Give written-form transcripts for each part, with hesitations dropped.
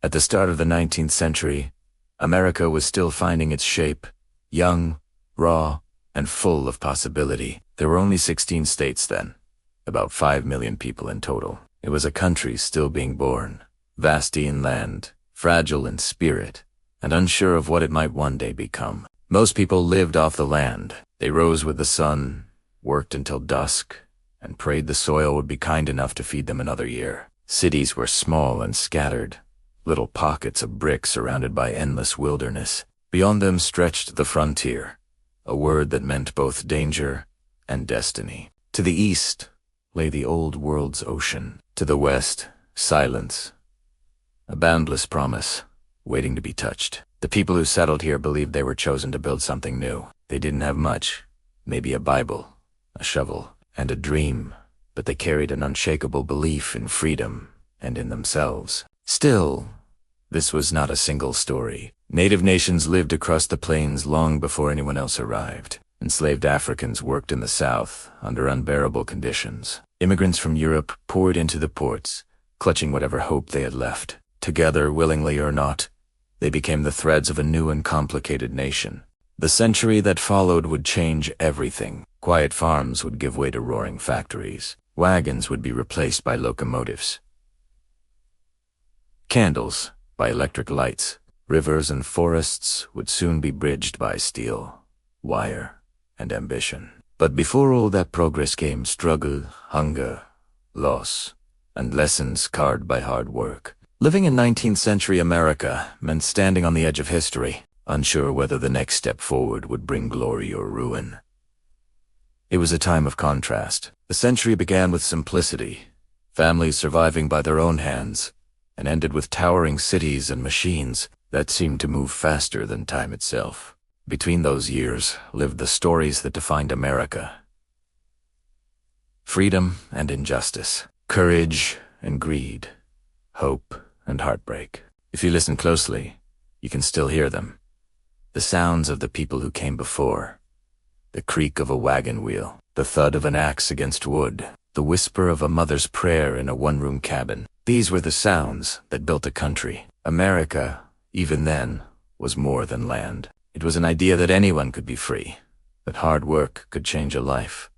At the start of the 19th century, America was still finding its shape, young, raw, and full of possibility. There were only 16 states then, about 5 million people in total. It was a country still being born, vasty in land, fragile in spirit, and unsure of what it might one day become. Most people lived off the land. They rose with the sun, worked until dusk, and prayed the soil would be kind enough to feed them another year. Cities were small and scattered, little pockets of brick surrounded by endless wilderness. Beyond them stretched the frontier, a word that meant both danger and destiny. To the east lay the old world's ocean. To the west, silence, a boundless promise, waiting to be touched. The people who settled here believed they were chosen to build something new. They didn't have much, maybe a Bible, a shovel, and a dream, but they carried an unshakable belief in freedom and in themselves. Still, this was not a single story. Native nations lived across the plains long before anyone else arrived. Enslaved Africans worked in the South under unbearable conditions. Immigrants from Europe poured into the ports, clutching whatever hope they had left. Together, willingly or not, they became the threads of a new and complicated nation. The century that followed would change everything. Quiet farms would give way to roaring factories. Wagons would be replaced by locomotives. Candles by electric lights. Rivers and forests would soon be bridged by steel, wire, and ambition. But before all that progress came struggle, hunger, loss, and lessons scarred by hard work. Living in 19th century America meant standing on the edge of history, unsure whether the next step forward would bring glory or ruin. It was a time of contrast. The century began with simplicity, families surviving by their own hands, and ended with towering cities and machines that seemed to move faster than time itself. Between those years lived the stories that defined America. Freedom and injustice, courage and greed, hope and heartbreak. If you listen closely, you can still hear them. The sounds of the people who came before. The creak of a wagon wheel, the thud of an axe against wood, the whisper of a mother's prayer in a one-room cabin. These were the sounds that built a country. America, even then, was more than land. It was an idea that anyone could be free, that hard work could change a life,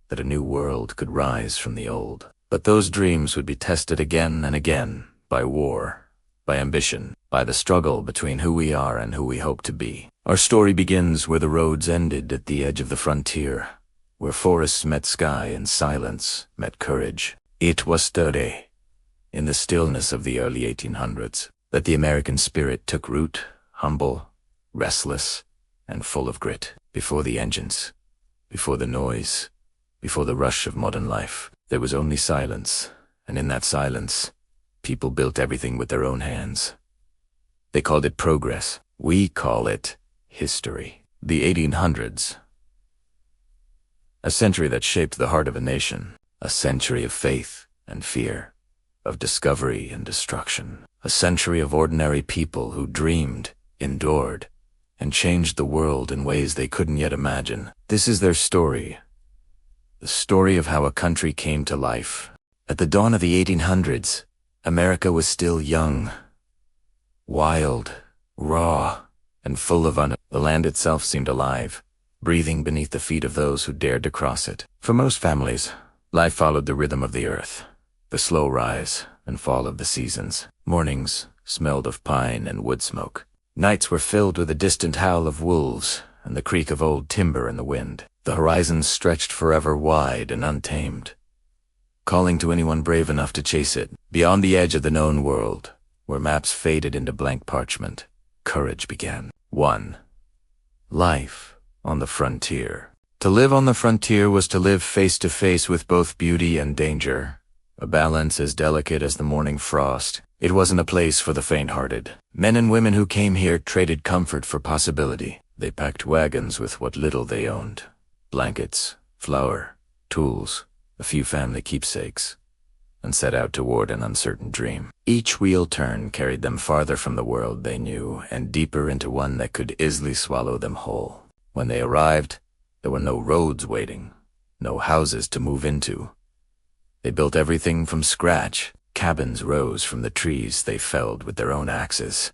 that a new world could rise from the old. But those dreams would be tested again and again by war, by ambition, by the struggle between who we are and who we hope to be. Our story begins where the roads ended at the edge of the frontier, where forests met sky and silence met courage. It was sturdy, in the stillness of the early 1800s, that the American spirit took root, humble, restless, and full of grit. Before the engines, before the noise, before the rush of modern life, there was only silence, and in that silence, people built everything with their own hands. They called it progress. We call it history. The 1800s. A century that shaped the heart of a nation. A century of faith and fear, of discovery and destruction. A century of ordinary people who dreamed, endured, and changed the world in ways they couldn't yet imagine. This is their story. The story of how a country came to life. At the dawn of the 1800s, America was still young, wild, raw, and full of The land itself seemed alive, breathing beneath the feet of those who dared to cross it. For most families, life followed the rhythm of the earth, the slow rise and fall of the seasons. Mornings smelled of pine and wood smoke. Nights were filled with the distant howl of wolves and the creak of old timber in the wind. The horizon stretched forever wide and untamed, calling to anyone brave enough to chase it. Beyond the edge of the known world, where maps faded into blank parchment, courage began. 1. Life on the frontier. To live on the frontier was to live face to face with both beauty and danger, a balance as delicate as the morning frost. It wasn't a place for the faint-hearted. Men and women who came here traded comfort for possibility. They packed wagons with what little they owned. Blankets, flour, tools, a few family keepsakes, and set out toward an uncertain dream. Each wheel turn carried them farther from the world they knew and deeper into one that could easily swallow them whole. When they arrived, there were no roads waiting, no houses to move into. They built everything from scratch. Cabins rose from the trees they felled with their own axes,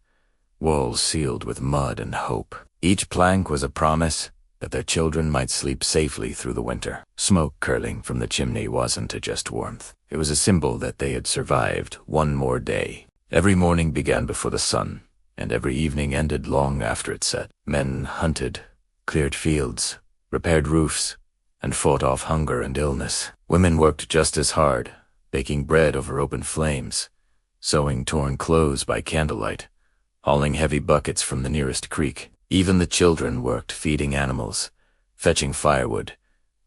walls sealed with mud and hope. Each plank was a promise that their children might sleep safely through the winter. Smoke curling from the chimney wasn't just warmth. It was a symbol that they had survived one more day. Every morning began before the sun, and every evening ended long after it set. Men hunted, cleared fields, repaired roofs, and fought off hunger and illness. Women worked just as hard, baking bread over open flames, sewing torn clothes by candlelight, hauling heavy buckets from the nearest creek. Even the children worked feeding animals, fetching firewood,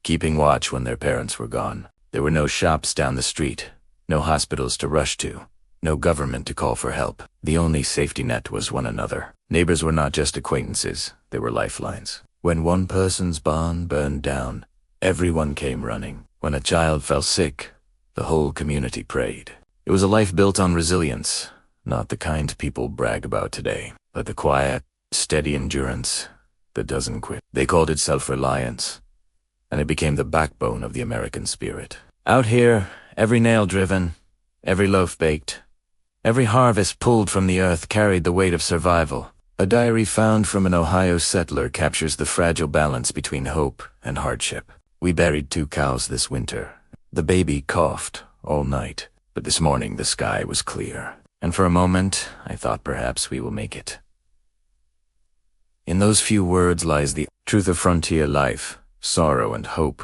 keeping watch when their parents were gone. There were no shops down the street, no hospitals to rush to, no government to call for help. The only safety net was one another. Neighbors were not just acquaintances, they were lifelines. When one person's barn burned down, everyone came running. When a child fell sick, the whole community prayed. It was a life built on resilience, not the kind people brag about today, but the quiet, steady endurance that doesn't quit. They called it self-reliance, and it became the backbone of the American spirit. Out here, every nail driven, every loaf baked, every harvest pulled from the earth carried the weight of survival. A diary found from an Ohio settler captures the fragile balance between hope and hardship. We buried 2 cows this winter. The baby coughed all night, but this morning the sky was clear. And for a moment, I thought perhaps we will make it. In those few words lies the truth of frontier life, sorrow and hope,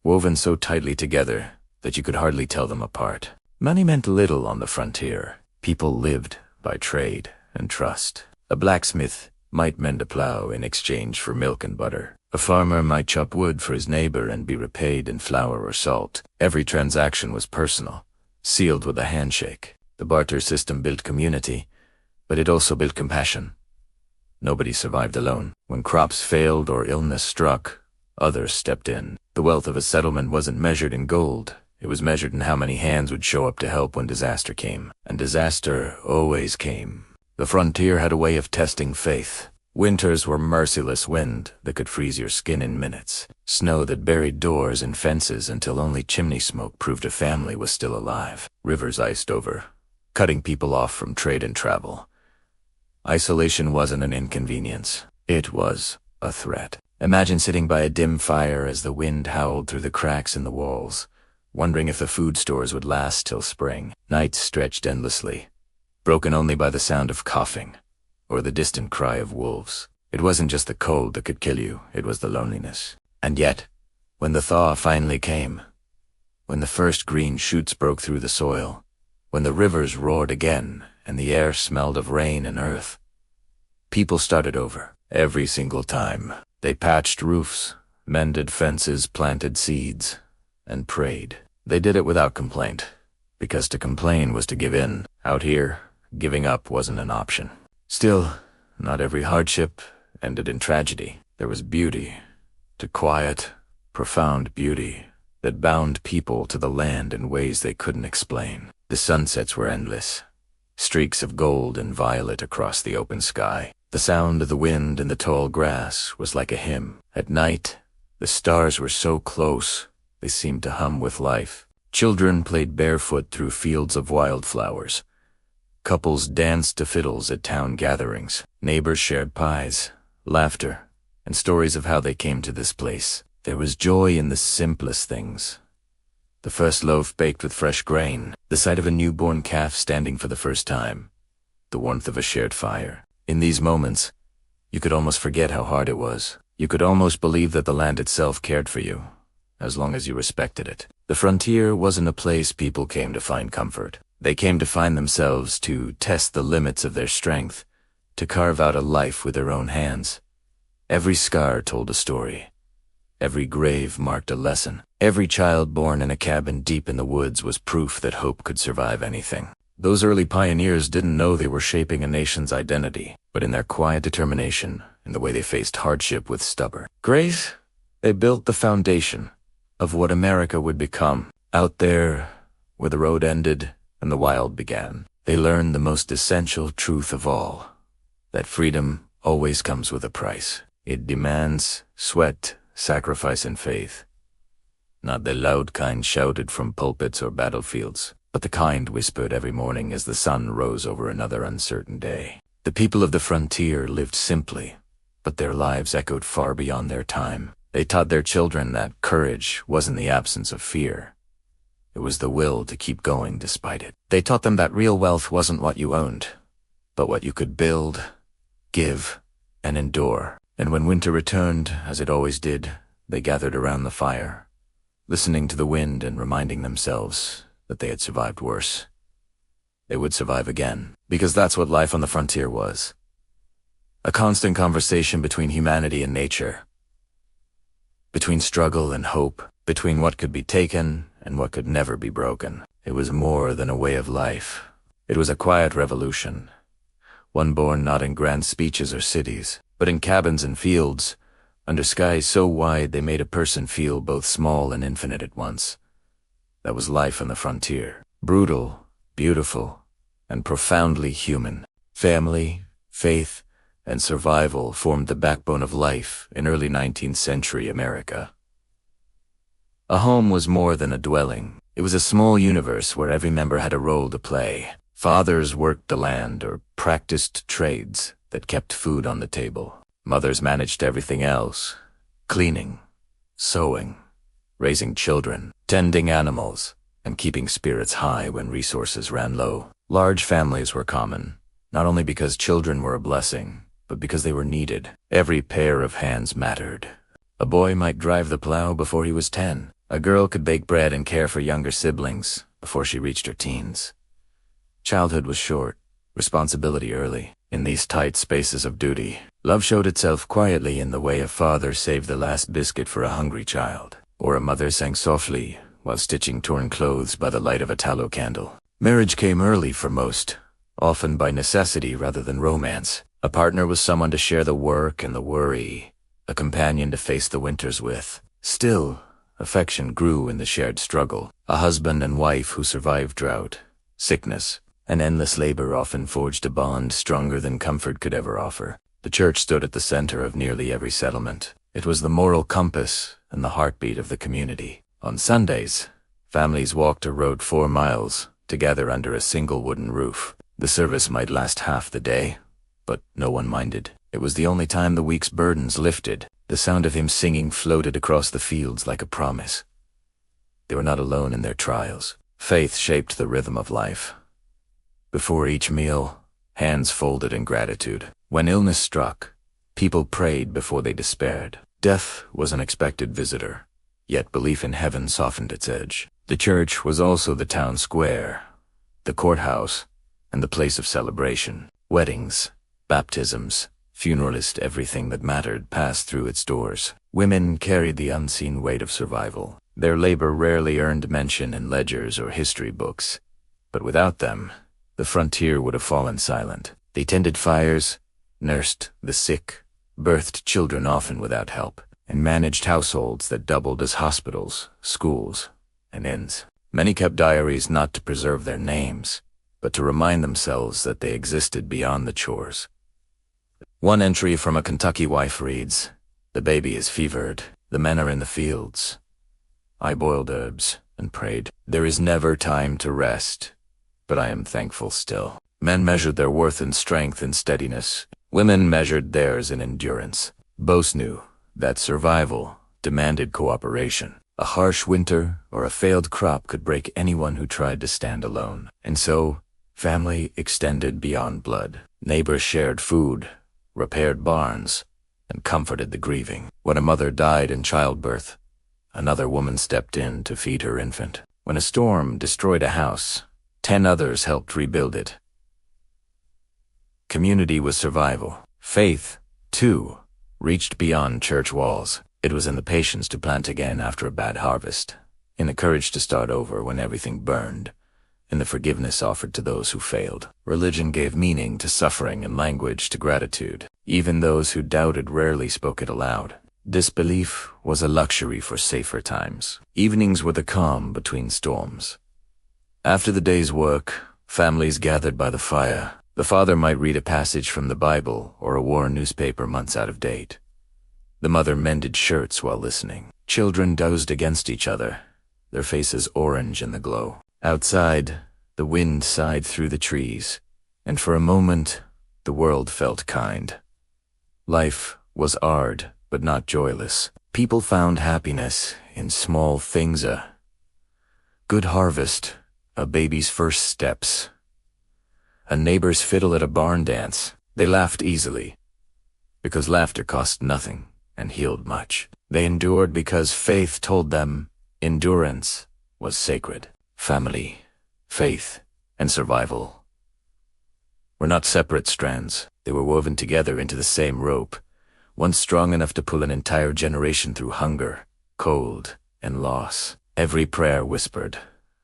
woven so tightly together that you could hardly tell them apart. Money meant little on the frontier. People lived by trade and trust. A blacksmith might mend a plow in exchange for milk and butter. A farmer might chop wood for his neighbor and be repaid in flour or salt. Every transaction was personal, sealed with a handshake. The barter system built community, but it also built compassion. Nobody survived alone. When crops failed or illness struck, others stepped in. The wealth of a settlement wasn't measured in gold. It was measured in how many hands would show up to help when disaster came. And disaster always came. The frontier had a way of testing faith. Winters were merciless wind that could freeze your skin in minutes. Snow that buried doors and fences until only chimney smoke proved a family was still alive. Rivers iced over, cutting people off from trade and travel. Isolation wasn't an inconvenience. It was a threat. Imagine sitting by a dim fire as the wind howled through the cracks in the walls, wondering if the food stores would last till spring. Nights stretched endlessly, broken only by the sound of coughing or the distant cry of wolves. It wasn't just the cold that could kill you, it was the loneliness. And yet, when the thaw finally came, when the first green shoots broke through the soil, when the rivers roared again and the air smelled of rain and earth, people started over. Every single time. They patched roofs, mended fences, planted seeds, and prayed. They did it without complaint, because to complain was to give in. Out here, giving up wasn't an option. Still, not every hardship ended in tragedy. There was beauty, to quiet, profound beauty that bound people to the land in ways they couldn't explain. The sunsets were endless, streaks of gold and violet across the open sky. The sound of the wind in the tall grass was like a hymn. At night, the stars were so close, they seemed to hum with life. Children played barefoot through fields of wildflowers. Couples danced to fiddles at town gatherings. Neighbors shared pies, laughter, and stories of how they came to this place. There was joy in the simplest things. The first loaf baked with fresh grain, the sight of a newborn calf standing for the first time, the warmth of a shared fire. In these moments, you could almost forget how hard it was. You could almost believe that the land itself cared for you, as long as you respected it. The frontier wasn't a place people came to find comfort. They came to find themselves, to test the limits of their strength, to carve out a life with their own hands. Every scar told a story. Every grave marked a lesson. Every child born in a cabin deep in the woods was proof that hope could survive anything. Those early pioneers didn't know they were shaping a nation's identity, but in their quiet determination, in the way they faced hardship with stubborn grace, they built the foundation of what America would become. Out there, where the road ended and the wild began, they learned the most essential truth of all, that freedom always comes with a price. It demands sweat, sacrifice, and faith. Not the loud kind shouted from pulpits or battlefields, but the kind whispered every morning as the sun rose over another uncertain day. The people of the frontier lived simply, but their lives echoed far beyond their time. They taught their children that courage wasn't the absence of fear. It was the will to keep going despite it. They taught them that real wealth wasn't what you owned, but what you could build, give, and endure. And when winter returned, as it always did, they gathered around the fire, listening to the wind and reminding themselves that they had survived worse. They would survive again, because that's what life on the frontier was. A constant conversation between humanity and nature, between struggle and hope, between what could be taken and what could never be broken. It was more than a way of life. It was a quiet revolution, one born not in grand speeches or cities, but in cabins and fields, under skies so wide they made a person feel both small and infinite at once. That was life on the frontier. Brutal, beautiful, and profoundly human. Family, faith, and survival formed the backbone of life in early 19th century America. A home was more than a dwelling. It was a small universe where every member had a role to play. Fathers worked the land or practiced trades that kept food on the table. Mothers managed everything else: cleaning, sewing, raising children, tending animals, and keeping spirits high when resources ran low. Large families were common, not only because children were a blessing, but because they were needed. Every pair of hands mattered. A boy might drive the plow before he was 10. A girl could bake bread and care for younger siblings before she reached her teens. Childhood was short, responsibility early. In these tight spaces of duty, love showed itself quietly in the way a father saved the last biscuit for a hungry child, or a mother sang softly while stitching torn clothes by the light of a tallow candle. Marriage came early for most, often by necessity rather than romance. A partner was someone to share the work and the worry, a companion to face the winters with. Still, affection grew in the shared struggle. A husband and wife who survived drought, sickness, and endless labor often forged a bond stronger than comfort could ever offer. The church stood at the center of nearly every settlement. It was the moral compass and the heartbeat of the community. On Sundays, families walked or rode 4 miles together under a single wooden roof. The service might last half the day, but no one minded. It was the only time the week's burdens lifted. The sound of him singing floated across the fields like a promise. They were not alone in their trials. Faith shaped the rhythm of life. Before each meal, hands folded in gratitude. When illness struck, people prayed before they despaired. Death was an expected visitor, yet belief in heaven softened its edge. The church was also the town square, the courthouse, and the place of celebration. Weddings, baptisms, funeralists, everything that mattered passed through its doors. Women carried the unseen weight of survival. Their labor rarely earned mention in ledgers or history books, but without them, the frontier would have fallen silent. They tended fires, nursed the sick, birthed children often without help, and managed households that doubled as hospitals, schools, and inns. Many kept diaries not to preserve their names, but to remind themselves that they existed beyond the chores. One entry from a Kentucky wife reads, "The baby is fevered, the men are in the fields. I boiled herbs and prayed. There is never time to rest, but I am thankful still." Men measured their worth in strength and steadiness. Women measured theirs in endurance. Both knew that survival demanded cooperation. A harsh winter or a failed crop could break anyone who tried to stand alone. And so, family extended beyond blood. Neighbors shared food, repaired barns, and comforted the grieving. When a mother died in childbirth, another woman stepped in to feed her infant. When a storm destroyed a house, 10 others helped rebuild it. Community was survival. Faith, too, reached beyond church walls. It was in the patience to plant again after a bad harvest, in the courage to start over when everything burned, in the forgiveness offered to those who failed. Religion gave meaning to suffering and language to gratitude. Even those who doubted rarely spoke it aloud. Disbelief was a luxury for safer times. Evenings were the calm between storms. After the day's work, families gathered by the fire. The father might read a passage from the Bible or a war newspaper months out of date. The mother mended shirts while listening. Children dozed against each other, their faces orange in the glow. Outside, the wind sighed through the trees, and for a moment, the world felt kind. Life was hard, but not joyless. People found happiness in small things, a good harvest, a baby's first steps, a neighbor's fiddle at a barn dance. They laughed easily, because laughter cost nothing and healed much. They endured because faith told them endurance was sacred. Family, faith, and survival were not separate strands. They were woven together into the same rope, one strong enough to pull an entire generation through hunger, cold, and loss. Every prayer whispered,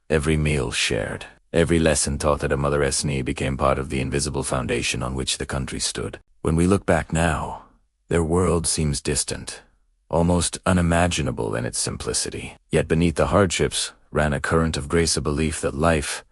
every meal shared, every lesson taught at a mother's knee became part of the invisible foundation on which the country stood. When we look back now, their world seems distant, almost unimaginable in its simplicity. Yet beneath the hardships ran a current of grace, a belief that life,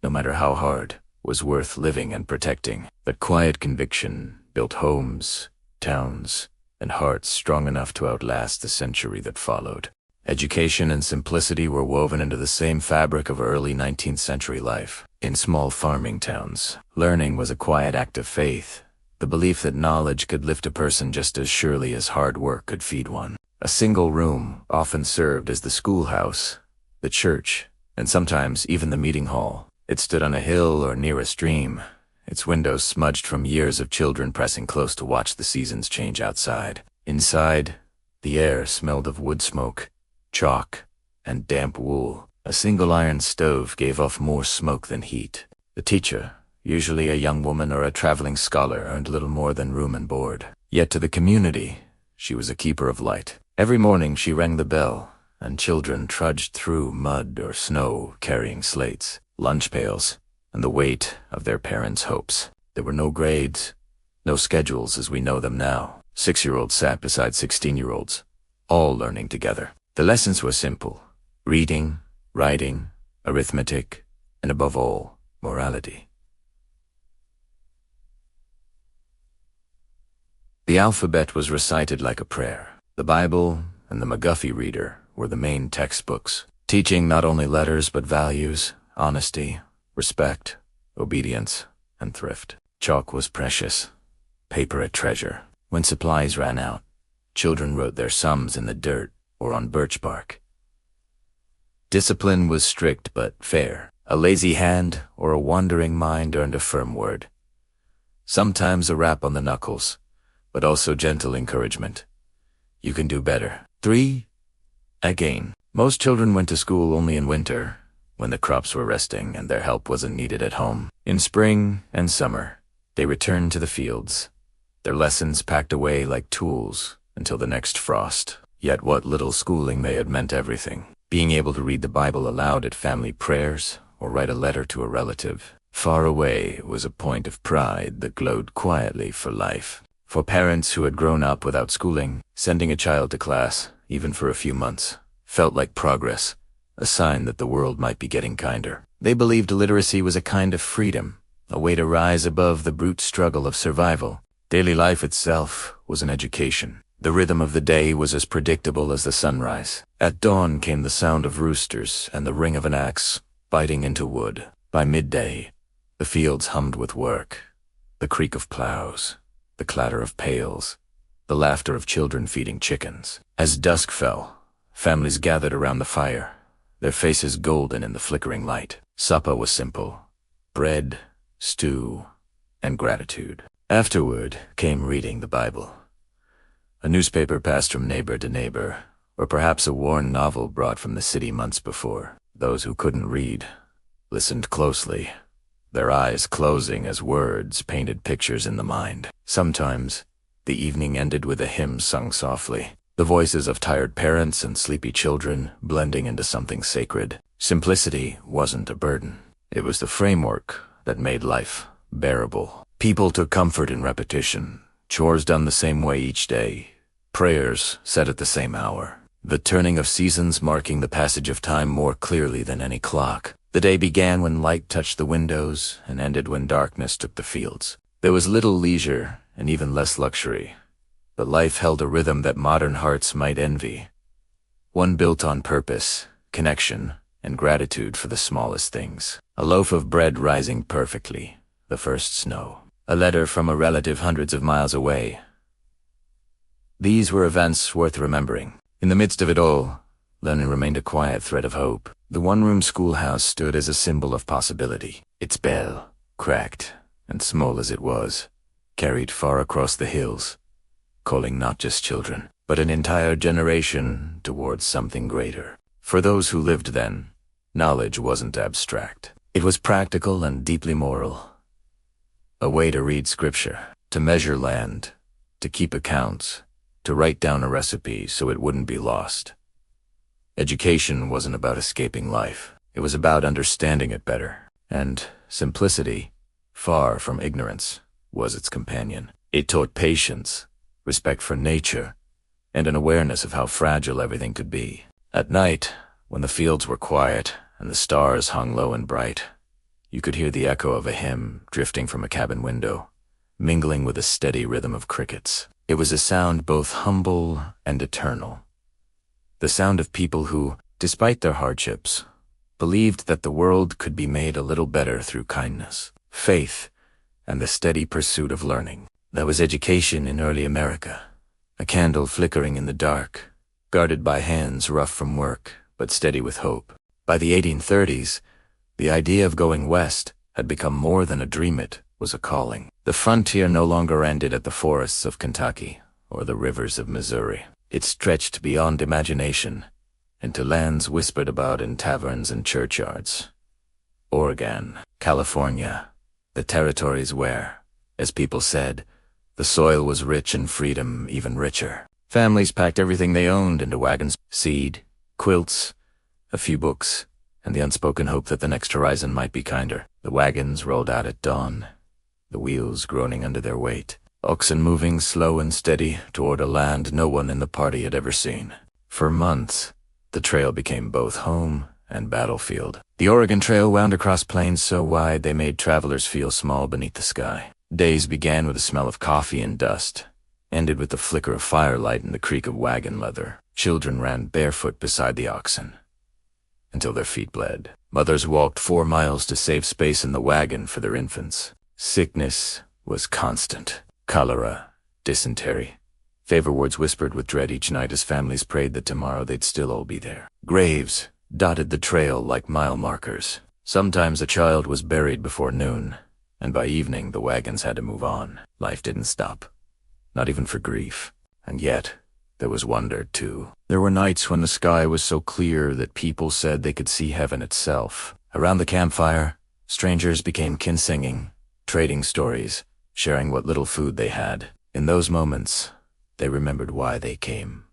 no matter how hard, was worth living and protecting. That quiet conviction built homes, towns, and hearts strong enough to outlast the century that followed. Education and simplicity were woven into the same fabric of early 19th century life. In small farming towns, learning was a quiet act of faith, the belief that knowledge could lift a person just as surely as hard work could feed one. A single room often served as the schoolhouse, the church, and sometimes even the meeting hall. It stood on a hill or near a stream, its windows smudged from years of children pressing close to watch the seasons change outside. Inside, the air smelled of wood smoke, chalk, and damp wool. A single iron stove gave off more smoke than heat. The teacher, usually a young woman or a traveling scholar, earned little more than room and board. Yet to the community, she was a keeper of light. Every morning she rang the bell, and children trudged through mud or snow carrying slates, lunch pails, and the weight of their parents' hopes. There were no grades, no schedules as we know them now. 6-year-olds sat beside 16-year-olds, all learning together. The lessons were simple: reading, writing, arithmetic, and above all, morality. The alphabet was recited like a prayer. The Bible and the McGuffey Reader were the main textbooks, teaching not only letters but values, honesty, respect, obedience, and thrift. Chalk was precious, paper a treasure. When supplies ran out, children wrote their sums in the dirt or on birch bark. Discipline was strict but fair. A lazy hand or a wandering mind earned a firm word. Sometimes a rap on the knuckles, but also gentle encouragement. You can do better. 3. Again. Most children went to school only in winter, when the crops were resting and their help wasn't needed at home. In spring and summer, they returned to the fields, their lessons packed away like tools until the next frost. Yet what little schooling they had meant everything. Being able to read the Bible aloud at family prayers or write a letter to a relative far away was a point of pride that glowed quietly for life. For parents who had grown up without schooling, sending a child to class, even for a few months, felt like progress, a sign that the world might be getting kinder. They believed literacy was a kind of freedom, a way to rise above the brute struggle of survival. Daily life itself was an education. The rhythm of the day was as predictable as the sunrise. At dawn came the sound of roosters and the ring of an axe biting into wood. By midday, the fields hummed with work, the creak of plows, the clatter of pails, the laughter of children feeding chickens. As dusk fell, families gathered around the fire, their faces golden in the flickering light. Supper was simple: bread, stew, and gratitude. Afterward came reading the Bible. A newspaper passed from neighbor to neighbor, or perhaps a worn novel brought from the city months before. Those who couldn't read listened closely, their eyes closing as words painted pictures in the mind. Sometimes, the evening ended with a hymn sung softly, the voices of tired parents and sleepy children blending into something sacred. Simplicity wasn't a burden. It was the framework that made life bearable. People took comfort in repetition, chores done the same way each day, prayers said at the same hour, the turning of seasons marking the passage of time more clearly than any clock. The day began when light touched the windows and ended when darkness took the fields. There was little leisure and even less luxury, but life held a rhythm that modern hearts might envy. One built on purpose, connection, and gratitude for the smallest things. A loaf of bread rising perfectly, the first snow. A letter from a relative hundreds of miles away. These were events worth remembering. In the midst of it all, learning remained a quiet thread of hope. The one-room schoolhouse stood as a symbol of possibility. Its bell, cracked and small as it was, carried far across the hills, calling not just children, but an entire generation towards something greater. For those who lived then, knowledge wasn't abstract. It was practical and deeply moral. A way to read scripture, to measure land, to keep accounts, to write down a recipe so it wouldn't be lost. Education wasn't about escaping life. It was about understanding it better. And simplicity, far from ignorance, was its companion. It taught patience, respect for nature, and an awareness of how fragile everything could be. At night, when the fields were quiet and the stars hung low and bright, you could hear the echo of a hymn drifting from a cabin window, mingling with the steady rhythm of crickets. It was a sound both humble and eternal. The sound of people who, despite their hardships, believed that the world could be made a little better through kindness, faith, and the steady pursuit of learning. That was education in early America, a candle flickering in the dark, guarded by hands rough from work, but steady with hope. By the 1830s, the idea of going west had become more than a dream. It was a calling. The frontier no longer ended at the forests of Kentucky or the rivers of Missouri. It stretched beyond imagination into lands whispered about in taverns and churchyards. Oregon, California, the territories where, as people said, the soil was rich and freedom even richer. Families packed everything they owned into wagons: seed, quilts, a few books, and the unspoken hope that the next horizon might be kinder. The wagons rolled out at dawn, the wheels groaning under their weight, oxen moving slow and steady toward a land no one in the party had ever seen. For months, the trail became both home and battlefield. The Oregon Trail wound across plains so wide they made travelers feel small beneath the sky. Days began with the smell of coffee and dust, ended with the flicker of firelight and the creak of wagon leather. Children ran barefoot beside the oxen, until their feet bled. Mothers walked 4 miles to save space in the wagon for their infants. Sickness was constant. Cholera, dysentery. Favor words whispered with dread each night as families prayed that tomorrow they'd still all be there. Graves dotted the trail like mile markers. Sometimes a child was buried before noon, and by evening the wagons had to move on. Life didn't stop, not even for grief. And yet, there was wonder, too. There were nights when the sky was so clear that people said they could see heaven itself. Around the campfire, strangers became kin-singing, trading stories, sharing what little food they had. In those moments, they remembered why they came.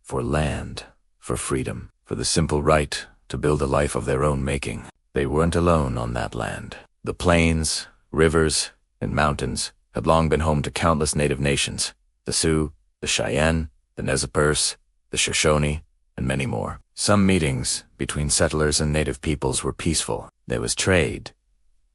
For land, for freedom, for the simple right to build a life of their own making. They weren't alone on that land. The plains, rivers, and mountains had long been home to countless native nations: the Sioux, the Cheyenne, the Nez Perce, the Shoshone, and many more. Some meetings between settlers and native peoples were peaceful. There was trade,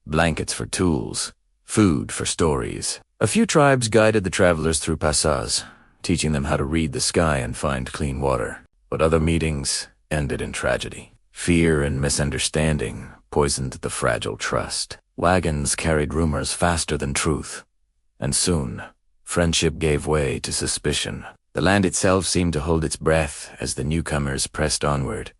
blankets for tools, food for stories. A few tribes guided the travelers through passages, teaching them how to read the sky and find clean water. But other meetings ended in tragedy. Fear and misunderstanding poisoned the fragile trust. Wagons carried rumors faster than truth, and soon, friendship gave way to suspicion. The land itself seemed to hold its breath as the newcomers pressed onward,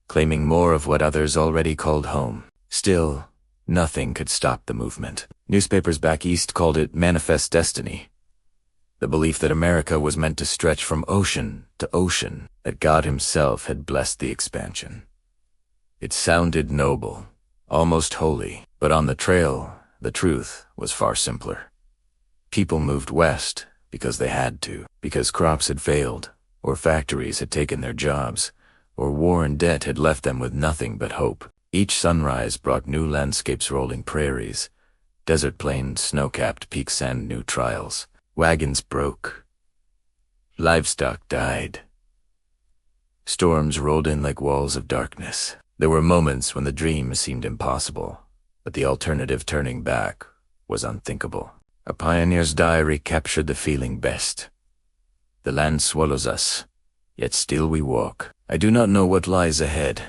claiming more of what others already called home. Still, nothing could stop the movement. Newspapers back east called it manifest destiny. The belief that America was meant to stretch from ocean to ocean, that God himself had blessed the expansion. It sounded noble, almost holy, but on the trail, the truth was far simpler. People moved west because they had to, because crops had failed, or factories had taken their jobs, or war and debt had left them with nothing but hope. Each sunrise brought new landscapes, rolling prairies, desert plains, snow-capped peaks, and new trials. Wagons broke. Livestock died. Storms rolled in like walls of darkness. There were moments when the dream seemed impossible, but the alternative, turning back, was unthinkable. A pioneer's diary captured the feeling best. The land swallows us, yet still we walk. I do not know what lies ahead,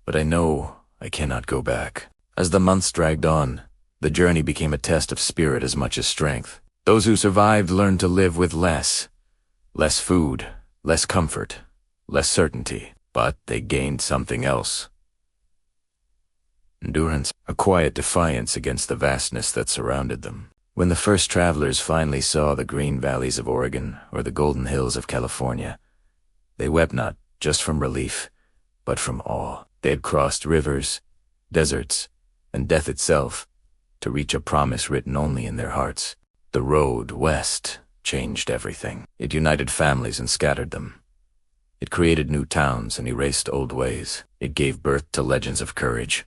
but I know I cannot go back. As the months dragged on, the journey became a test of spirit as much as strength. Those who survived learned to live with less food, less comfort, less certainty, but they gained something else. Endurance, a quiet defiance against the vastness that surrounded them. When the first travelers finally saw the green valleys of Oregon or the golden hills of California, they wept not just from relief, but from awe. They had crossed rivers, deserts, and death itself to reach a promise written only in their hearts. The road west changed everything. It united families and scattered them. It created new towns and erased old ways. It gave birth to legends of courage,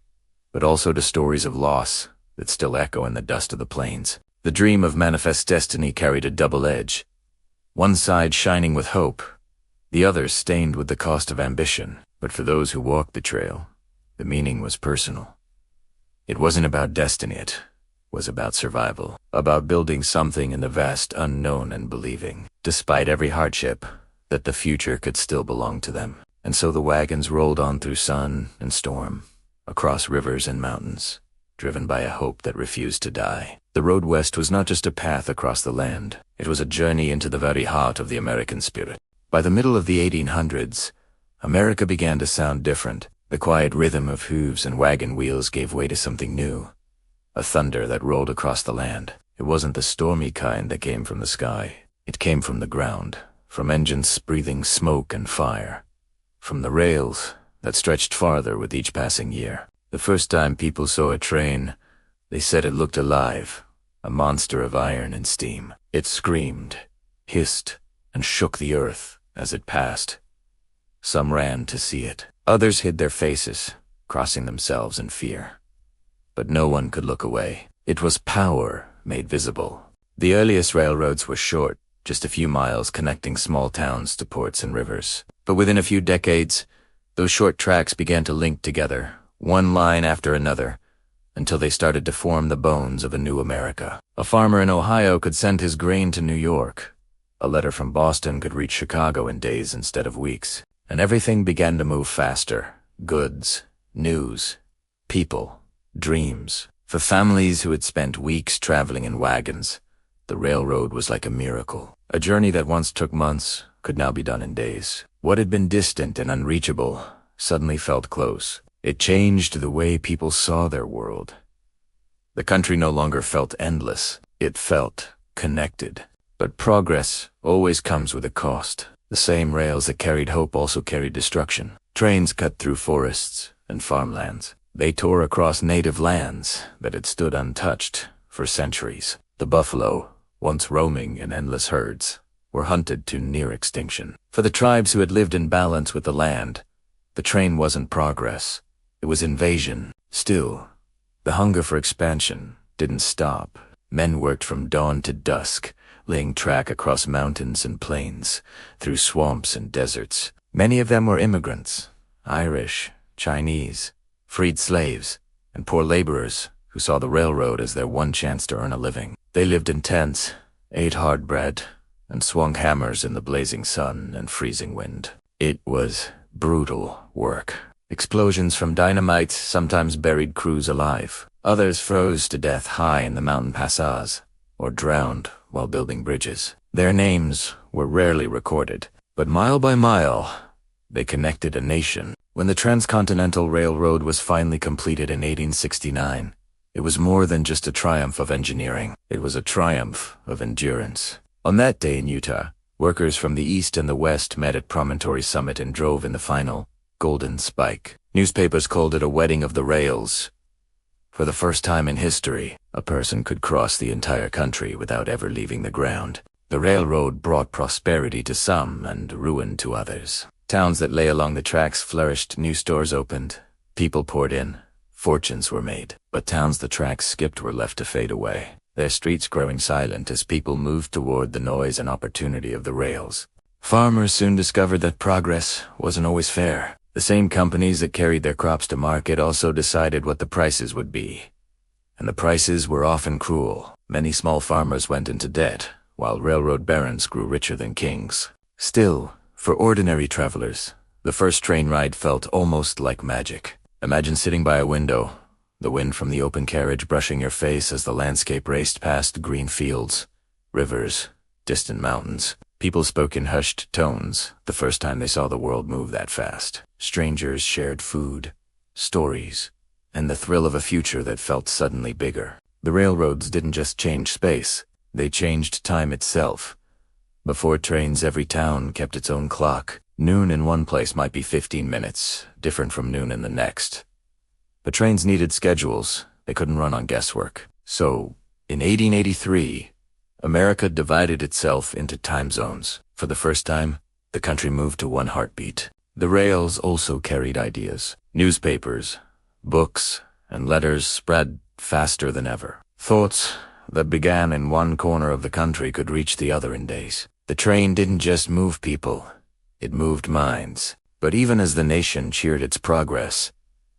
but also to stories of loss that still echo in the dust of the plains. The dream of manifest destiny carried a double edge, one side shining with hope, the other stained with the cost of ambition. But for those who walked the trail, the meaning was personal. It wasn't about destiny, it was about survival, about building something in the vast unknown and believing, despite every hardship, that the future could still belong to them. And so the wagons rolled on through sun and storm, across rivers and mountains, driven by a hope that refused to die. The road west was not just a path across the land, it was a journey into the very heart of the American spirit. By the middle of the 1800s, America began to sound different. The quiet rhythm of hooves and wagon wheels gave way to something new, a thunder that rolled across the land. It wasn't the stormy kind that came from the sky. It came from the ground, from engines breathing smoke and fire, from the rails that stretched farther with each passing year. The first time people saw a train, they said it looked alive, a monster of iron and steam. It screamed, hissed, and shook the earth as it passed. Some ran to see it. Others hid their faces, crossing themselves in fear. But no one could look away. It was power made visible. The earliest railroads were short, just a few miles connecting small towns to ports and rivers. But within a few decades, those short tracks began to link together, one line after another, until they started to form the bones of a new America. A farmer in Ohio could send his grain to New York. A letter from Boston could reach Chicago in days instead of weeks. And everything began to move faster. Goods, news, people, dreams. For families who had spent weeks traveling in wagons, the railroad was like a miracle. A journey that once took months could now be done in days. What had been distant and unreachable suddenly felt close. It changed the way people saw their world. The country no longer felt endless. It felt connected. But progress always comes with a cost. The same rails that carried hope also carried destruction. Trains cut through forests and farmlands. They tore across native lands that had stood untouched for centuries. The buffalo, once roaming in endless herds, were hunted to near extinction. For the tribes who had lived in balance with the land, the train wasn't progress. It was invasion. Still, the hunger for expansion didn't stop. Men worked from dawn to dusk, laying track across mountains and plains, through swamps and deserts. Many of them were immigrants, Irish, Chinese, freed slaves, and poor laborers who saw the railroad as their one chance to earn a living. They lived in tents, ate hard bread, and swung hammers in the blazing sun and freezing wind. It was brutal work. Explosions from dynamite sometimes buried crews alive. Others froze to death high in the mountain passes, or drowned while building bridges. Their names were rarely recorded, but mile by mile, they connected a nation. When the Transcontinental Railroad was finally completed in 1869, it was more than just a triumph of engineering. It was a triumph of endurance. On that day in Utah, workers from the east and the west met at Promontory Summit and drove in the final golden spike. Newspapers called it a wedding of the rails. For the first time in history, a person could cross the entire country without ever leaving the ground. The railroad brought prosperity to some and ruin to others. Towns that lay along the tracks flourished, new stores opened, people poured in, fortunes were made. But towns the tracks skipped were left to fade away, their streets growing silent as people moved toward the noise and opportunity of the rails. Farmers soon discovered that progress wasn't always fair. The same companies that carried their crops to market also decided what the prices would be. And the prices were often cruel. Many small farmers went into debt, while railroad barons grew richer than kings. Still, for ordinary travelers, the first train ride felt almost like magic. Imagine sitting by a window, the wind from the open carriage brushing your face as the landscape raced past green fields, rivers, distant mountains. People spoke in hushed tones the first time they saw the world move that fast. Strangers shared food, stories, and the thrill of a future that felt suddenly bigger. The railroads didn't just change space, they changed time itself. Before trains, every town kept its own clock. Noon in one place might be 15 minutes, different from noon in the next. But trains needed schedules. They couldn't run on guesswork. So, in 1883, America divided itself into time zones. For the first time, the country moved to one heartbeat. The rails also carried ideas. Newspapers, books, and letters spread faster than ever. Thoughts that began in one corner of the country could reach the other in days. The train didn't just move people, it moved minds. But even as the nation cheered its progress,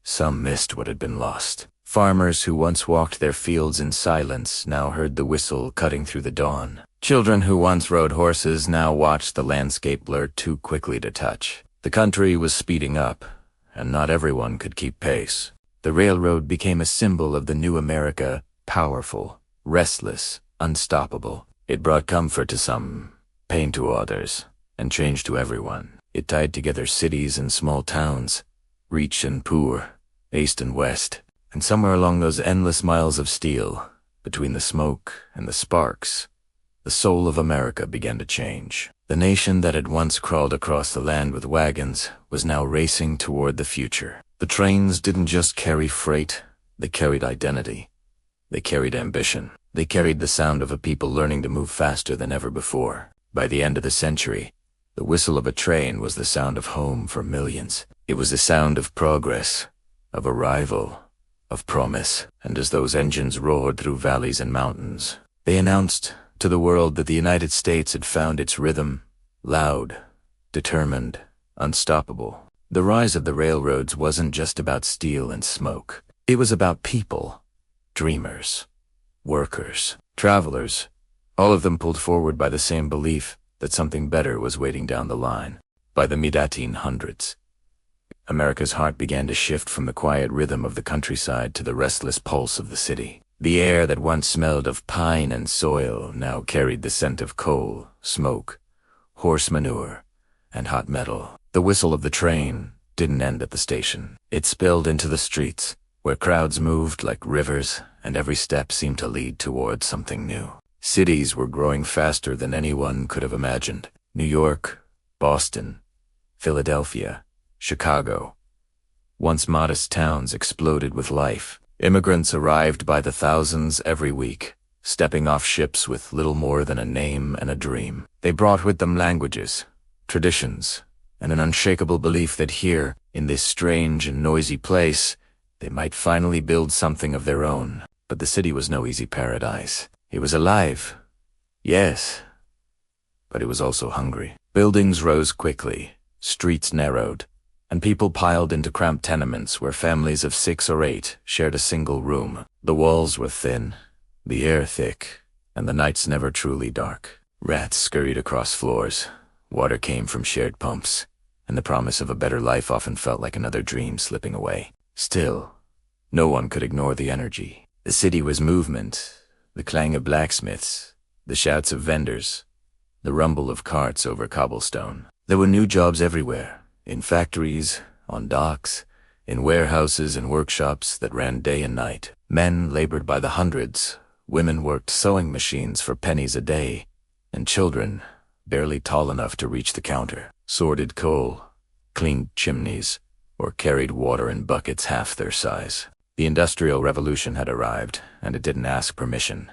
some missed what had been lost. Farmers who once walked their fields in silence now heard the whistle cutting through the dawn. Children who once rode horses now watched the landscape blur too quickly to touch. The country was speeding up, and not everyone could keep pace. The railroad became a symbol of the new America, powerful, restless, unstoppable. It brought comfort to some, pain to others, and change to everyone. It tied together cities and small towns, rich and poor, east and west. And somewhere along those endless miles of steel, between the smoke and the sparks, the soul of America began to change. The nation that had once crawled across the land with wagons was now racing toward the future. The trains didn't just carry freight, they carried identity. They carried ambition. They carried the sound of a people learning to move faster than ever before. By the end of the century, the whistle of a train was the sound of home for millions. It was the sound of progress, of arrival, of promise. And as those engines roared through valleys and mountains, they announced to the world that the United States had found its rhythm, loud, determined, unstoppable. The rise of the railroads wasn't just about steel and smoke. It was about people, dreamers, workers, travelers, all of them pulled forward by the same belief that something better was waiting down the line. By the mid-1800s, America's heart began to shift from the quiet rhythm of the countryside to the restless pulse of the city. The air that once smelled of pine and soil now carried the scent of coal, smoke, horse manure, and hot metal. The whistle of the train didn't end at the station. It spilled into the streets, where crowds moved like rivers, and every step seemed to lead towards something new. Cities were growing faster than anyone could have imagined. New York, Boston, Philadelphia, Chicago. Once modest towns exploded with life. Immigrants arrived by the thousands every week, stepping off ships with little more than a name and a dream. They brought with them languages, traditions, and an unshakable belief that here, in this strange and noisy place, they might finally build something of their own. But the city was no easy paradise. It was alive, yes, but it was also hungry. Buildings rose quickly, streets narrowed, and people piled into cramped tenements where families of 6 or 8 shared a single room. The walls were thin, the air thick, and the nights never truly dark. Rats scurried across floors, water came from shared pumps, and the promise of a better life often felt like another dream slipping away. Still, no one could ignore the energy. The city was movement, the clang of blacksmiths, the shouts of vendors, the rumble of carts over cobblestone. There were new jobs everywhere. In factories, on docks, in warehouses and workshops that ran day and night. Men labored by the hundreds, women worked sewing machines for pennies a day, and children, barely tall enough to reach the counter, sorted coal, cleaned chimneys, or carried water in buckets half their size. The Industrial Revolution had arrived, and it didn't ask permission.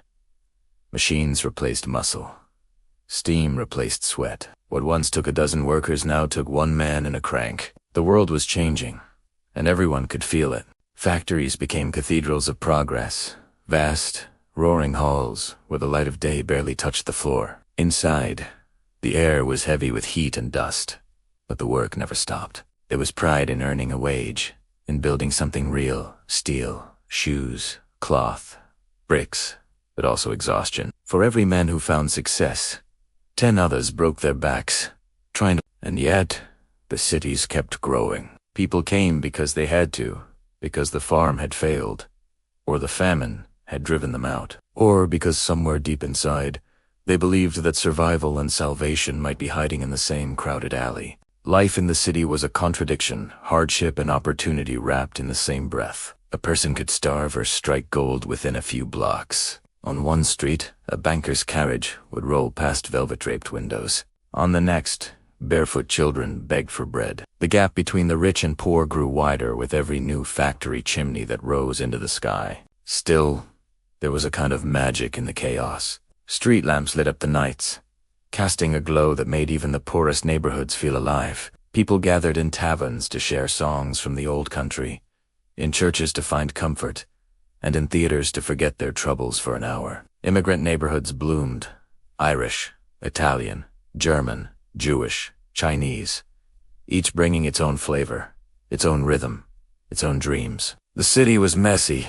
Machines replaced muscle. Steam replaced sweat. What once took a dozen workers now took one man and a crank. The world was changing, and everyone could feel it. Factories became cathedrals of progress, vast, roaring halls where the light of day barely touched the floor. Inside, the air was heavy with heat and dust, but the work never stopped. There was pride in earning a wage, in building something real, steel, shoes, cloth, bricks, but also exhaustion. For every man who found success, 10 others broke their backs, trying to, and yet, the cities kept growing. People came because they had to, because the farm had failed, or the famine had driven them out, or because somewhere deep inside, they believed that survival and salvation might be hiding in the same crowded alley. Life in the city was a contradiction, hardship and opportunity wrapped in the same breath. A person could starve or strike gold within a few blocks. On one street, a banker's carriage would roll past velvet-draped windows. On the next, barefoot children begged for bread. The gap between the rich and poor grew wider with every new factory chimney that rose into the sky. Still, there was a kind of magic in the chaos. Street lamps lit up the nights, casting a glow that made even the poorest neighborhoods feel alive. People gathered in taverns to share songs from the old country, in churches to find comfort, and in theaters to forget their troubles for an hour. Immigrant neighborhoods bloomed. Irish, Italian, German, Jewish, Chinese, each bringing its own flavor, its own rhythm, its own dreams. The city was messy,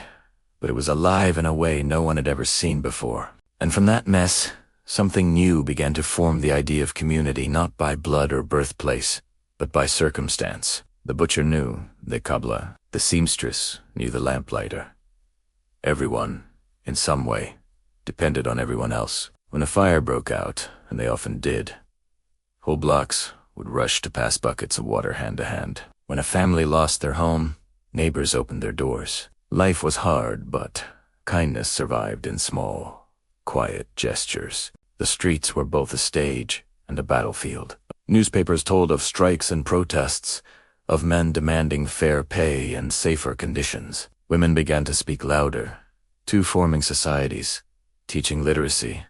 but it was alive in a way no one had ever seen before. And from that mess, something new began to form: the idea of community, not by blood or birthplace, but by circumstance. The butcher knew the cobbler, the seamstress knew the lamplighter. Everyone, in some way, depended on everyone else. When a fire broke out, and they often did, whole blocks would rush to pass buckets of water hand to hand. When a family lost their home, neighbors opened their doors. Life was hard, but kindness survived in small, quiet gestures. The streets were both a stage and a battlefield. Newspapers told of strikes and protests, of men demanding fair pay and safer conditions. Women began to speak louder, too, forming societies, teaching literacy,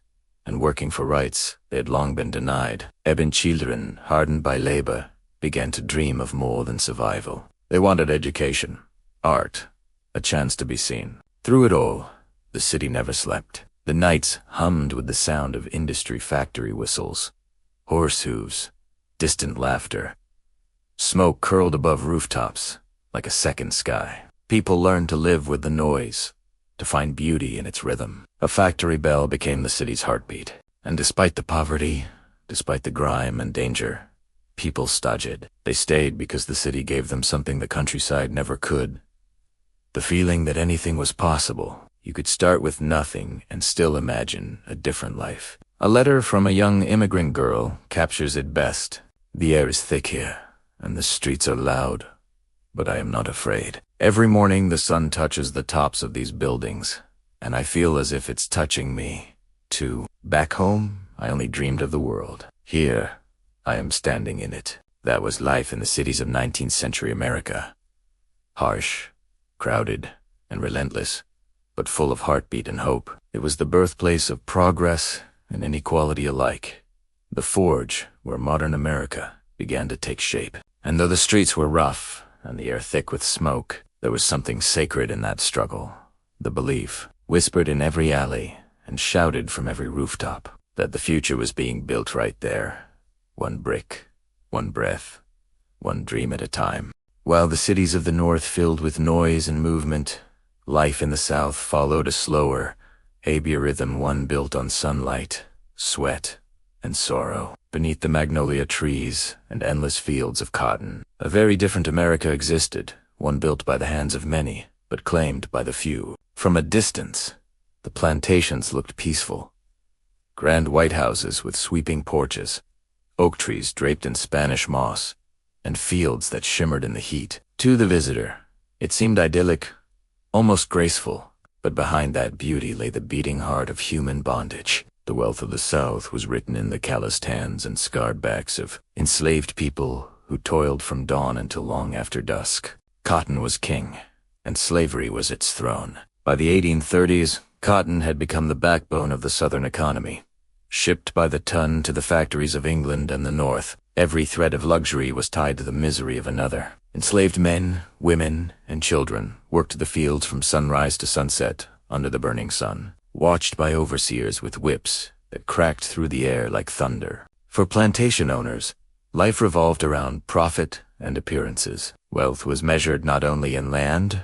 and working for rights they had long been denied. Ebon children, hardened by labor, began to dream of more than survival. They wanted education, art, a chance to be seen. Through it all, the city never slept. The nights hummed with the sound of industry factory whistles, horse hooves, distant laughter. Smoke curled above rooftops like a second sky. People learned to live with the noise, to find beauty in its rhythm. A factory bell became the city's heartbeat. And despite the poverty, despite the grime and danger, people stayed. They stayed because the city gave them something the countryside never could. The feeling that anything was possible. You could start with nothing and still imagine a different life. A letter from a young immigrant girl captures it best. The air is thick here, and the streets are loud, but I am not afraid. Every morning the sun touches the tops of these buildings, and I feel as if it's touching me, too. Back home, I only dreamed of the world. Here, I am standing in it. That was life in the cities of 19th century America. Harsh, crowded, and relentless, but full of heartbeat and hope. It was the birthplace of progress and inequality alike. The forge where modern America began to take shape. And though the streets were rough and the air thick with smoke, there was something sacred in that struggle. The belief, whispered in every alley and shouted from every rooftop, that the future was being built right there. One brick, one breath, one dream at a time. While the cities of the North filled with noise and movement, life in the South followed a slower, heavier rhythm, one built on sunlight, sweat, and sorrow. Beneath the magnolia trees and endless fields of cotton, a very different America existed, one built by the hands of many, but claimed by the few. From a distance, the plantations looked peaceful. Grand white houses with sweeping porches, oak trees draped in Spanish moss, and fields that shimmered in the heat. To the visitor, it seemed idyllic, almost graceful, but behind that beauty lay the beating heart of human bondage. The wealth of the South was written in the calloused hands and scarred backs of enslaved people who toiled from dawn until long after dusk. Cotton was king, and slavery was its throne. By the 1830s, cotton had become the backbone of the Southern economy. Shipped by the ton to the factories of England and the North, every thread of luxury was tied to the misery of another. Enslaved men, women, and children worked the fields from sunrise to sunset under the burning sun, watched by overseers with whips that cracked through the air like thunder. For plantation owners, life revolved around profit and appearances. Wealth was measured not only in land,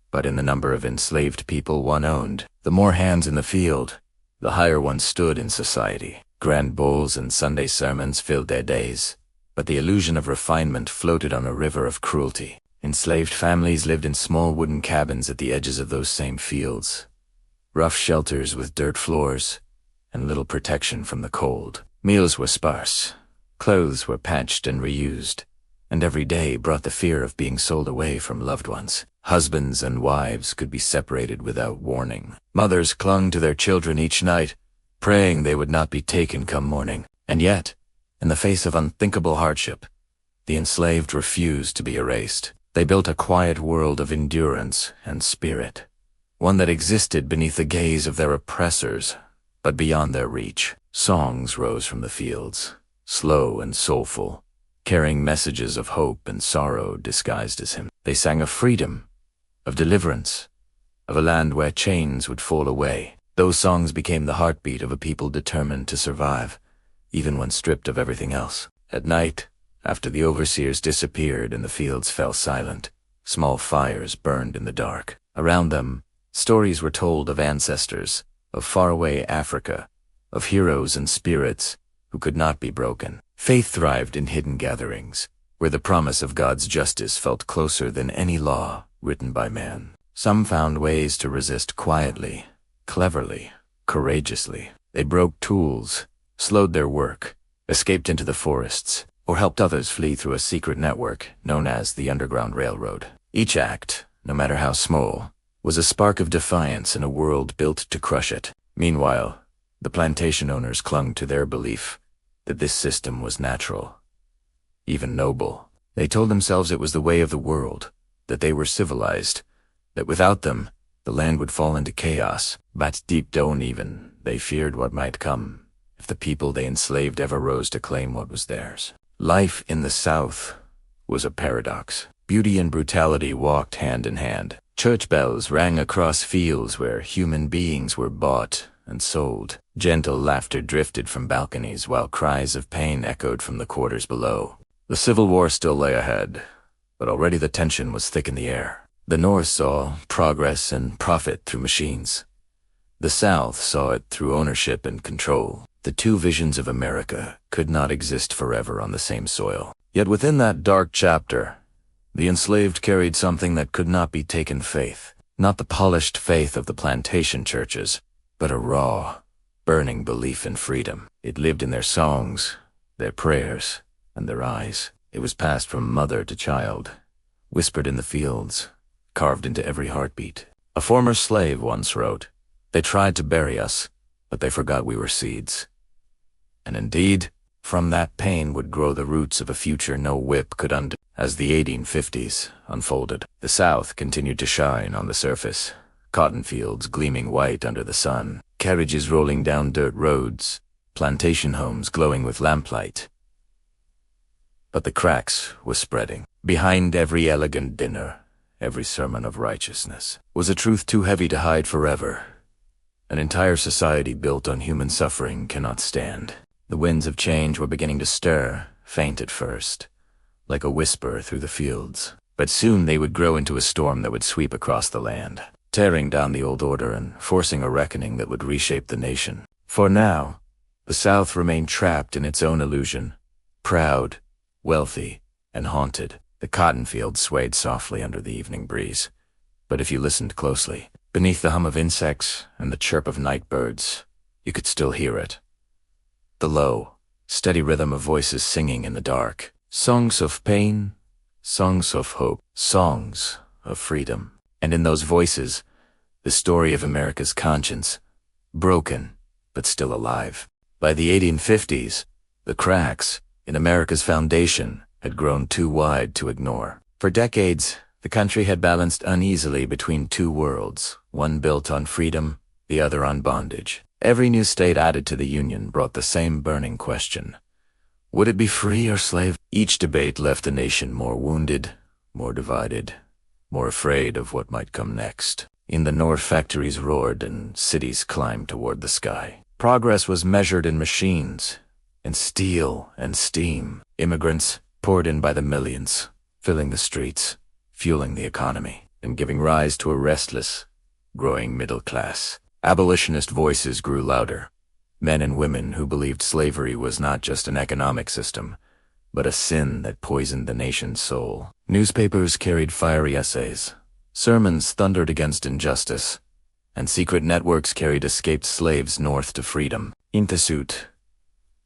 but in the number of enslaved people one owned. The more hands in the field, the higher one stood in society. Grand bowls and Sunday sermons filled their days, but the illusion of refinement floated on a river of cruelty. Enslaved families lived in small wooden cabins at the edges of those same fields. Rough shelters with dirt floors and little protection from the cold. Meals were sparse. Clothes were patched and reused, and every day brought the fear of being sold away from loved ones. Husbands and wives could be separated without warning. Mothers clung to their children each night, praying they would not be taken come morning. And yet, in the face of unthinkable hardship, the enslaved refused to be erased. They built a quiet world of endurance and spirit, one that existed beneath the gaze of their oppressors, but beyond their reach. Songs rose from the fields, slow and soulful, carrying messages of hope and sorrow disguised as hymns. They sang of freedom, of deliverance, of a land where chains would fall away. Those songs became the heartbeat of a people determined to survive, even when stripped of everything else. At night, after the overseers disappeared and the fields fell silent, small fires burned in the dark. Around them, stories were told of ancestors, of faraway Africa, of heroes and spirits who could not be broken. Faith thrived in hidden gatherings, where the promise of God's justice felt closer than any law written by man. Some found ways to resist quietly, cleverly, courageously. They broke tools, slowed their work, escaped into the forests, or helped others flee through a secret network known as the Underground Railroad. Each act, no matter how small, was a spark of defiance in a world built to crush it. Meanwhile, the plantation owners clung to their belief that this system was natural, even noble. They told themselves it was the way of the world, that they were civilized, that without them, the land would fall into chaos. But deep down even, they feared what might come if the people they enslaved ever rose to claim what was theirs. Life in the South was a paradox. Beauty and brutality walked hand in hand. Church bells rang across fields where human beings were bought and sold. Gentle laughter drifted from balconies while cries of pain echoed from the quarters below. The Civil War still lay ahead, but already the tension was thick in the air. The North saw progress and profit through machines. The South saw it through ownership and control. The two visions of America could not exist forever on the same soil. Yet within that dark chapter, the enslaved carried something that could not be taken faith. Not the polished faith of the plantation churches, but a raw, burning belief in freedom. It lived in their songs, their prayers, and their eyes. It was passed from mother to child, whispered in the fields, carved into every heartbeat. A former slave once wrote, "They tried to bury us, but they forgot we were seeds." And indeed, from that pain would grow the roots of a future no whip could undo. As the 1850s unfolded, the South continued to shine on the surface. Cotton fields gleaming white under the sun, carriages rolling down dirt roads, plantation homes glowing with lamplight. But the cracks were spreading. Behind every elegant dinner, every sermon of righteousness, was a truth too heavy to hide forever. An entire society built on human suffering cannot stand. The winds of change were beginning to stir, faint at first, like a whisper through the fields. But soon they would grow into a storm that would sweep across the land, tearing down the old order and forcing a reckoning that would reshape the nation. For now, the South remained trapped in its own illusion, proud, wealthy, and haunted. The cotton fields swayed softly under the evening breeze, but if you listened closely, beneath the hum of insects and the chirp of night birds, you could still hear it. The low, steady rhythm of voices singing in the dark. Songs of pain, songs of hope, songs of freedom. And in those voices, the story of America's conscience, broken, but still alive. By the 1850s, the cracks in America's foundation had grown too wide to ignore. For decades, the country had balanced uneasily between two worlds, one built on freedom, the other on bondage. Every new state added to the Union brought the same burning question. Would it be free or slave? Each debate left the nation more wounded, more divided, more afraid of what might come next. In the North, factories roared and cities climbed toward the sky. Progress was measured in machines, in steel and steam. Immigrants poured in by the millions, filling the streets, fueling the economy, and giving rise to a restless, growing middle class. Abolitionist voices grew louder. Men and women who believed slavery was not just an economic system, but a sin that poisoned the nation's soul. Newspapers carried fiery essays. Sermons thundered against injustice, and secret networks carried escaped slaves north to freedom. Intasuit,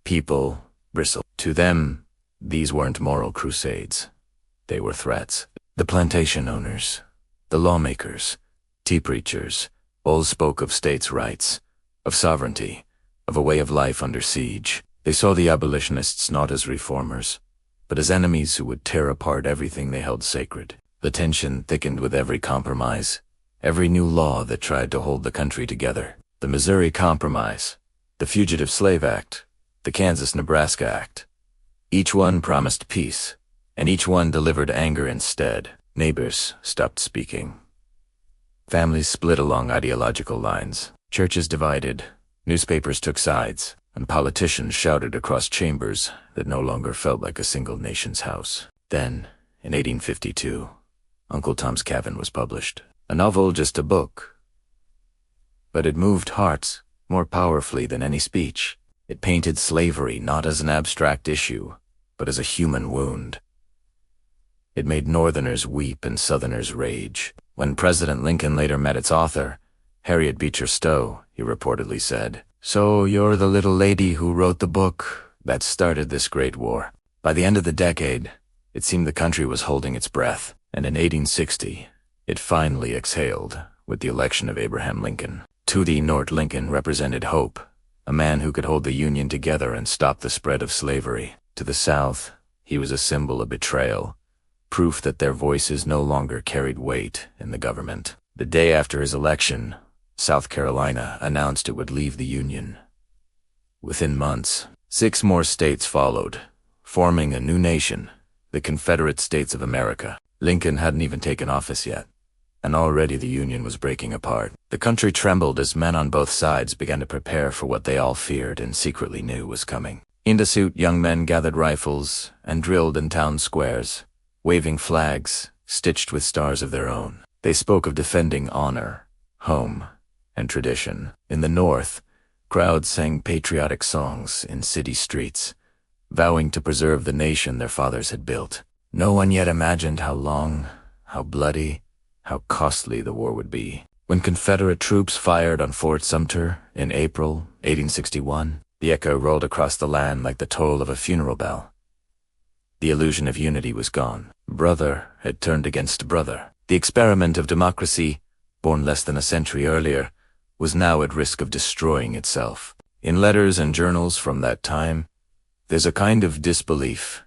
people bristled. To them, these weren't moral crusades. They were threats. The plantation owners, the lawmakers, tea preachers, all spoke of states' rights, of sovereignty, of a way of life under siege. They saw the abolitionists not as reformers, but as enemies who would tear apart everything they held sacred. The tension thickened with every compromise, every new law that tried to hold the country together. The Missouri Compromise, the Fugitive Slave Act, the Kansas-Nebraska Act. Each one promised peace, and each one delivered anger instead. Neighbors stopped speaking. Families split along ideological lines. Churches divided, newspapers took sides, and politicians shouted across chambers that no longer felt like a single nation's house. Then, in 1852, Uncle Tom's Cabin was published. A novel, just a book. But it moved hearts more powerfully than any speech. It painted slavery not as an abstract issue, but as a human wound. It made Northerners weep and Southerners rage. When President Lincoln later met its author, Harriet Beecher Stowe, he reportedly said, "So you're the little lady who wrote the book that started this great war." By the end of the decade, it seemed the country was holding its breath, and in 1860, it finally exhaled with the election of Abraham Lincoln. Tootie Nort Lincoln represented hope, a man who could hold the Union together and stop the spread of slavery. To the South, he was a symbol of betrayal, proof that their voices no longer carried weight in the government. The day after his election, South Carolina announced it would leave the Union. Within months, 6 more states followed, forming a new nation, the Confederate States of America. Lincoln hadn't even taken office yet, and already the Union was breaking apart. The country trembled as men on both sides began to prepare for what they all feared and secretly knew was coming. In the suit, young men gathered rifles and drilled in town squares, waving flags stitched with stars of their own. They spoke of defending honor, home, and tradition. In the North, crowds sang patriotic songs in city streets, vowing to preserve the nation their fathers had built. No one yet imagined how long, how bloody, how costly the war would be. When Confederate troops fired on Fort Sumter in April 1861, the echo rolled across the land like the toll of a funeral bell. The illusion of unity was gone. Brother had turned against brother. The experiment of democracy, born less than a century earlier, was now at risk of destroying itself. In letters and journals from that time, there's a kind of disbelief,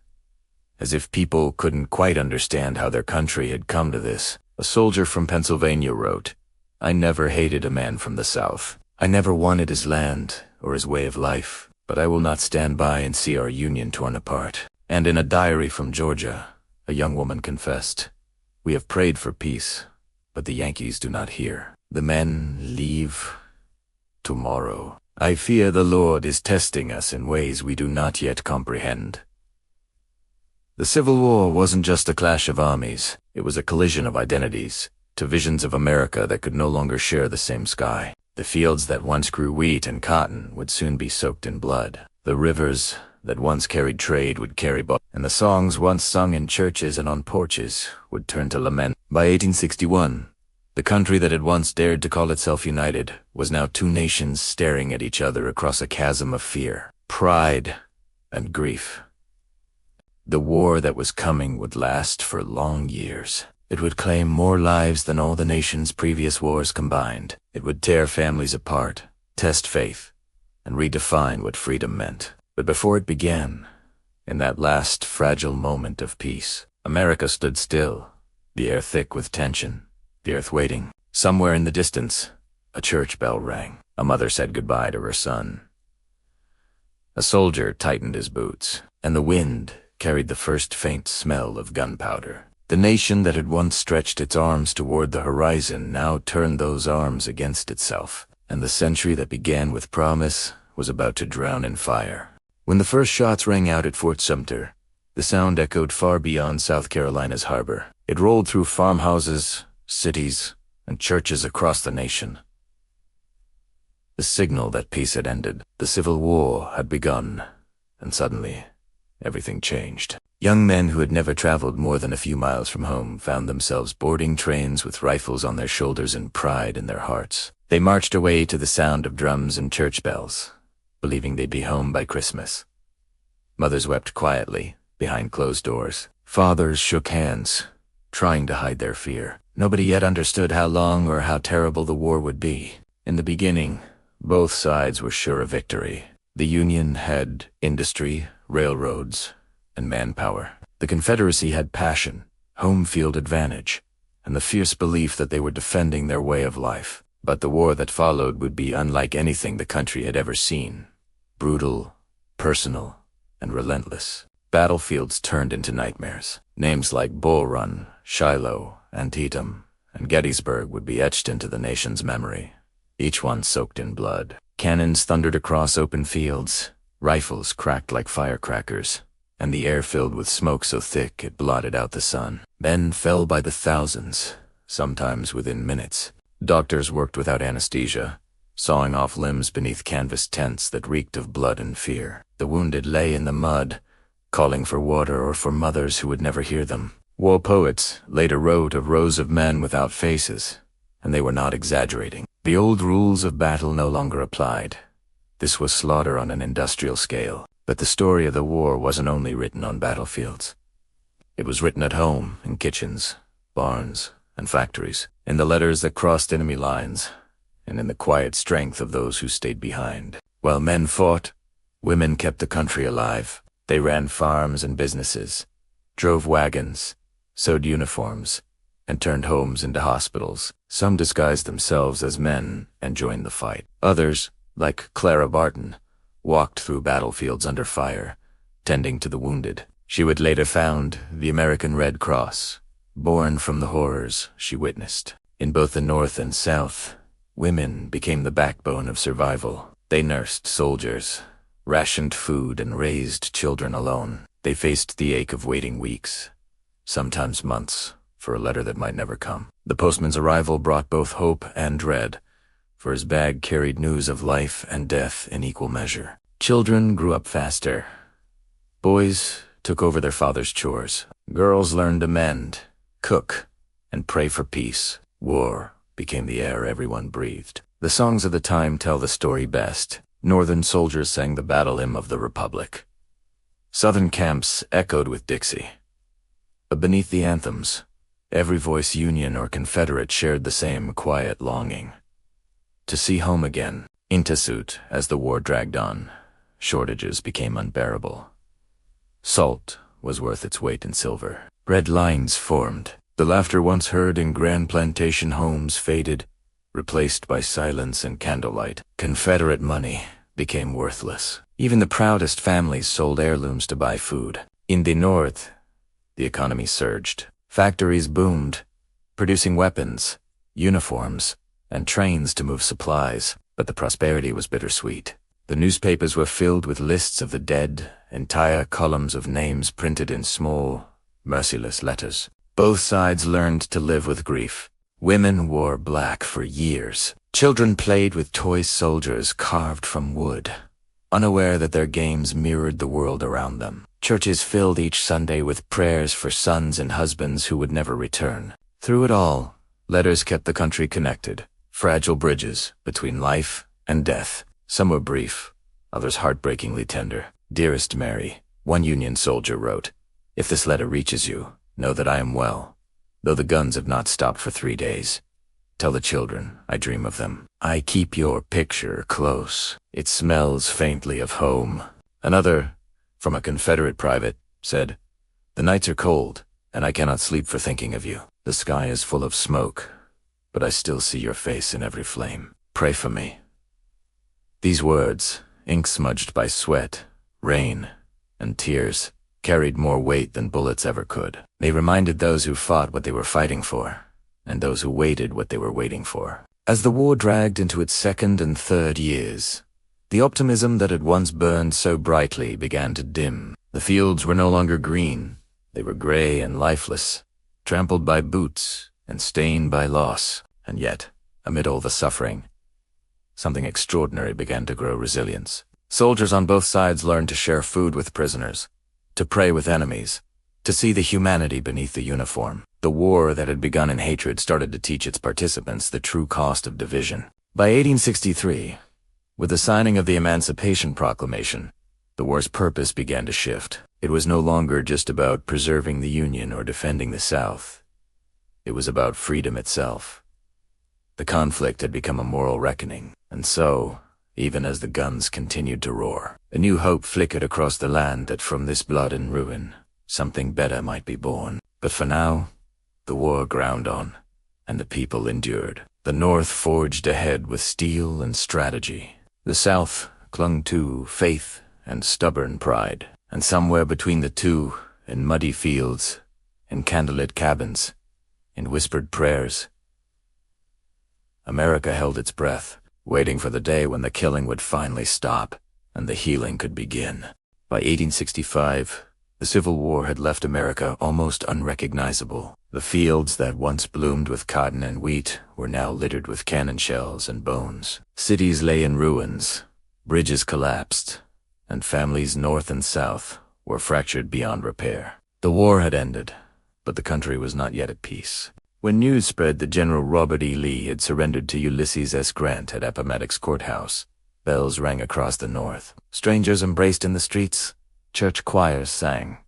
as if people couldn't quite understand how their country had come to this. A soldier from Pennsylvania wrote, "I never hated a man from the South. I never wanted his land or his way of life, but I will not stand by and see our Union torn apart." And in a diary from Georgia, a young woman confessed, "We have prayed for peace, but the Yankees do not hear. The men leave tomorrow. I fear the Lord is testing us in ways we do not yet comprehend." The Civil War wasn't just a clash of armies. It was a collision of identities, to visions of America that could no longer share the same sky. The fields that once grew wheat and cotton would soon be soaked in blood. The rivers that once carried trade would carry both, and the songs once sung in churches and on porches would turn to lament. By 1861, the country that had once dared to call itself united was now 2 nations staring at each other across a chasm of fear, pride, and grief. The war that was coming would last for long years. It would claim more lives than all the nation's previous wars combined. It would tear families apart, test faith, and redefine what freedom meant. But before it began, in that last fragile moment of peace, America stood still, the air thick with tension, the earth waiting. Somewhere in the distance, a church bell rang. A mother said goodbye to her son. A soldier tightened his boots, and the wind carried the first faint smell of gunpowder. The nation that had once stretched its arms toward the horizon now turned those arms against itself, and the century that began with promise was about to drown in fire. When the first shots rang out at Fort Sumter, the sound echoed far beyond South Carolina's harbor. It rolled through farmhouses, cities, and churches across the nation. The signal that peace had ended. The Civil War had begun, and suddenly, everything changed. Young men who had never traveled more than a few miles from home found themselves boarding trains with rifles on their shoulders and pride in their hearts. They marched away to the sound of drums and church bells, believing they'd be home by Christmas. Mothers wept quietly, behind closed doors. Fathers shook hands, trying to hide their fear. Nobody yet understood how long or how terrible the war would be. In the beginning, both sides were sure of victory. The Union had industry, railroads, and manpower. The Confederacy had passion, home field advantage, and the fierce belief that they were defending their way of life. But the war that followed would be unlike anything the country had ever seen. Brutal, personal, and relentless. Battlefields turned into nightmares. Names like Bull Run, Shiloh, Antietam, and Gettysburg would be etched into the nation's memory, each one soaked in blood. Cannons thundered across open fields, rifles cracked like firecrackers, and the air filled with smoke so thick it blotted out the sun. Men fell by the thousands, sometimes within minutes. Doctors worked without anesthesia, sawing off limbs beneath canvas tents that reeked of blood and fear. The wounded lay in the mud, calling for water or for mothers who would never hear them. War poets later wrote of rows of men without faces, and they were not exaggerating. The old rules of battle no longer applied. This was slaughter on an industrial scale. But the story of the war wasn't only written on battlefields. It was written at home, in kitchens, barns, and factories, in the letters that crossed enemy lines, and in the quiet strength of those who stayed behind. While men fought, women kept the country alive. They ran farms and businesses, drove wagons, sewed uniforms, and turned homes into hospitals. Some disguised themselves as men and joined the fight. Others, like Clara Barton, walked through battlefields under fire, tending to the wounded. She would later found the American Red Cross, born from the horrors she witnessed. In both the North and South, women became the backbone of survival. They nursed soldiers, rationed food, and raised children alone. They faced the ache of waiting weeks, sometimes months, for a letter that might never come. The postman's arrival brought both hope and dread, for his bag carried news of life and death in equal measure. Children grew up faster. Boys took over their father's chores. Girls learned to mend, cook, and pray for peace. War became the air everyone breathed. The songs of the time tell the story best. Northern soldiers sang the battle hymn of the Republic. Southern camps echoed with Dixie. But beneath the anthems, every voice, Union or Confederate, shared the same quiet longing. To see home again. Intasuit, as the war dragged on, shortages became unbearable. Salt was worth its weight in silver. Red lines formed. The laughter once heard in grand plantation homes faded, replaced by silence and candlelight. Confederate money became worthless. Even the proudest families sold heirlooms to buy food. In the North, the economy surged. Factories boomed, producing weapons, uniforms, and trains to move supplies, but the prosperity was bittersweet. The newspapers were filled with lists of the dead, entire columns of names printed in small, merciless letters. Both sides learned to live with grief. Women wore black for years. Children played with toy soldiers carved from wood, unaware that their games mirrored the world around them. Churches filled each Sunday with prayers for sons and husbands who would never return. Through it all, letters kept the country connected. Fragile bridges between life and death. Some were brief, others heartbreakingly tender. Dearest Mary, one Union soldier wrote, "If this letter reaches you, know that I am well, though the guns have not stopped for 3 days. Tell the children I dream of them. I keep your picture close. It smells faintly of home." Another, from a Confederate private, said, "The nights are cold, and I cannot sleep for thinking of you. The sky is full of smoke, but I still see your face in every flame. Pray for me." These words, ink-smudged by sweat, rain, and tears, carried more weight than bullets ever could. They reminded those who fought what they were fighting for, and those who waited what they were waiting for. As the war dragged into its second and third years, the optimism that had once burned so brightly began to dim. The fields were no longer green. They were gray and lifeless, trampled by boots and stained by loss. And yet, amid all the suffering, something extraordinary began to grow resilience. Soldiers on both sides learned to share food with prisoners, to pray with enemies, to see the humanity beneath the uniform. The war that had begun in hatred started to teach its participants the true cost of division. By 1863, with the signing of the Emancipation Proclamation, the war's purpose began to shift. It was no longer just about preserving the Union or defending the South. It was about freedom itself. The conflict had become a moral reckoning, and so, even as the guns continued to roar, a new hope flickered across the land that from this blood and ruin, something better might be born. But for now, the war ground on, and the people endured. The North forged ahead with steel and strategy. The South clung to faith and stubborn pride. And somewhere between the two, in muddy fields, in candlelit cabins, in whispered prayers, America held its breath, waiting for the day when the killing would finally stop and the healing could begin. By 1865, the Civil War had left America almost unrecognizable. The fields that once bloomed with cotton and wheat were now littered with cannon shells and bones. Cities lay in ruins, bridges collapsed, and families north and south were fractured beyond repair. The war had ended, but the country was not yet at peace. When news spread that General Robert E. Lee had surrendered to Ulysses S. Grant at Appomattox Courthouse, bells rang across the North. Strangers embraced in the streets, church choirs sang,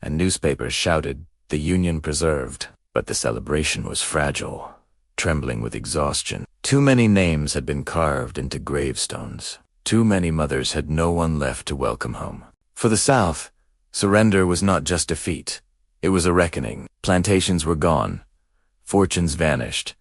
and newspapers shouted, "The Union preserved." But the celebration was fragile, trembling with exhaustion. Too many names had been carved into gravestones. Too many mothers had no one left to welcome home. For the South, surrender was not just defeat. It was a reckoning. Plantations were gone, fortunes vanished,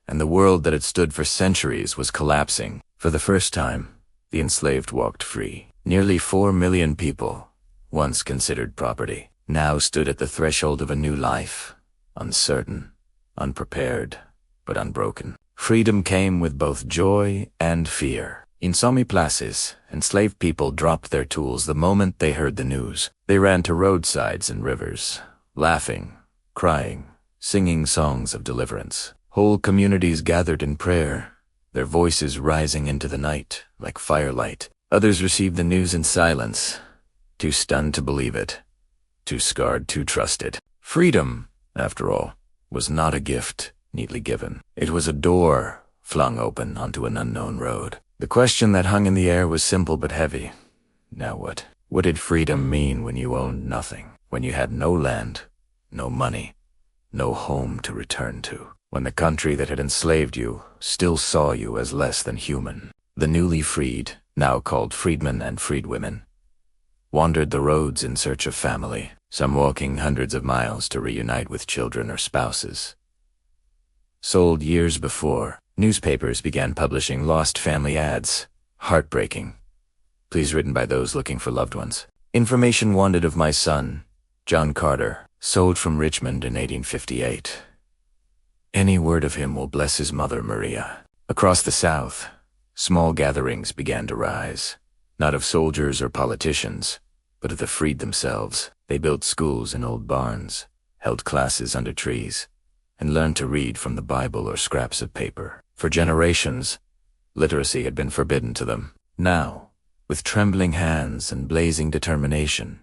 and the world that had stood for centuries was collapsing. For the first time, the enslaved walked free. Nearly 4 million people, once considered property, now stood at the threshold of a new life, uncertain, unprepared, but unbroken. Freedom came with both joy and fear. In some places, enslaved people dropped their tools the moment they heard the news. They ran to roadsides and rivers, laughing, crying, singing songs of deliverance. Whole communities gathered in prayer, their voices rising into the night like firelight. Others received the news in silence, too stunned to believe it, too scarred to trust it. Freedom, after all, was not a gift neatly given. It was a door flung open onto an unknown road. The question that hung in the air was simple but heavy. Now what? What did freedom mean when you owned nothing? When you had no land, no money, no home to return to? When the country that had enslaved you still saw you as less than human? The newly freed, now called freedmen and freedwomen, wandered the roads in search of family, some walking hundreds of miles to reunite with children or spouses. Sold years before, newspapers began publishing lost family ads. Heartbreaking. Please written by those looking for loved ones. Information wanted of my son, John Carter, sold from Richmond in 1858. Any word of him will bless his mother, Maria. Across the South, small gatherings began to rise, not of soldiers or politicians, but of the freed themselves. They built schools in old barns, held classes under trees, and learned to read from the Bible or scraps of paper. For generations, literacy had been forbidden to them. Now, with trembling hands and blazing determination,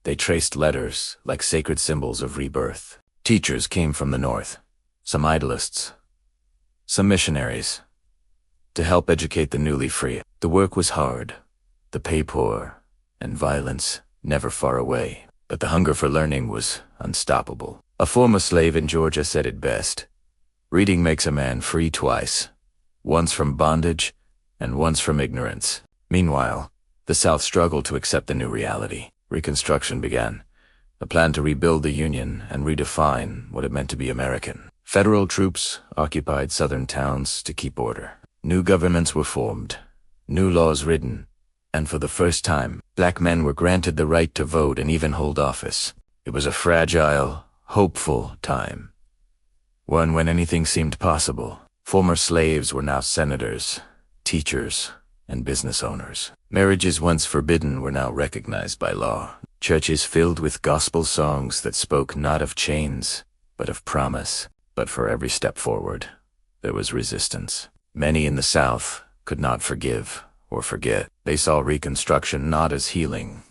they traced letters like sacred symbols of rebirth. Teachers came from the North, some idealists, some missionaries, to help educate the newly free. The work was hard, the pay poor, and violence never far away, but the hunger for learning was unstoppable. A former slave in Georgia said it best: reading makes a man free twice, once from bondage and once from ignorance. Meanwhile, the South struggled to accept the new reality. Reconstruction began, a plan to rebuild the Union and redefine what it meant to be American. Federal troops occupied southern towns to keep order. New governments were formed, new laws written, and for the first time, black men were granted the right to vote and even hold office. It was a fragile, hopeful time, one when anything seemed possible. Former slaves were now senators, teachers, and business owners. Marriages once forbidden were now recognized by law. Churches filled with gospel songs that spoke not of chains, but of promise. But for every step forward, there was resistance. Many in the South could not forgive or forget. They saw Reconstruction not as healing,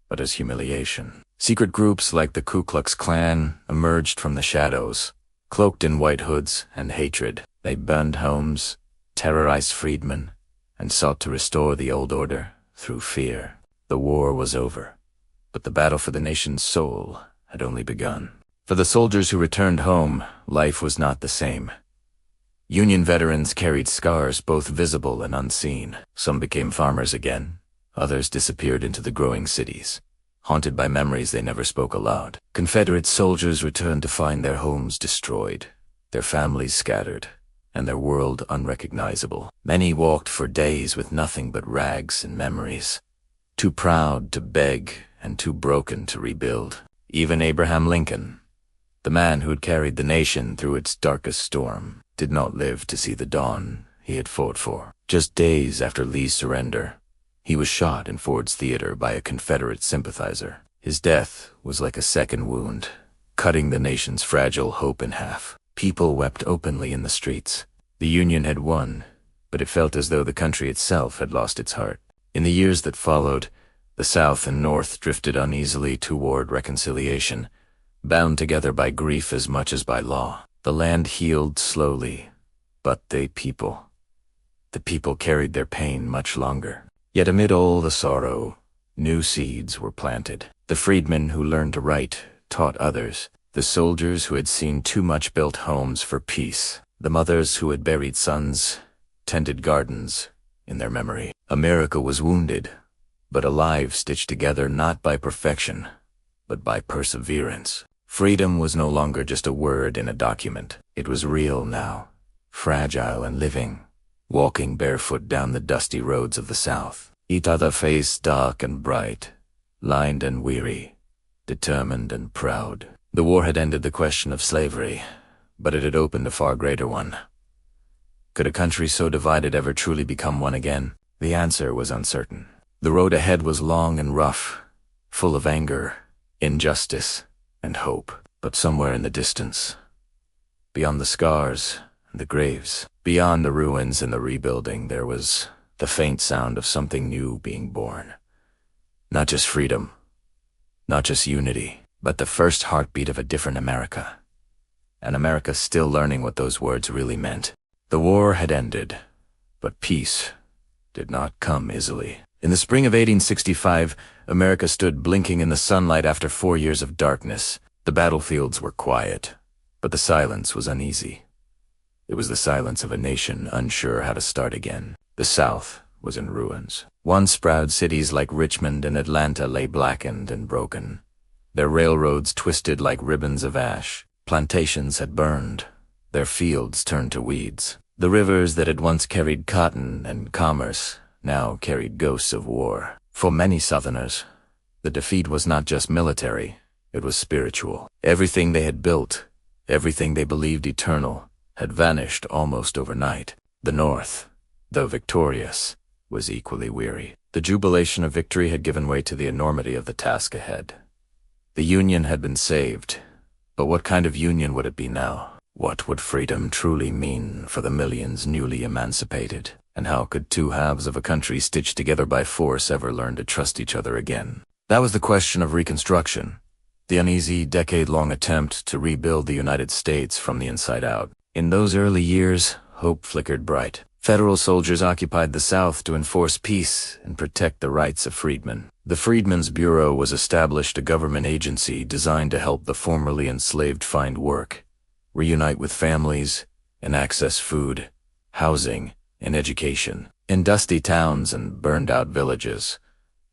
but as humiliation. Secret groups like the Ku Klux Klan emerged from the shadows, cloaked in white hoods and hatred. They burned homes, terrorized freedmen, and sought to restore the old order through fear. The war was over, but the battle for the nation's soul had only begun. For the soldiers who returned home, life was not the same. Union veterans carried scars both visible and unseen. Some became farmers again. Others disappeared into the growing cities, haunted by memories they never spoke aloud. Confederate soldiers returned to find their homes destroyed, their families scattered, and their world unrecognizable. Many walked for days with nothing but rags and memories, too proud to beg and too broken to rebuild. Even Abraham Lincoln, the man who had carried the nation through its darkest storm, did not live to see the dawn he had fought for. Just days after Lee's surrender, he was shot in Ford's Theater by a Confederate sympathizer. His death was like a second wound, cutting the nation's fragile hope in half. People wept openly in the streets. The Union had won, but it felt as though the country itself had lost its heart. In the years that followed, the South and North drifted uneasily toward reconciliation, bound together by grief as much as by law. The land healed slowly, but the people carried their pain much longer. Yet amid all the sorrow, new seeds were planted. The freedmen who learned to write taught others. The soldiers who had seen too much built homes for peace. The mothers who had buried sons tended gardens in their memory. America was wounded, but alive, stitched together not by perfection, but by perseverance. Freedom was no longer just a word in a document. It was real now, fragile and living, walking barefoot down the dusty roads of the South. Each other face dark and bright, lined and weary, determined and proud. The war had ended the question of slavery, but it had opened a far greater one. Could a country so divided ever truly become one again? The answer was uncertain. The road ahead was long and rough, full of anger, injustice, and hope. But somewhere in the distance, beyond the scars and the graves, beyond the ruins and the rebuilding, there was the faint sound of something new being born. Not just freedom, not just unity, but the first heartbeat of a different America. An America still learning what those words really meant. The war had ended, but peace did not come easily. In the spring of 1865, America stood blinking in the sunlight after 4 years of darkness. The battlefields were quiet, but the silence was uneasy. It was the silence of a nation unsure how to start again. The South was in ruins. Once proud cities like Richmond and Atlanta lay blackened and broken. Their railroads twisted like ribbons of ash. Plantations had burned, their fields turned to weeds. The rivers that had once carried cotton and commerce now carried ghosts of war. For many Southerners, the defeat was not just military, it was spiritual. Everything they had built, everything they believed eternal, had vanished almost overnight. The North, though victorious, was equally weary. The jubilation of victory had given way to the enormity of the task ahead. The Union had been saved, but what kind of Union would it be now? What would freedom truly mean for the millions newly emancipated? And how could two halves of a country stitched together by force ever learn to trust each other again? That was the question of Reconstruction, the uneasy, decade-long attempt to rebuild the United States from the inside out. In those early years, hope flickered bright. Federal soldiers occupied the South to enforce peace and protect the rights of freedmen. The Freedmen's Bureau was established, a government agency designed to help the formerly enslaved find work, reunite with families, and access food, housing, and education. In dusty towns and burned-out villages,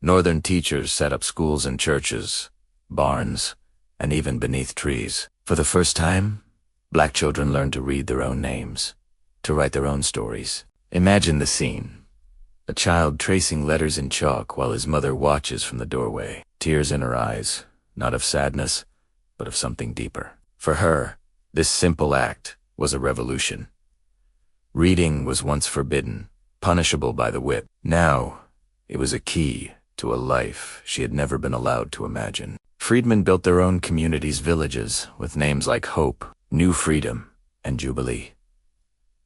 Northern teachers set up schools and churches, barns, and even beneath trees. For the first time, Black children learned to read their own names, to write their own stories. Imagine the scene. A child tracing letters in chalk while his mother watches from the doorway, tears in her eyes, not of sadness, but of something deeper. For her, this simple act was a revolution. Reading was once forbidden, punishable by the whip. Now, it was a key to a life she had never been allowed to imagine. Freedmen built their own communities, villages, with names like Hope, New Freedom, and Jubilee.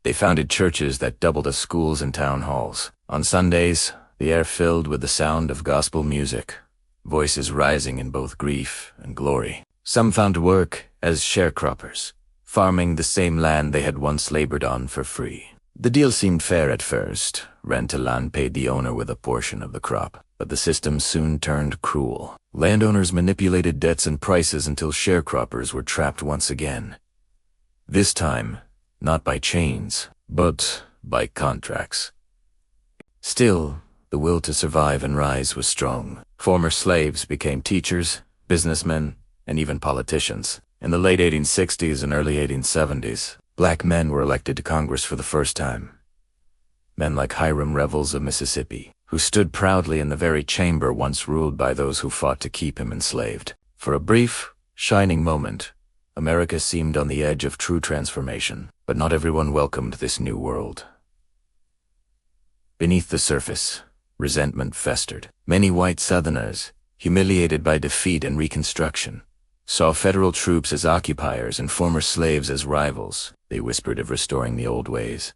They founded churches that doubled as schools and town halls. On Sundays, the air filled with the sound of gospel music, voices rising in both grief and glory. Some found work as sharecroppers, farming the same land they had once labored on for free. The deal seemed fair at first. Rent-a-land paid the owner with a portion of the crop, but the system soon turned cruel. Landowners manipulated debts and prices until sharecroppers were trapped once again. This time, not by chains, but by contracts. Still, the will to survive and rise was strong. Former slaves became teachers, businessmen, and even politicians. In the late 1860s and early 1870s, black men were elected to Congress for the first time. Men like Hiram Revels of Mississippi, who stood proudly in the very chamber once ruled by those who fought to keep him enslaved. For a brief, shining moment, America seemed on the edge of true transformation, but not everyone welcomed this new world. Beneath the surface, resentment festered. Many white Southerners, humiliated by defeat and Reconstruction, saw federal troops as occupiers and former slaves as rivals. They whispered of restoring the old ways,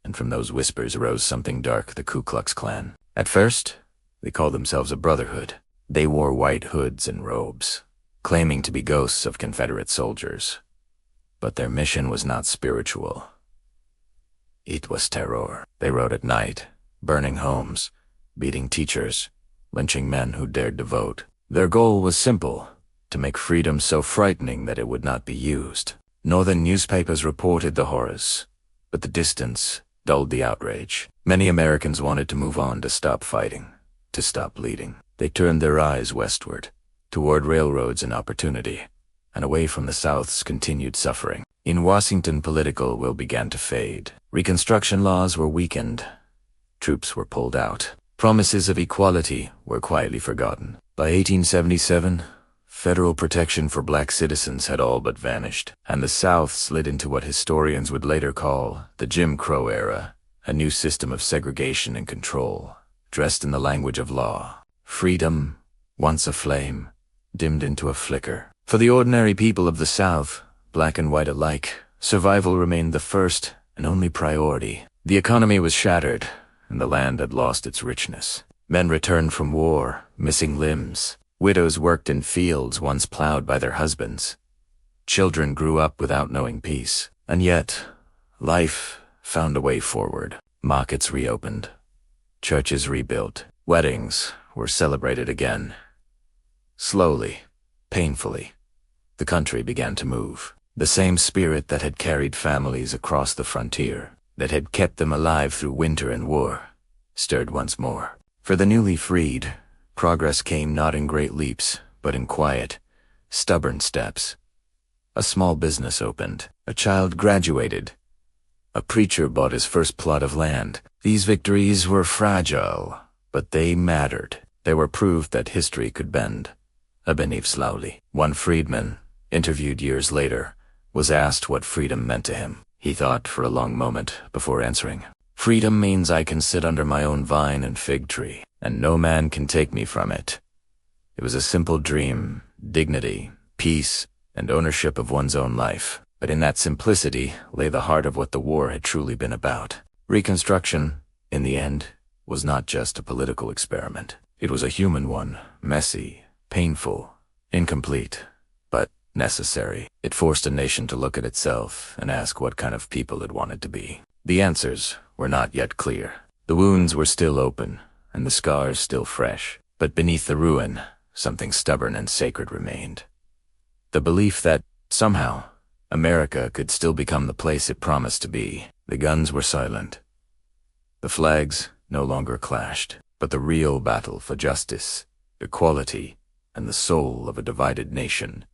and from those whispers arose something dark, the Ku Klux Klan. At first, they called themselves a brotherhood. They wore white hoods and robes, claiming to be ghosts of Confederate soldiers. But their mission was not spiritual. It was terror. They rode at night, burning homes, beating teachers, lynching men who dared to vote. Their goal was simple: to make freedom so frightening that it would not be used. Northern newspapers reported the horrors, but the distance dulled the outrage. Many Americans wanted to move on, to stop fighting, to stop bleeding. They turned their eyes westward, toward railroads and opportunity, and away from the South's continued suffering. In Washington, political will began to fade. Reconstruction laws were weakened. Troops were pulled out. Promises of equality were quietly forgotten. By 1877, federal protection for black citizens had all but vanished, and the South slid into what historians would later call the Jim Crow era, a new system of segregation and control, dressed in the language of law. Freedom, once a flame, dimmed into a flicker. For the ordinary people of the South, black and white alike, survival remained the first and only priority. The economy was shattered, and the land had lost its richness. Men returned from war, missing limbs. Widows worked in fields once plowed by their husbands. Children grew up without knowing peace. And yet, life found a way forward. Markets reopened. Churches rebuilt. Weddings were celebrated again. Slowly, painfully, the country began to move. The same spirit that had carried families across the frontier, that had kept them alive through winter and war, stirred once more. For the newly freed, progress came not in great leaps, but in quiet, stubborn steps. A small business opened. A child graduated. A preacher bought his first plot of land. These victories were fragile, but they mattered. They were proof that history could bend, even slowly. One freedman, interviewed years later, was asked what freedom meant to him. He thought for a long moment before answering. "Freedom means I can sit under my own vine and fig tree, and no man can take me from it." It was a simple dream: dignity, peace, and ownership of one's own life. But in that simplicity lay the heart of what the war had truly been about. Reconstruction, in the end, was not just a political experiment. It was a human one, messy, painful, incomplete, but necessary. It forced a nation to look at itself and ask what kind of people it wanted to be. The answers were not yet clear. The wounds were still open, and the scars still fresh. But beneath the ruin, something stubborn and sacred remained. The belief that, somehow, America could still become the place it promised to be. The guns were silent. The flags no longer clashed, but the real battle for justice, equality, and the soul of a divided nation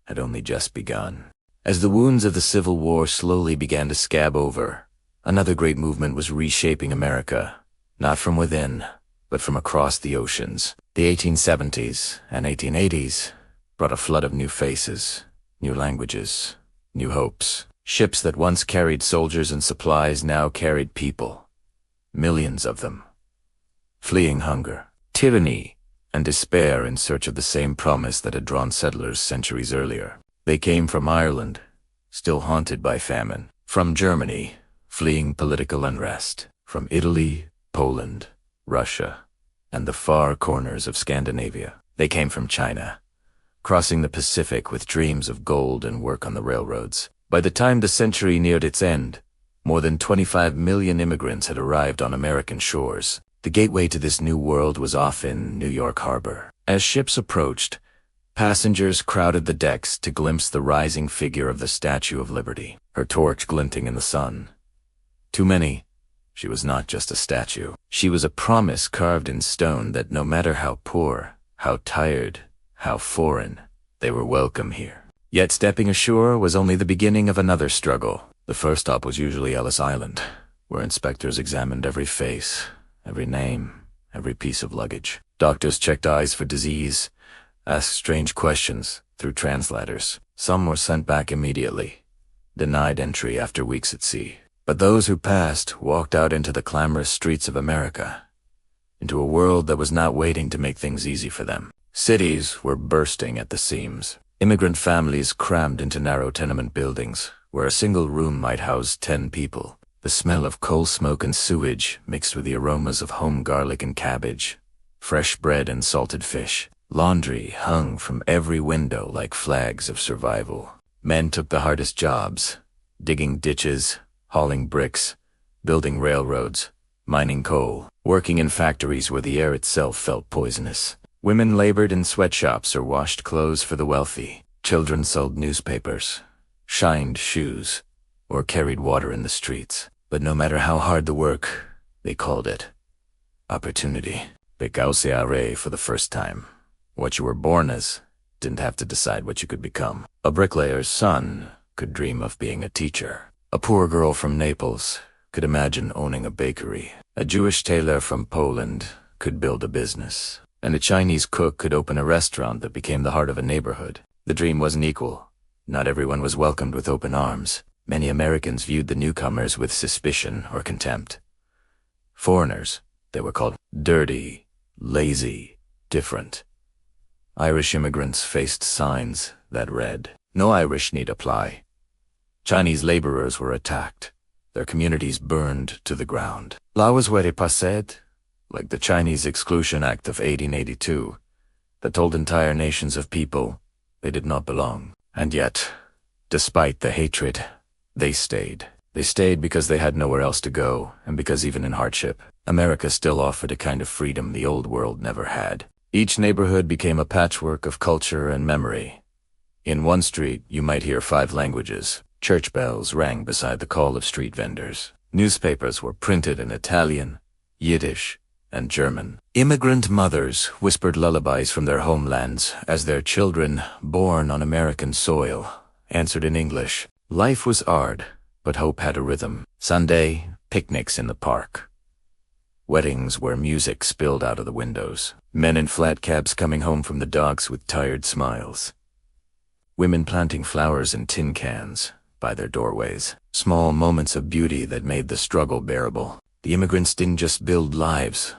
had only just begun. As the wounds of the Civil War slowly began to scab over, another great movement was reshaping America, not from within, but from across the oceans. The 1870s and 1880s brought a flood of new faces, new languages, new hopes. Ships that once carried soldiers and supplies now carried people, millions of them, fleeing hunger, tyranny, and despair in search of the same promise that had drawn settlers centuries earlier. They came from Ireland, still haunted by famine, from Germany, fleeing political unrest, from Italy, Poland, Russia, and the far corners of Scandinavia. They came from China, crossing the Pacific with dreams of gold and work on the railroads. By the time the century neared its end, more than 25 million immigrants had arrived on American shores. The gateway to this new world was off in New York Harbor. As ships approached, passengers crowded the decks to glimpse the rising figure of the Statue of Liberty, her torch glinting in the sun. To many, she was not just a statue. She was a promise carved in stone that no matter how poor, how tired, how foreign, they were welcome here. Yet stepping ashore was only the beginning of another struggle. The first stop was usually Ellis Island, where inspectors examined every face, every name, every piece of luggage. Doctors checked eyes for disease, asked strange questions through translators. Some were sent back immediately, denied entry after weeks at sea. But those who passed walked out into the clamorous streets of America, into a world that was not waiting to make things easy for them. Cities were bursting at the seams. Immigrant families crammed into narrow tenement buildings, where a single room might house 10 people. The smell of coal smoke and sewage mixed with the aromas of home garlic and cabbage, fresh bread and salted fish. Laundry hung from every window like flags of survival. Men took the hardest jobs, digging ditches, hauling bricks, building railroads, mining coal, working in factories where the air itself felt poisonous. Women labored in sweatshops or washed clothes for the wealthy. Children sold newspapers, shined shoes, or carried water in the streets. But no matter how hard the work, they called it opportunity. Becauseare for the first time. What you were born as didn't have to decide what you could become. A bricklayer's son could dream of being a teacher. A poor girl from Naples could imagine owning a bakery. A Jewish tailor from Poland could build a business. And a Chinese cook could open a restaurant that became the heart of a neighborhood. The dream wasn't equal. Not everyone was welcomed with open arms. Many Americans viewed the newcomers with suspicion or contempt. Foreigners, they were called dirty, lazy, different. Irish immigrants faced signs that read, "No Irish need apply." Chinese laborers were attacked, their communities burned to the ground. Laws were passed, like the Chinese Exclusion Act of 1882, that told entire nations of people they did not belong. And yet, despite the hatred, they stayed. They stayed because they had nowhere else to go, and because even in hardship, America still offered a kind of freedom the old world never had. Each neighborhood became a patchwork of culture and memory. In one street, you might hear 5 languages. Church bells rang beside the call of street vendors. Newspapers were printed in Italian, Yiddish, and German. Immigrant mothers whispered lullabies from their homelands as their children, born on American soil, answered in English. Life was hard, but hope had a rhythm. Sunday, picnics in the park. Weddings where music spilled out of the windows. Men in flat cabs coming home from the docks with tired smiles. Women planting flowers in tin cans by their doorways. Small moments of beauty that made the struggle bearable. The immigrants didn't just build lives.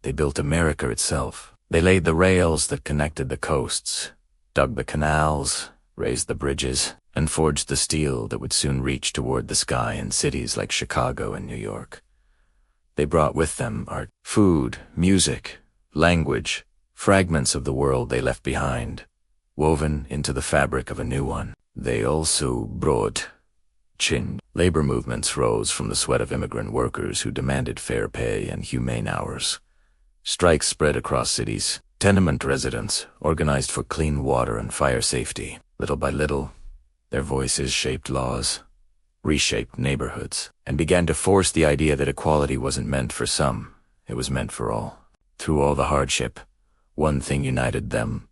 They built America itself. They laid the rails that connected the coasts, dug the canals, raised the bridges, and forged the steel that would soon reach toward the sky in cities like Chicago and New York. They brought with them art, food, music, language, fragments of the world they left behind, woven into the fabric of a new one. They also brought labor movements rose from the sweat of immigrant workers who demanded fair pay and humane hours. Strikes spread across cities. Tenement residents organized for clean water and fire safety. Little by little, their voices shaped laws, reshaped neighborhoods, and began to force the idea that equality wasn't meant for some, it was meant for all. Through all the hardship, one thing united them: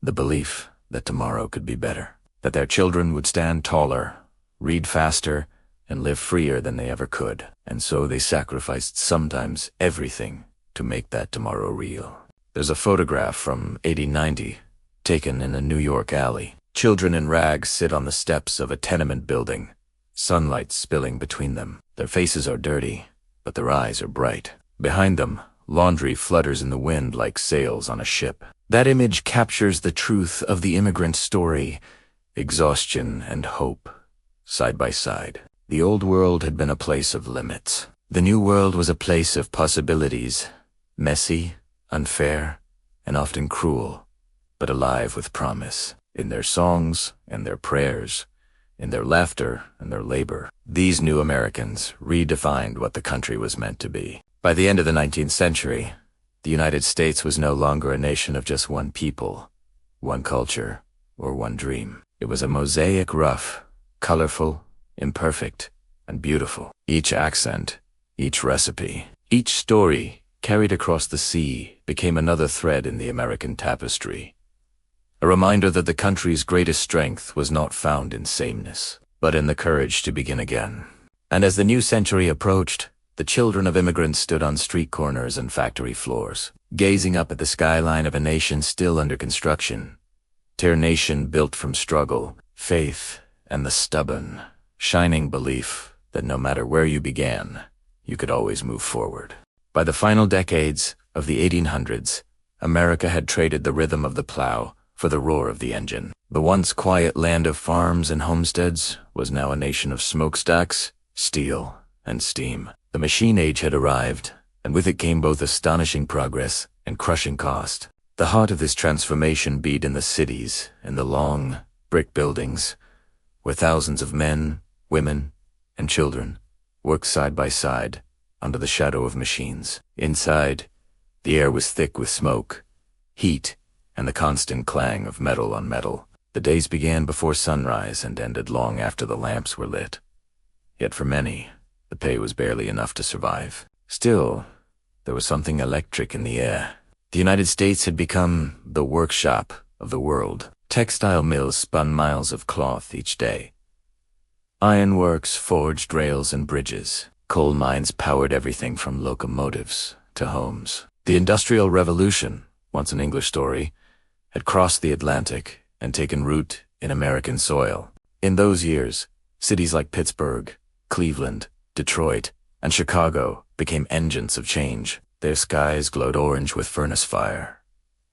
the belief that tomorrow could be better, that their children would stand taller, read faster, and live freer than they ever could. And so they sacrificed sometimes everything to make that tomorrow real. There's a photograph from 1890, taken in a New York alley. Children in rags sit on the steps of a tenement building, sunlight spilling between them. Their faces are dirty, but their eyes are bright. Behind them, laundry flutters in the wind like sails on a ship. That image captures the truth of the immigrant story: exhaustion and hope, side by side. The old world had been a place of limits. The new world was a place of possibilities. Messy, unfair, and often cruel, but alive with promise. In their songs and their prayers, in their laughter and their labor, these new Americans redefined what the country was meant to be. By the end of the 19th century, the United States was no longer a nation of just one people, one culture, or one dream. It was a mosaic, rough, colorful, imperfect, and beautiful. Each accent, each recipe, each story carried across the sea became another thread in the American tapestry. A reminder that the country's greatest strength was not found in sameness, but in the courage to begin again. And as the new century approached, the children of immigrants stood on street corners and factory floors, gazing up at the skyline of a nation still under construction. A nation built from struggle, faith, and the stubborn, shining belief that no matter where you began, you could always move forward. By the final decades of the 1800s, America had traded the rhythm of the plow for the roar of the engine. The once quiet land of farms and homesteads was now a nation of smokestacks, steel, and steam. The machine age had arrived, and with it came both astonishing progress and crushing cost. The heart of this transformation beat in the cities, in the long, brick buildings, where thousands of men, women, and children worked side by side under the shadow of machines. Inside, the air was thick with smoke, heat, and the constant clang of metal on metal. The days began before sunrise and ended long after the lamps were lit. Yet for many, the pay was barely enough to survive. Still, there was something electric in the air. The United States had become the workshop of the world. Textile mills spun miles of cloth each day. Ironworks forged rails and bridges. Coal mines powered everything from locomotives to homes. The Industrial Revolution, once an English story, had crossed the Atlantic and taken root in American soil. In those years, cities like Pittsburgh, Cleveland, Detroit, and Chicago became engines of change. Their skies glowed orange with furnace fire,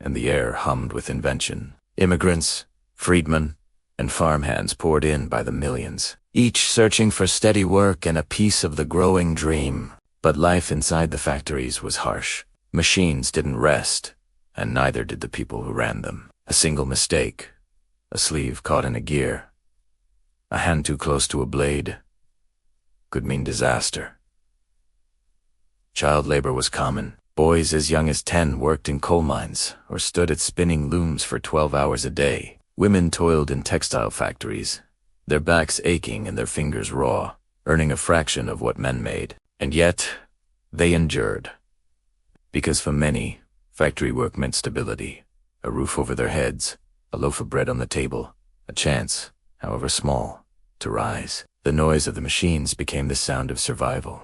and the air hummed with invention. Immigrants, freedmen, and farmhands poured in by the millions, each searching for steady work and a piece of the growing dream. But life inside the factories was harsh. Machines didn't rest, and neither did the people who ran them. A single mistake, a sleeve caught in a gear, a hand too close to a blade, could mean disaster. Child labor was common. Boys as young as 10 worked in coal mines or stood at spinning looms for 12 hours a day. Women toiled in textile factories, their backs aching and their fingers raw, earning a fraction of what men made. And yet, they endured. Because for many, factory work meant stability, a roof over their heads, a loaf of bread on the table, a chance, however small, to rise. The noise of the machines became the sound of survival.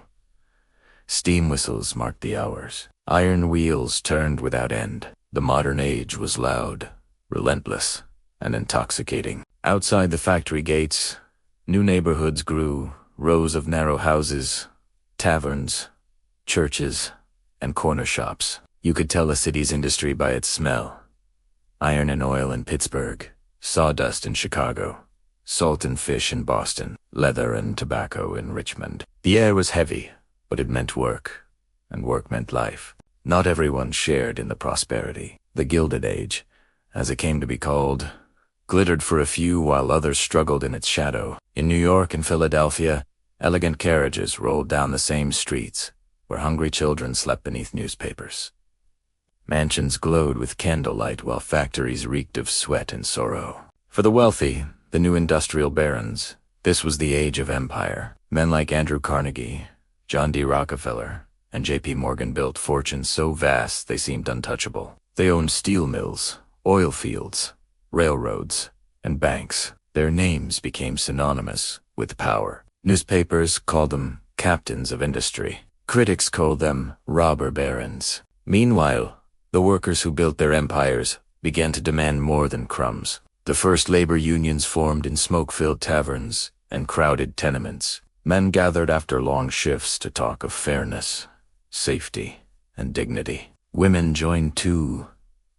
Steam whistles marked the hours. Iron wheels turned without end. The modern age was loud, relentless, and intoxicating. Outside the factory gates, new neighborhoods grew, rows of narrow houses, taverns, churches, and corner shops. You could tell a city's industry by its smell. Iron and oil in Pittsburgh, sawdust in Chicago, salt and fish in Boston, leather and tobacco in Richmond. The air was heavy, but it meant work, and work meant life. Not everyone shared in the prosperity. The Gilded Age, as it came to be called, glittered for a few while others struggled in its shadow. In New York and Philadelphia, elegant carriages rolled down the same streets, where hungry children slept beneath newspapers. Mansions glowed with candlelight while factories reeked of sweat and sorrow. For the wealthy, the new industrial barons, this was the age of empire. Men like Andrew Carnegie, John D. Rockefeller, and J.P. Morgan built fortunes so vast they seemed untouchable. They owned steel mills, oil fields, railroads, and banks. Their names became synonymous with power. Newspapers called them captains of industry. Critics called them robber barons. Meanwhile, the workers who built their empires began to demand more than crumbs. The first labor unions formed in smoke-filled taverns and crowded tenements. Men gathered after long shifts to talk of fairness, safety, and dignity. Women joined too,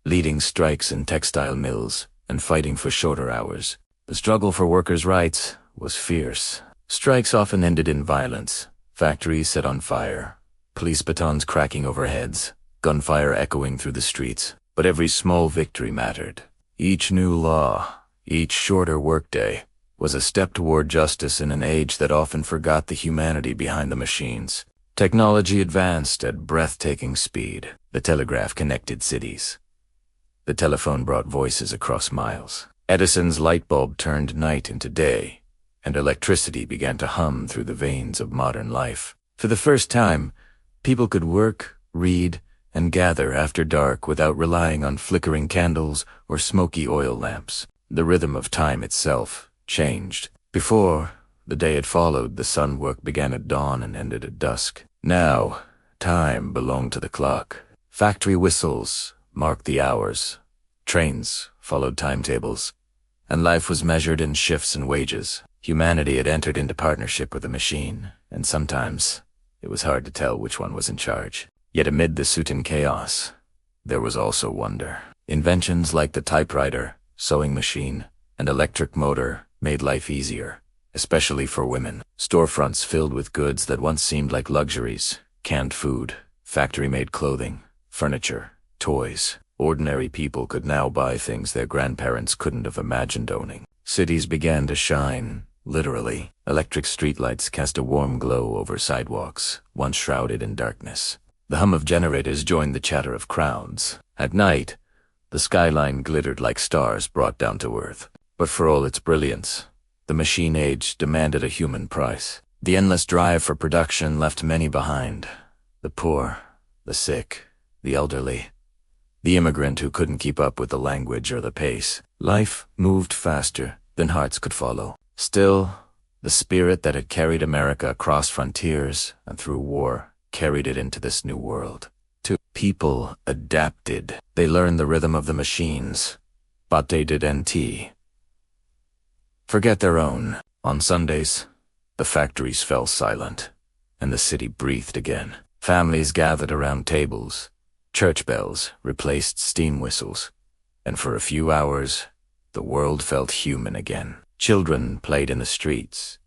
leading strikes in textile mills and fighting for shorter hours. The struggle for workers' rights was fierce. Strikes often ended in violence, factories set on fire, police batons cracking over heads, gunfire echoing through the streets. But every small victory mattered. Each new law, each shorter workday, was a step toward justice in an age that often forgot the humanity behind the machines. Technology advanced at breathtaking speed. The telegraph connected cities. The telephone brought voices across miles. Edison's light bulb turned night into day, and electricity began to hum through the veins of modern life. For the first time, people could work, read, and gather after dark without relying on flickering candles or smoky oil lamps. The rhythm of time itself changed. Before, the day had followed, the sun work began at dawn and ended at dusk. Now, time belonged to the clock. Factory whistles marked the hours. Trains followed timetables. And life was measured in shifts and wages. Humanity had entered into partnership with the machine, and sometimes it was hard to tell which one was in charge. Yet amid the soot chaos, there was also wonder. Inventions like the typewriter, sewing machine, and electric motor made life easier, especially for women. Storefronts filled with goods that once seemed like luxuries: canned food, factory-made clothing, furniture, toys. Ordinary people could now buy things their grandparents couldn't have imagined owning. Cities began to shine, literally. Electric streetlights cast a warm glow over sidewalks, once shrouded in darkness. The hum of generators joined the chatter of crowds. At night, the skyline glittered like stars brought down to earth. But for all its brilliance, the machine age demanded a human price. The endless drive for production left many behind: the poor, the sick, the elderly, the immigrant who couldn't keep up with the language or the pace. Life moved faster than hearts could follow. Still, the spirit that had carried America across frontiers and through war carried it into this new world. People adapted. They learned the rhythm of the machines, but they didn't forget their own. On Sundays, the factories fell silent, and the city breathed again. Families gathered around tables. Church bells replaced steam whistles, and for a few hours, the world felt human again. Children played in the streets,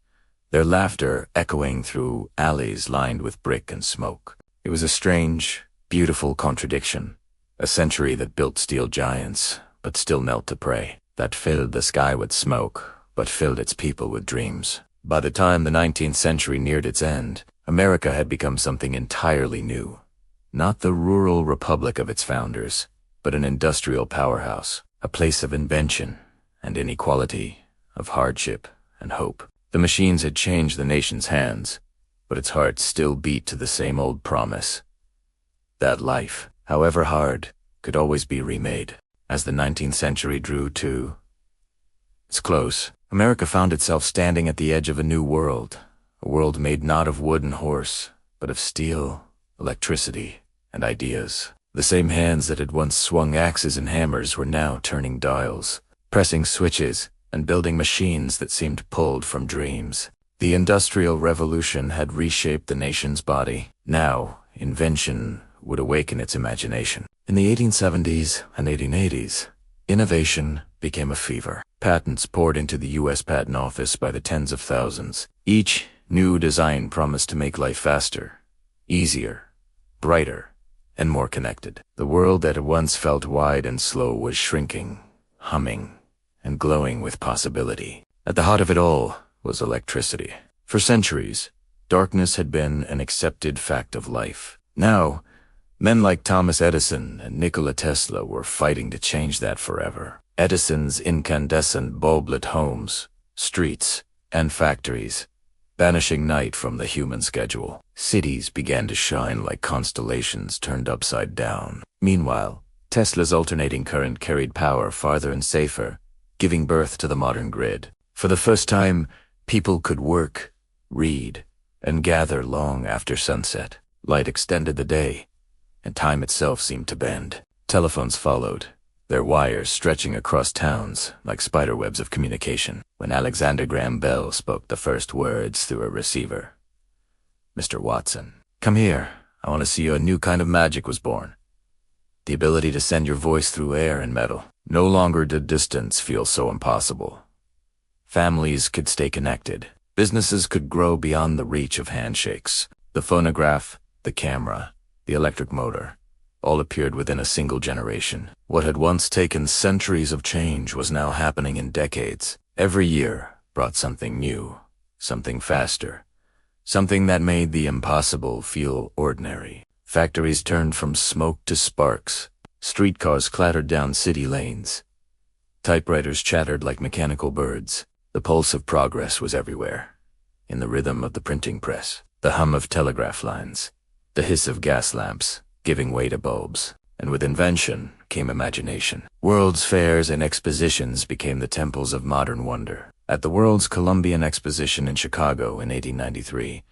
their laughter echoing through alleys lined with brick and smoke. It was a strange, beautiful contradiction. A century that built steel giants, but still knelt to pray. That filled the sky with smoke, but filled its people with dreams. By the time the 19th century neared its end, America had become something entirely new. Not the rural republic of its founders, but an industrial powerhouse, a place of invention and inequality, of hardship and hope. The machines had changed the nation's hands, but its heart still beat to the same old promise: that life, however hard, could always be remade. As the 19th century drew to its close, America found itself standing at the edge of a new world, a world made not of wood and horse, but of steel, electricity, and ideas. The same hands that had once swung axes and hammers were now turning dials, pressing switches, and building machines that seemed pulled from dreams. The Industrial Revolution had reshaped the nation's body. Now, invention would awaken its imagination. In the 1870s and 1880s, innovation became a fever. Patents poured into the U.S. Patent Office by the tens of thousands. Each new design promised to make life faster, easier, brighter, and more connected. The world that had once felt wide and slow was shrinking, humming, and glowing with possibility. At the heart of it all was electricity. For centuries, darkness had been an accepted fact of life. Now, men like Thomas Edison and Nikola Tesla were fighting to change that forever. Edison's incandescent bulb-lit homes, streets, and factories, banishing night from the human schedule. Cities began to shine like constellations turned upside down. Meanwhile, Tesla's alternating current carried power farther and safer, giving birth to the modern grid. For the first time, people could work, read, and gather long after sunset. Light extended the day, and time itself seemed to bend. Telephones followed, their wires stretching across towns like spiderwebs of communication. When Alexander Graham Bell spoke the first words through a receiver, "Mr. Watson, come here. I want to see you. A new kind of magic was born. The ability to send your voice through air and metal. No longer did distance feel so impossible. Families could stay connected. Businesses could grow beyond the reach of handshakes. The phonograph, the camera, the electric motor. all appeared within a single generation. What had once taken centuries of change was now happening in decades. Every year brought something new, something faster, something that made the impossible feel ordinary. Factories turned from smoke to sparks. Streetcars clattered down city lanes. Typewriters chattered like mechanical birds. The pulse of progress was everywhere. In the rhythm of the printing press, the hum of telegraph lines, the hiss of gas lamps giving way to bulbs. And with invention came imagination. World's fairs and expositions became the temples of modern wonder. At the World's Columbian Exposition in Chicago in 1893,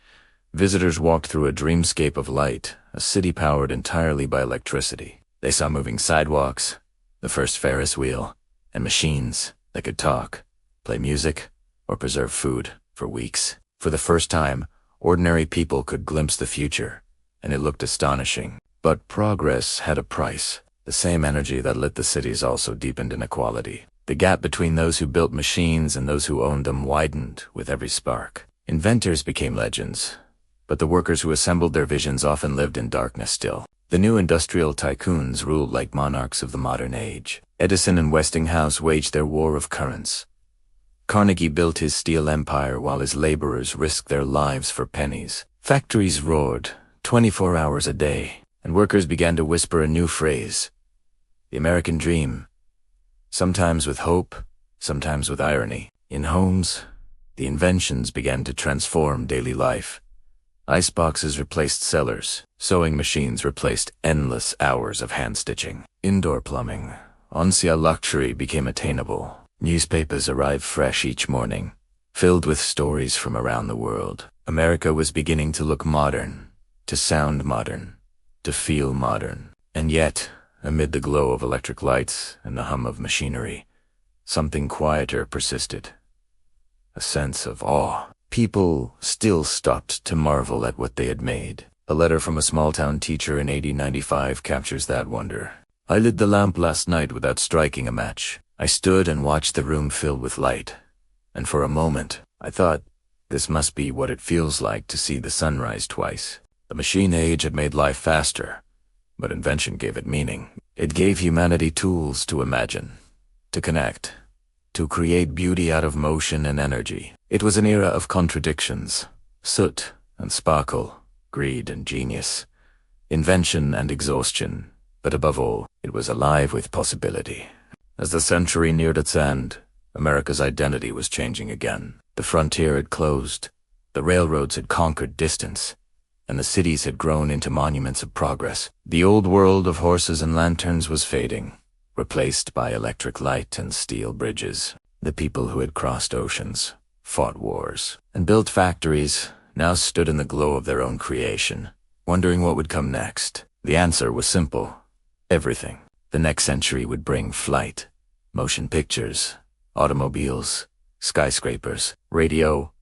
visitors walked through a dreamscape of light, a city powered entirely by electricity. They saw moving sidewalks, the first Ferris wheel, and machines that could talk, play music, or preserve food for weeks. For the first time, ordinary people could glimpse the future, and it looked astonishing. But progress had a price. The same energy that lit the cities also deepened inequality. The gap between those who built machines and those who owned them widened with every spark. Inventors became legends, but the workers who assembled their visions often lived in darkness still. The new industrial tycoons ruled like monarchs of the modern age. Edison and Westinghouse waged their war of currents. Carnegie built his steel empire while his laborers risked their lives for pennies. Factories roared 24 hours a day, and workers began to whisper a new phrase, the American dream, sometimes with hope, sometimes with irony. In homes, the inventions began to transform daily life. Iceboxes replaced cellars. Sewing machines replaced endless hours of hand-stitching. Indoor plumbing, ancien luxury, became attainable. Newspapers arrived fresh each morning, filled with stories from around the world. America was beginning to look modern, to sound modern, to feel modern. And yet, amid the glow of electric lights and the hum of machinery, something quieter persisted. A sense of awe. People still stopped to marvel at what they had made. A letter from a small-town teacher in 1895 captures that wonder. I lit the lamp last night without striking a match. I stood and watched the room filled with light. And for a moment, I thought, this must be what it feels like to see the sun rise twice. The machine age had made life faster, but invention gave it meaning. It gave humanity tools to imagine, to connect, to create beauty out of motion and energy. It was an era of contradictions, soot and sparkle, greed and genius, invention and exhaustion, but above all, it was alive with possibility. As the century neared its end, America's identity was changing again. The frontier had closed, the railroads had conquered distance, and the cities had grown into monuments of progress. The old world of horses and lanterns was fading, replaced by electric light and steel bridges. The people who had crossed oceans, fought wars, and built factories now stood in the glow of their own creation, wondering what would come next. The answer was simple. Everything. The next century would bring flight, motion pictures, automobiles, skyscrapers, radio,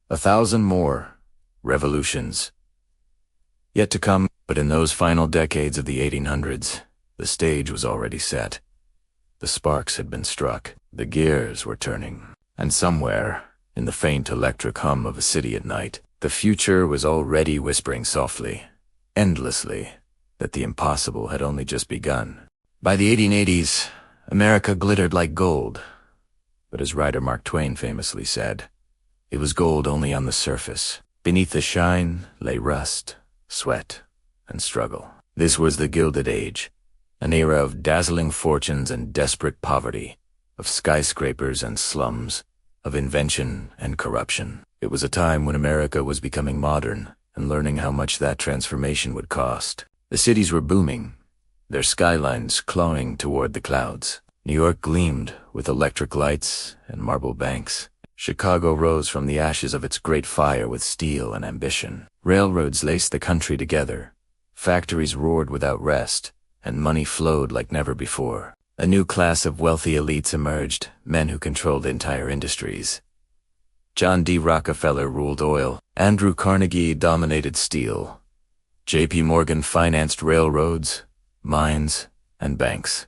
1,000 more revolutions yet to come. But in those final decades of the 1800s, the stage was already set. The sparks had been struck, the gears were turning, and somewhere, in the faint electric hum of a city at night, the future was already whispering softly, endlessly, that the impossible had only just begun. By the 1880s, America glittered like gold, but as writer Mark Twain famously said, it was gold only on the surface. Beneath the shine lay rust, sweat, and struggle. This was the Gilded Age, an era of dazzling fortunes and desperate poverty, of skyscrapers and slums, of invention and corruption. It was a time when America was becoming modern and learning how much that transformation would cost. The cities were booming, their skylines clawing toward the clouds. New York gleamed with electric lights and marble banks. Chicago rose from the ashes of its great fire with steel and ambition. Railroads laced the country together. Factories roared without rest, and money flowed like never before. A new class of wealthy elites emerged, men who controlled entire industries. John D. Rockefeller ruled oil. Andrew Carnegie dominated steel. J.P. Morgan financed railroads, mines, and banks.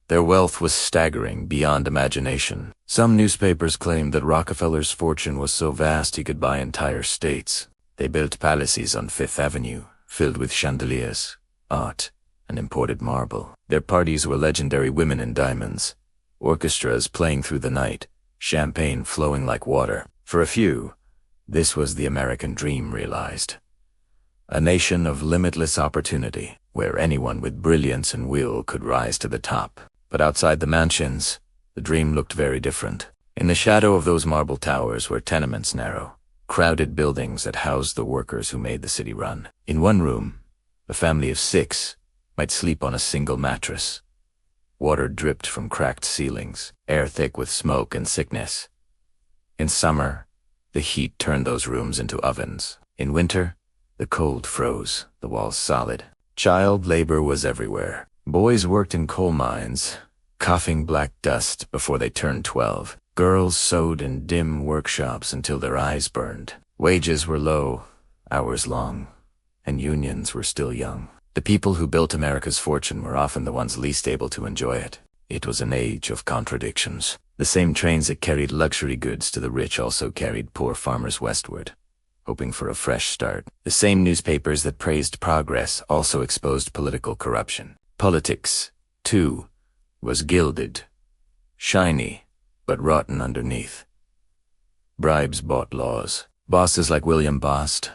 Their wealth was staggering beyond imagination. Some newspapers claimed that Rockefeller's fortune was so vast he could buy entire states. They built palaces on Fifth Avenue, filled with chandeliers, art, and imported marble. Their parties were legendary women in diamonds, orchestras playing through the night, champagne flowing like water. For a few, this was the American dream realized. A nation of limitless opportunity, where anyone with brilliance and will could rise to the top. But outside the mansions, the dream looked very different. In the shadow of those marble towers were tenements narrow, crowded buildings that housed the workers who made the city run. In one room, a family of 6 might sleep on a single mattress. Water dripped from cracked ceilings, air thick with smoke and sickness. In summer, the heat turned those rooms into ovens. In winter, the cold froze, the walls solid. Child labor was everywhere. Boys worked in coal mines, coughing black dust before they turned 12. Girls sewed in dim workshops until their eyes burned. Wages were low, hours long, and unions were still young. The people who built America's fortune were often the ones least able to enjoy it. It was an age of contradictions. The same trains that carried luxury goods to the rich also carried poor farmers westward, hoping for a fresh start. The same newspapers that praised progress also exposed political corruption. Politics, too, was gilded, shiny, but rotten underneath. Bribes bought laws. Bosses like William Bost,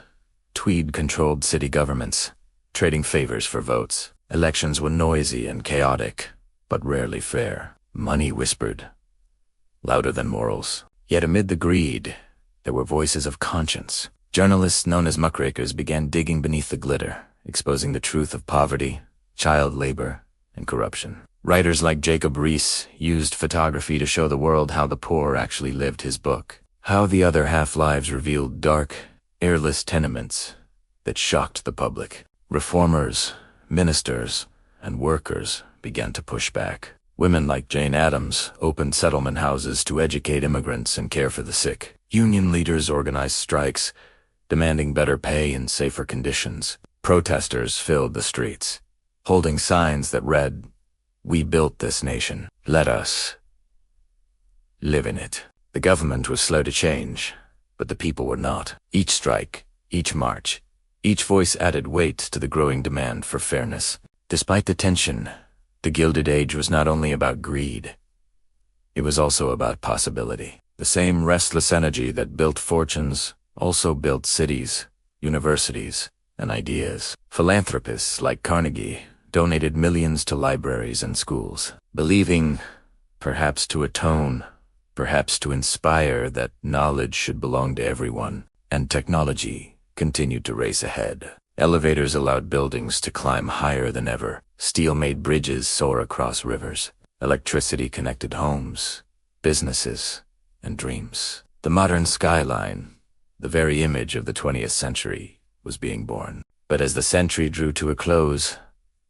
Tweed controlled city governments, trading favors for votes. Elections were noisy and chaotic, but rarely fair. Money whispered, louder than morals. Yet amid the greed, there were voices of conscience. Journalists known as muckrakers began digging beneath the glitter, exposing the truth of poverty, child labor, and corruption. Writers like Jacob Riis used photography to show the world how the poor actually lived. His book, How the Other Half Lives, revealed dark, airless tenements that shocked the public. Reformers, ministers, and workers began to push back. Women like Jane Addams opened settlement houses to educate immigrants and care for the sick. Union leaders organized strikes, demanding better pay and safer conditions. Protesters filled the streets, holding signs that read, "We built this nation. Let us live in it." The government was slow to change, but the people were not. Each strike, each march, each voice added weight to the growing demand for fairness. Despite the tension, the Gilded Age was not only about greed. It was also about possibility. The same restless energy that built fortunes also built cities, universities, and ideas. Philanthropists like Carnegie donated millions to libraries and schools, believing, perhaps to atone, perhaps to inspire, that knowledge should belong to everyone. And technology continued to race ahead. Elevators allowed buildings to climb higher than ever. Steel made bridges soar across rivers. Electricity connected homes, businesses, and dreams. The modern skyline, the very image of the 20th century, was being born. But as the century drew to a close,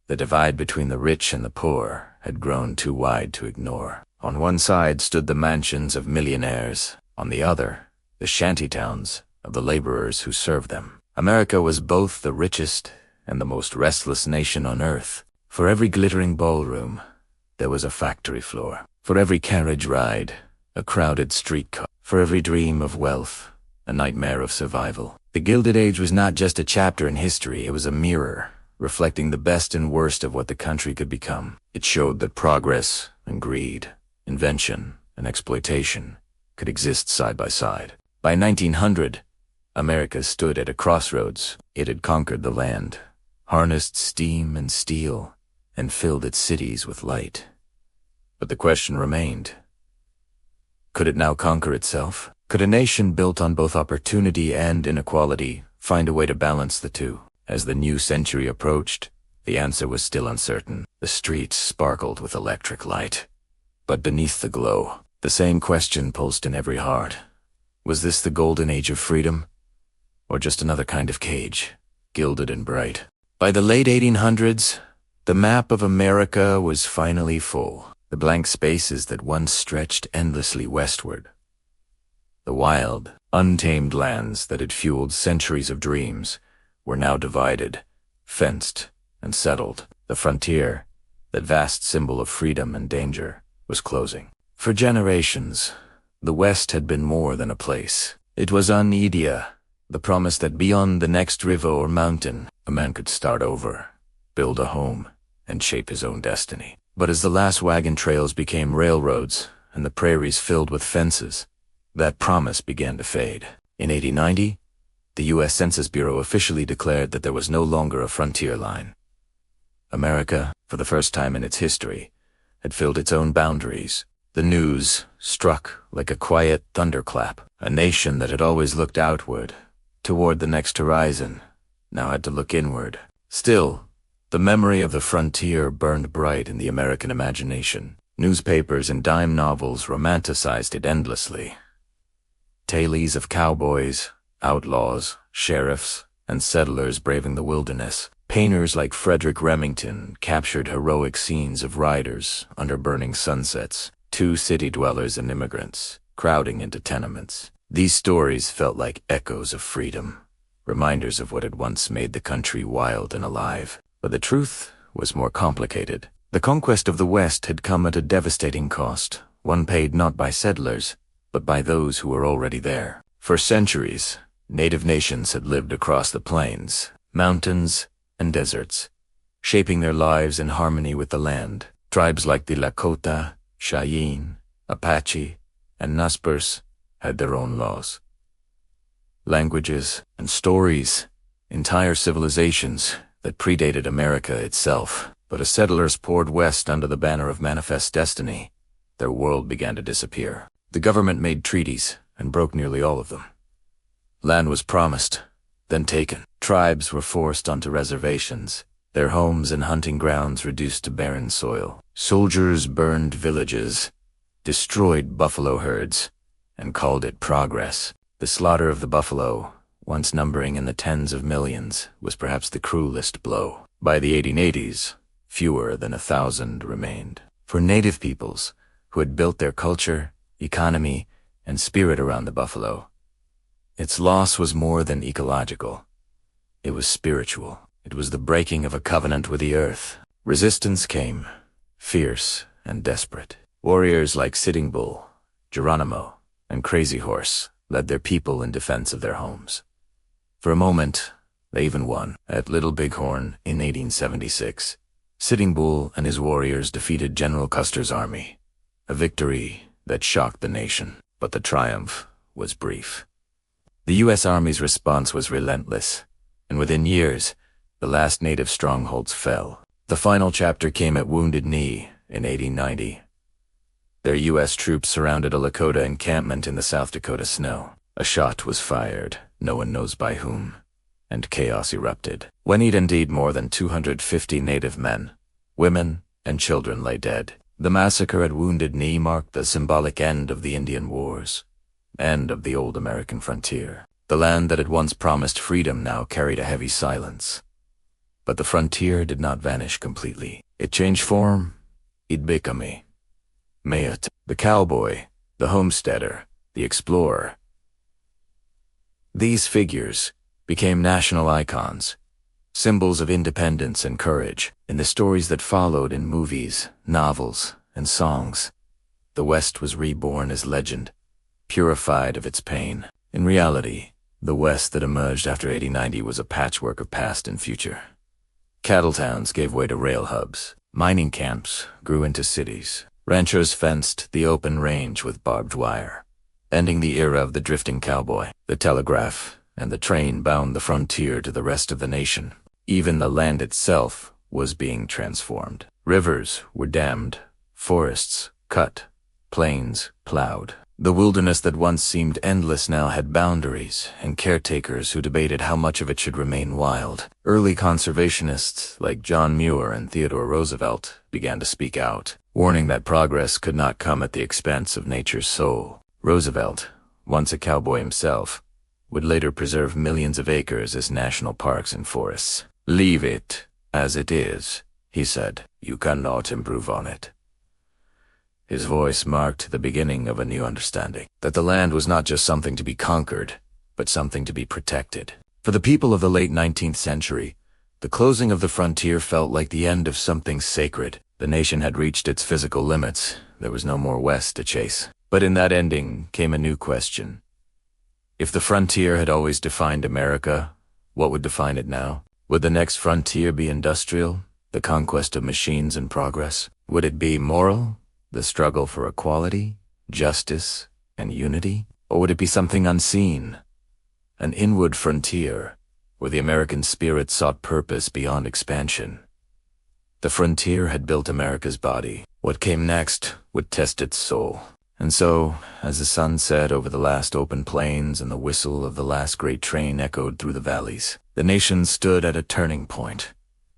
the divide between the rich and the poor had grown too wide to ignore. On one side stood the mansions of millionaires. On the other, the shantytowns of the laborers who served them. America was both the richest and the most restless nation on earth. For every glittering ballroom, there was a factory floor. For every carriage ride, a crowded streetcar. For every dream of wealth, a nightmare of survival. The Gilded Age was not just a chapter in history, it was a mirror, reflecting the best and worst of what the country could become. It showed that progress and greed, invention and exploitation could exist side by side. By 1900, America stood at a crossroads. It had conquered the land, harnessed steam and steel, and filled its cities with light. But the question remained, could it now conquer itself? Could a nation built on both opportunity and inequality find a way to balance the two? As the new century approached, the answer was still uncertain. The streets sparkled with electric light. But beneath the glow, the same question pulsed in every heart. Was this the golden age of freedom? Or just another kind of cage, gilded and bright? By the late 1800s, the map of America was finally full. The blank spaces that once stretched endlessly westward. The wild, untamed lands that had fueled centuries of dreams were now divided, fenced, and settled. The frontier, that vast symbol of freedom and danger, was closing. For generations, the West had been more than a place. It was an idea, the promise that beyond the next river or mountain, a man could start over, build a home, and shape his own destiny. But as the last wagon trails became railroads and the prairies filled with fences, that promise began to fade. In 1890, the U.S. Census Bureau officially declared that there was no longer a frontier line. America, for the first time in its history, had filled its own boundaries. The news struck like a quiet thunderclap. A nation that had always looked outward, toward the next horizon, now had to look inward. Still, the memory of the frontier burned bright in the American imagination. Newspapers and dime novels romanticized it endlessly. Tales of cowboys, outlaws, sheriffs, and settlers braving the wilderness. Painters like Frederick Remington captured heroic scenes of riders under burning sunsets, two city dwellers and immigrants crowding into tenements. These stories felt like echoes of freedom, reminders of what had once made the country wild and alive. But the truth was more complicated. The conquest of the West had come at a devastating cost, one paid not by settlers, but by those who were already there. For centuries, native nations had lived across the plains, mountains, and deserts, shaping their lives in harmony with the land. Tribes like the Lakota, Cheyenne, Apache, and Nez had their own laws, languages, and stories, entire civilizations that predated America itself. But as settlers poured west under the banner of manifest destiny, their world began to disappear. The government made treaties and broke nearly all of them. Land was promised, then taken. Tribes were forced onto reservations, their homes and hunting grounds reduced to barren soil. Soldiers burned villages, destroyed buffalo herds, and called it progress. The slaughter of the buffalo, once numbering in the tens of millions, was perhaps the cruelest blow. By the 1880s, fewer than 1,000 remained. For native peoples, who had built their culture, economy, and spirit around the buffalo, its loss was more than ecological. It was spiritual. It was the breaking of a covenant with the earth. Resistance came, fierce and desperate. Warriors like Sitting Bull, Geronimo, and Crazy Horse led their people in defense of their homes. For a moment, they even won. At Little Bighorn in 1876, Sitting Bull and his warriors defeated General Custer's army, a victory that shocked the nation. But the triumph was brief. The U.S. Army's response was relentless, and within years, the last native strongholds fell. The final chapter came at Wounded Knee in 1890. Their U.S. troops surrounded a Lakota encampment in the South Dakota snow. A shot was fired, no one knows by whom, and chaos erupted. When indeed more than 250 native men, women, and children lay dead. The massacre at Wounded Knee marked the symbolic end of the Indian Wars, end of the old American frontier. The land that had once promised freedom now carried a heavy silence. But the frontier did not vanish completely. It changed form. It became Mayat, the cowboy, the homesteader, the explorer. These figures became national icons, symbols of independence and courage. In the stories that followed in movies, novels, and songs, the West was reborn as legend, purified of its pain. In reality, the West that emerged after 1890 was a patchwork of past and future. Cattle towns gave way to rail hubs. Mining camps grew into cities. Ranchers fenced the open range with barbed wire, ending the era of the drifting cowboy. The telegraph and the train bound the frontier to the rest of the nation. Even the land itself was being transformed. Rivers were dammed, forests cut, plains plowed. The wilderness that once seemed endless now had boundaries and caretakers who debated how much of it should remain wild. Early conservationists like John Muir and Theodore Roosevelt began to speak out, warning that progress could not come at the expense of nature's soul. Roosevelt, once a cowboy himself, would later preserve millions of acres as national parks and forests. "Leave it as it is," he said. "You cannot improve on it." His voice marked the beginning of a new understanding, that the land was not just something to be conquered, but something to be protected. For the people of the late 19th century, the closing of the frontier felt like the end of something sacred. The nation had reached its physical limits. There was no more west to chase. But in that ending came a new question. If the frontier had always defined America, what would define it now? Would the next frontier be industrial, The conquest of machines and progress? Would it be moral? The struggle for equality, justice, and unity? Or would it be something unseen? An inward frontier, where the American spirit sought purpose beyond expansion. The frontier had built America's body. What came next would test its soul. And so, as the sun set over the last open plains and the whistle of the last great train echoed through the valleys, the nation stood at a turning point.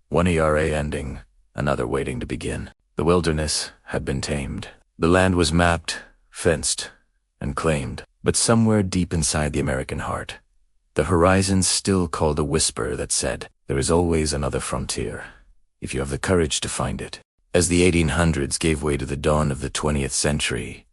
One ERA ending, another waiting to begin. The wilderness had been tamed. The land was mapped, fenced, and claimed. But somewhere deep inside the American heart, the horizon still called a whisper that said, there is always another frontier, if you have the courage to find it. As the 1800s gave way to the dawn of the 20th century,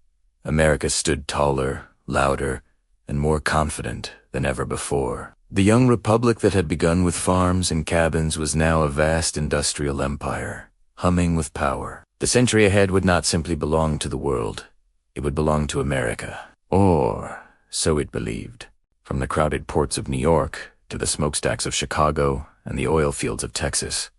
America stood taller, louder, and more confident than ever before. The young republic that had begun with farms and cabins was now a vast industrial empire, humming with power. The century ahead would not simply belong to the world, it would belong to America. Or, so it believed. From the crowded ports of New York to the smokestacks of Chicago and the oil fields of Texas,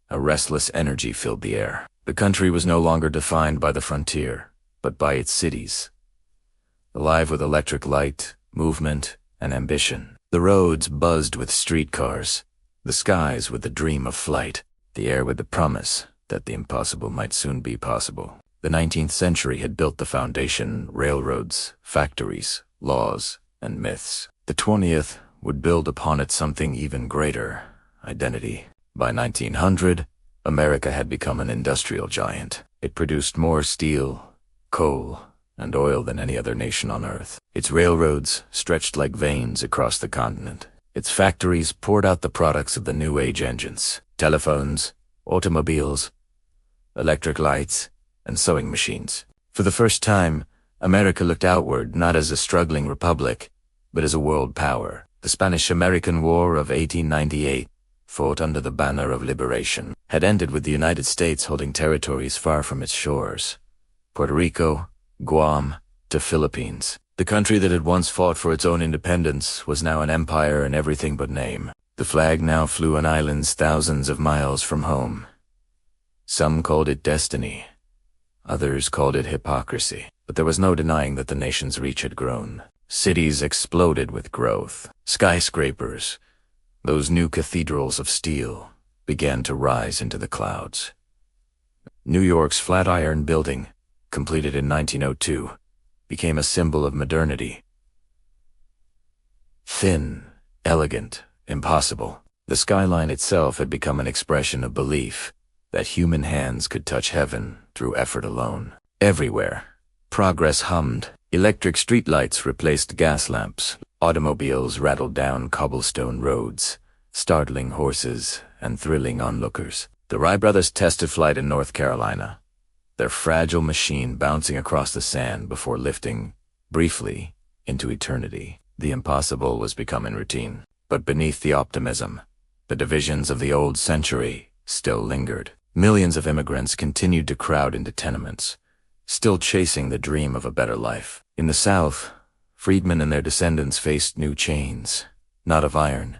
a restless energy filled the air. The country was no longer defined by the frontier, but by its cities. Alive with electric light, movement, and ambition. The roads buzzed with streetcars, the skies with the dream of flight, the air with the promise that the impossible might soon be possible. The 19th century had built the foundation: railroads, factories, laws, and myths. The 20th would build upon it something even greater: identity. By 1900, America had become an industrial giant. It produced more steel, coal, and oil than any other nation on earth. Its railroads stretched like veins across the continent. Its factories poured out the products of the new age engines: telephones, automobiles, electric lights, and sewing machines. For the first time, America looked outward not as a struggling republic, but as a world power. The Spanish-American War of 1898, fought under the banner of liberation, had ended with the United States holding territories far from its shores. Puerto Rico, Guam, to Philippines. The country that had once fought for its own independence was now an empire in everything but name. The flag now flew on islands thousands of miles from home. Some called it destiny. Others called it hypocrisy. But there was no denying that the nation's reach had grown. Cities exploded with growth. Skyscrapers, those new cathedrals of steel, began to rise into the clouds. New York's Flatiron Building, completed in 1902, became a symbol of modernity. Thin, elegant, impossible. The skyline itself had become an expression of belief that human hands could touch heaven through effort alone. Everywhere, progress hummed. Electric streetlights replaced gas lamps. Automobiles rattled down cobblestone roads, startling horses and thrilling onlookers. The Wright brothers tested flight in North Carolina, their fragile machine bouncing across the sand before lifting, briefly, into eternity. The impossible was becoming routine. But beneath the optimism, the divisions of the old century still lingered. Millions of immigrants continued to crowd into tenements, still chasing the dream of a better life. In the South, freedmen and their descendants faced new chains, not of iron,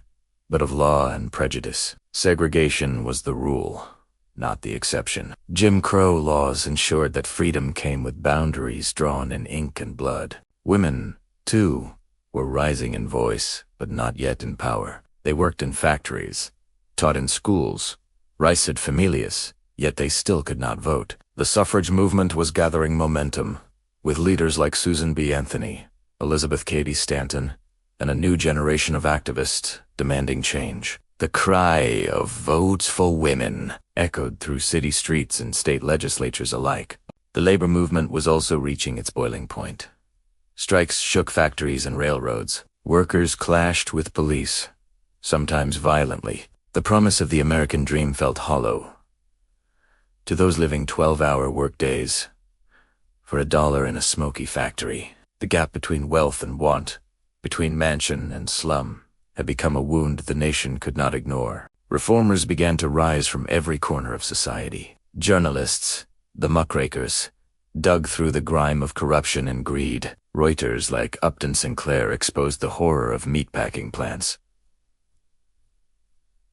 but of law and prejudice. Segregation was the rule, not the exception. Jim Crow laws ensured that freedom came with boundaries drawn in ink and blood. Women, too, were rising in voice, but not yet in power. They worked in factories, taught in schools, res ad familias, yet they still could not vote. The suffrage movement was gathering momentum, with leaders like Susan B. Anthony, Elizabeth Cady Stanton, and a new generation of activists demanding change. The cry of votes for women echoed through city streets and state legislatures alike. The labor movement was also reaching its boiling point. Strikes shook factories and railroads. Workers clashed with police, sometimes violently. The promise of the American dream felt hollow. To those living 12-hour workdays, for $1 in a smoky factory, the gap between wealth and want, between mansion and slum, had become a wound the nation could not ignore. Reformers began to rise from every corner of society. Journalists, the muckrakers, dug through the grime of corruption and greed. Reuters like Upton Sinclair exposed the horror of meatpacking plants.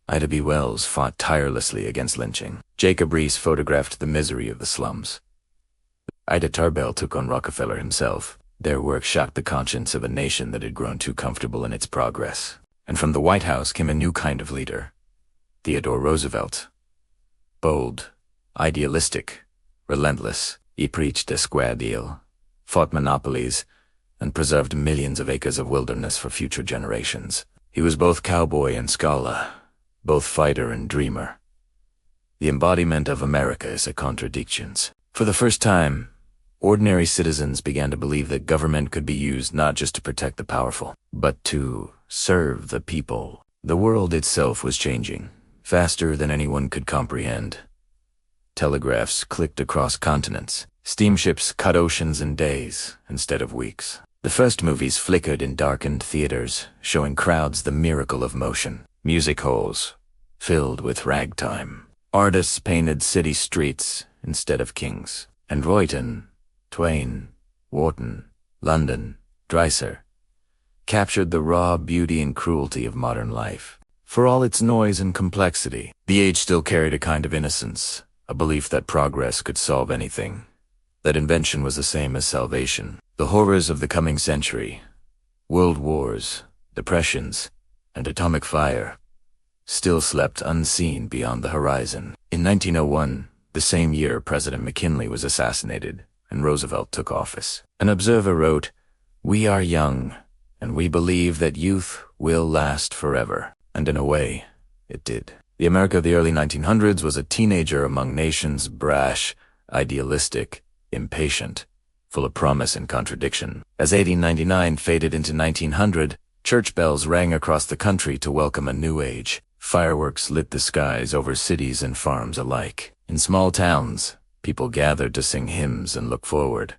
Ida B. Wells fought tirelessly against lynching. Jacob Riis photographed the misery of the slums. Ida Tarbell took on Rockefeller himself. Their work shocked the conscience of a nation that had grown too comfortable in its progress. And from the White House came a new kind of leader, Theodore Roosevelt. Bold, idealistic, relentless, he preached a square deal, fought monopolies, and preserved millions of acres of wilderness for future generations. He was both cowboy and scholar, both fighter and dreamer. The embodiment of America's contradictions. For the first time, ordinary citizens began to believe that government could be used not just to protect the powerful, but to serve the people. The world itself was changing, faster than anyone could comprehend. Telegraphs clicked across continents. Steamships cut oceans in days instead of weeks. The first movies flickered in darkened theaters, showing crowds the miracle of motion. Music halls filled with ragtime. Artists painted city streets instead of kings. And Royton, Twain, Wharton, London, Dreiser captured the raw beauty and cruelty of modern life. For all its noise and complexity, the age still carried a kind of innocence, a belief that progress could solve anything, that invention was the same as salvation. The horrors of the coming century, world wars, depressions, and atomic fire, still slept unseen beyond the horizon. In 1901, the same year President McKinley was assassinated and Roosevelt took office, an observer wrote, "We are young, and we believe that youth will last forever." And in a way, it did. The America of the early 1900s was a teenager among nations, brash, idealistic, impatient, full of promise and contradiction. As 1899 faded into 1900, church bells rang across the country to welcome a new age. Fireworks lit the skies over cities and farms alike. In small towns, people gathered to sing hymns and look forward,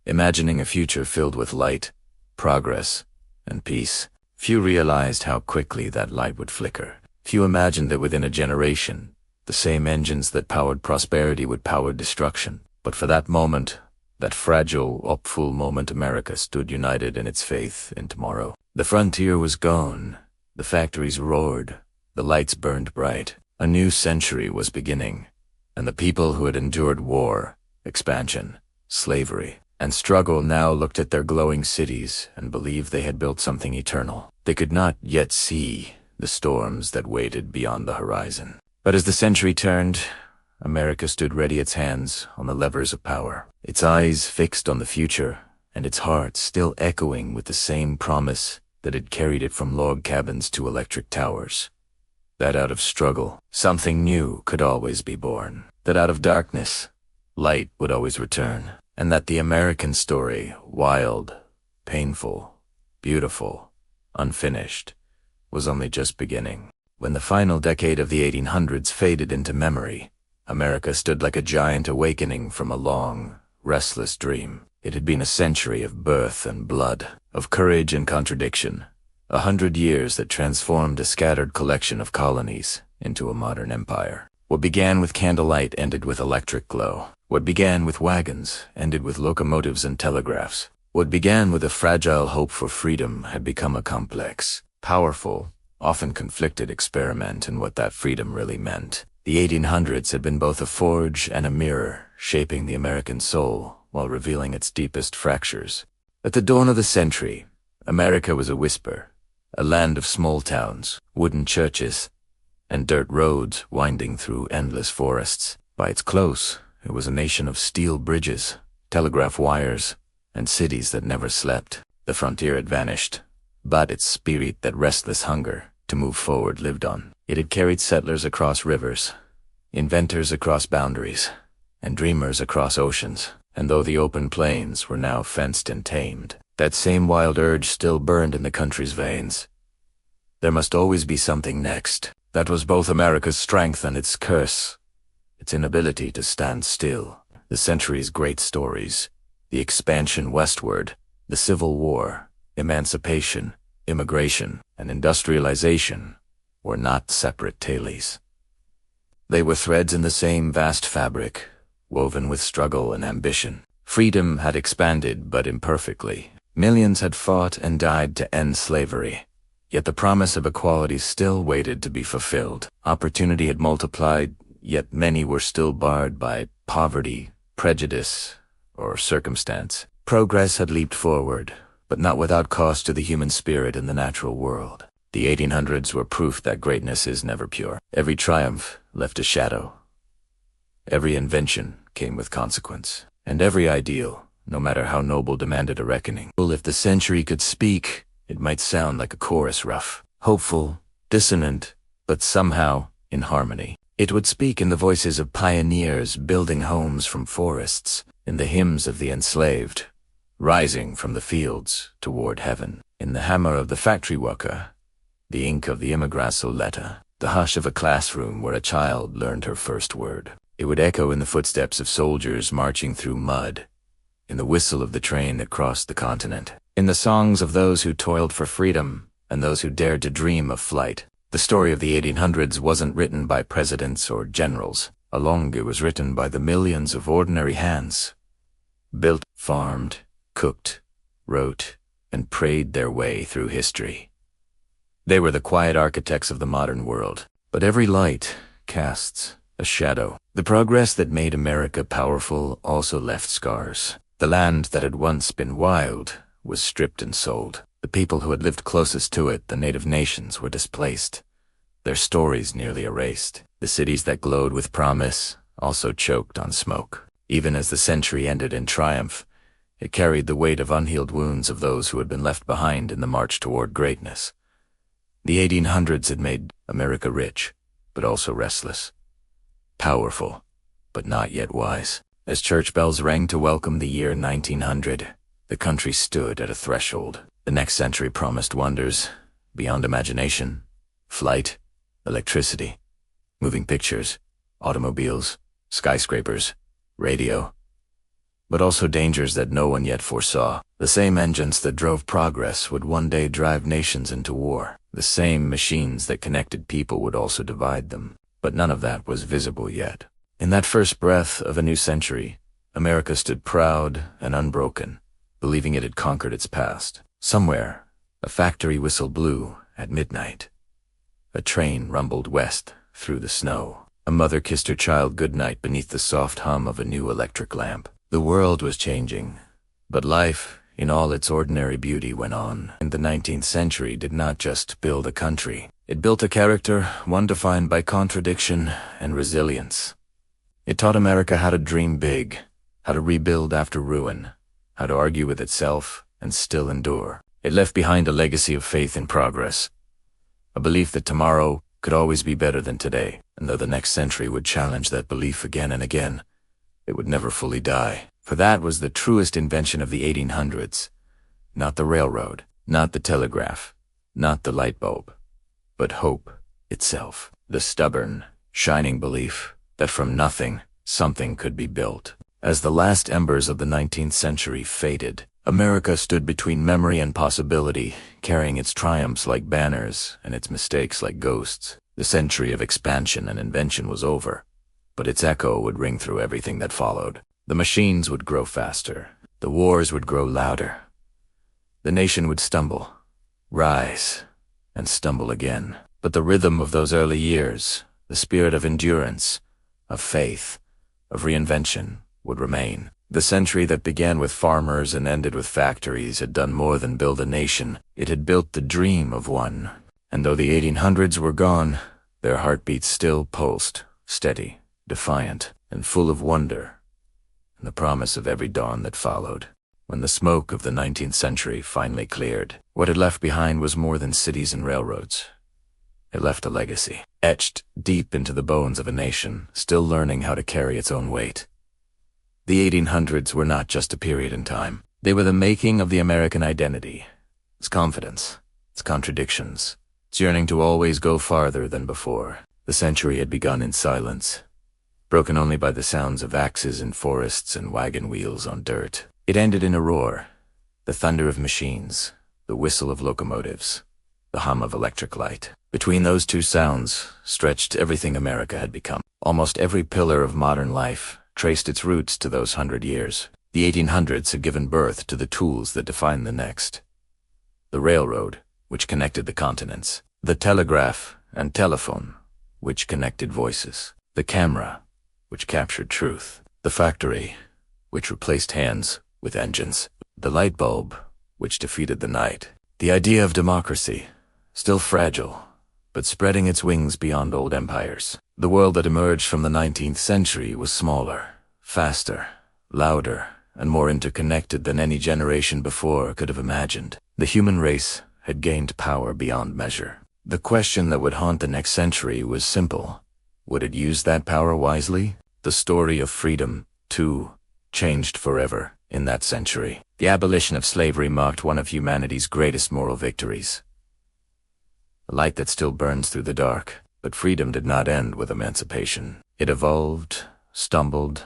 imagining a future filled with light, progress, and peace. Few realized how quickly that light would flicker. Few imagined that within a generation, the same engines that powered prosperity would power destruction. But for that moment, that fragile, hopeful moment, America stood united in its faith in tomorrow. The frontier was gone. The factories roared. The lights burned bright. A new century was beginning, and the people who had endured war, expansion, slavery, and struggle now looked at their glowing cities and believed they had built something eternal. They could not yet see the storms that waited beyond the horizon. But as the century turned, America stood ready, its hands on the levers of power, its eyes fixed on the future, and its heart still echoing with the same promise that had carried it from log cabins to electric towers. That out of struggle, something new could always be born. That out of darkness, light would always return. And that the American story, wild, painful, beautiful, unfinished, was only just beginning. When the final decade of the 1800s faded into memory, America stood like a giant awakening from a long, restless dream. It had been a century of birth and blood, of courage and contradiction, 100 years that transformed a scattered collection of colonies into a modern empire. What began with candlelight ended with electric glow. What began with wagons ended with locomotives and telegraphs. What began with a fragile hope for freedom had become a complex, powerful, often conflicted experiment in what that freedom really meant. The 1800s had been both a forge and a mirror, shaping the American soul while revealing its deepest fractures. At the dawn of the century, America was a whisper, a land of small towns, wooden churches, and dirt roads winding through endless forests. By its close, it was a nation of steel bridges, telegraph wires, and cities that never slept. The frontier had vanished, but its spirit, that restless hunger to move forward, lived on. It had carried settlers across rivers, inventors across boundaries, and dreamers across oceans. And though the open plains were now fenced and tamed, that same wild urge still burned in the country's veins. There must always be something next. That was both America's strength and its curse, its inability to stand still. The century's great stories, the expansion westward, the Civil War, emancipation, immigration, and industrialization, were not separate tales. They were threads in the same vast fabric, woven with struggle and ambition. Freedom had expanded, but imperfectly. Millions had fought and died to end slavery. Yet the promise of equality still waited to be fulfilled. Opportunity had multiplied, yet many were still barred by poverty, prejudice, or circumstance. Progress had leaped forward, but not without cost to the human spirit in the natural world. The 1800s were proof that greatness is never pure. Every triumph left a shadow. Every invention came with consequence. And every ideal, no matter how noble, demanded a reckoning. Well, if the century could speak, it might sound like a chorus rough, hopeful, dissonant, but somehow in harmony. It would speak in the voices of pioneers building homes from forests, in the hymns of the enslaved, rising from the fields toward heaven, in the hammer of the factory worker, the ink of the immigrant, the hush of a classroom where a child learned her first word. It would echo in the footsteps of soldiers marching through mud, in the whistle of the train that crossed the continent, in the songs of those who toiled for freedom and those who dared to dream of flight. The story of the 1800s wasn't written by presidents or generals. Along it was written by the millions of ordinary hands, built, farmed, cooked, wrote, and prayed their way through history. They were the quiet architects of the modern world, but every light casts a shadow. The progress that made America powerful also left scars. The land that had once been wild was stripped and sold. The people who had lived closest to it, the native nations, were displaced, their stories nearly erased. The cities that glowed with promise also choked on smoke. Even as the century ended in triumph, it carried the weight of unhealed wounds of those who had been left behind in the march toward greatness. The 1800s had made America rich, but also restless. Powerful, but not yet wise. As church bells rang to welcome the year 1900, the country stood at a threshold. The next century promised wonders beyond imagination: flight, electricity, moving pictures, automobiles, skyscrapers, radio. But also dangers that no one yet foresaw. The same engines that drove progress would one day drive nations into war. The same machines that connected people would also divide them. But none of that was visible yet. In that first breath of a new century, America stood proud and unbroken, believing it had conquered its past. Somewhere, a factory whistle blew at midnight. A train rumbled west through the snow. A mother kissed her child goodnight beneath the soft hum of a new electric lamp. The world was changing, but life, in all its ordinary beauty, went on. And the 19th century did not just build a country. It built a character, one defined by contradiction and resilience. It taught America how to dream big, how to rebuild after ruin, how to argue with itself and still endure. It left behind a legacy of faith in progress, a belief that tomorrow could always be better than today, and though the next century would challenge that belief again and again, it would never fully die. For that was the truest invention of the 1800s. Not the railroad, not the telegraph, not the light bulb, but hope itself. The stubborn, shining belief that from nothing, something could be built. As the last embers of the 19th century faded, America stood between memory and possibility, carrying its triumphs like banners and its mistakes like ghosts. The century of expansion and invention was over, but its echo would ring through everything that followed. The machines would grow faster. The wars would grow louder. The nation would stumble, rise, and stumble again. But the rhythm of those early years, the spirit of endurance, of faith, of reinvention, would remain. The century that began with farmers and ended with factories had done more than build a nation. It had built the dream of one. And though the 1800s were gone, their heartbeats still pulsed, steady, defiant, and full of wonder, and the promise of every dawn that followed. When the smoke of the 19th century finally cleared, what it left behind was more than cities and railroads. It left a legacy, etched deep into the bones of a nation, still learning how to carry its own weight. The 1800s were not just a period in time. They were the making of the American identity, its confidence, its contradictions, its yearning to always go farther than before. The century had begun in silence, broken only by the sounds of axes in forests and wagon wheels on dirt. It ended in a roar, the thunder of machines, the whistle of locomotives, the hum of electric light. Between those two sounds stretched everything America had become. Almost every pillar of modern life traced its roots to those 100 years. The 1800s had given birth to the tools that define the next. The railroad, which connected the continents. The telegraph and telephone, which connected voices. The camera, which captured truth. The factory, which replaced hands with engines. The light bulb, which defeated the night. The idea of democracy, still fragile, but spreading its wings beyond old empires. The world that emerged from the 19th century was smaller, faster, louder, and more interconnected than any generation before could have imagined. The human race had gained power beyond measure. The question that would haunt the next century was simple. Would it use that power wisely? The story of freedom, too, changed forever in that century. The abolition of slavery marked one of humanity's greatest moral victories. A light that still burns through the dark, but freedom did not end with emancipation. It evolved, stumbled,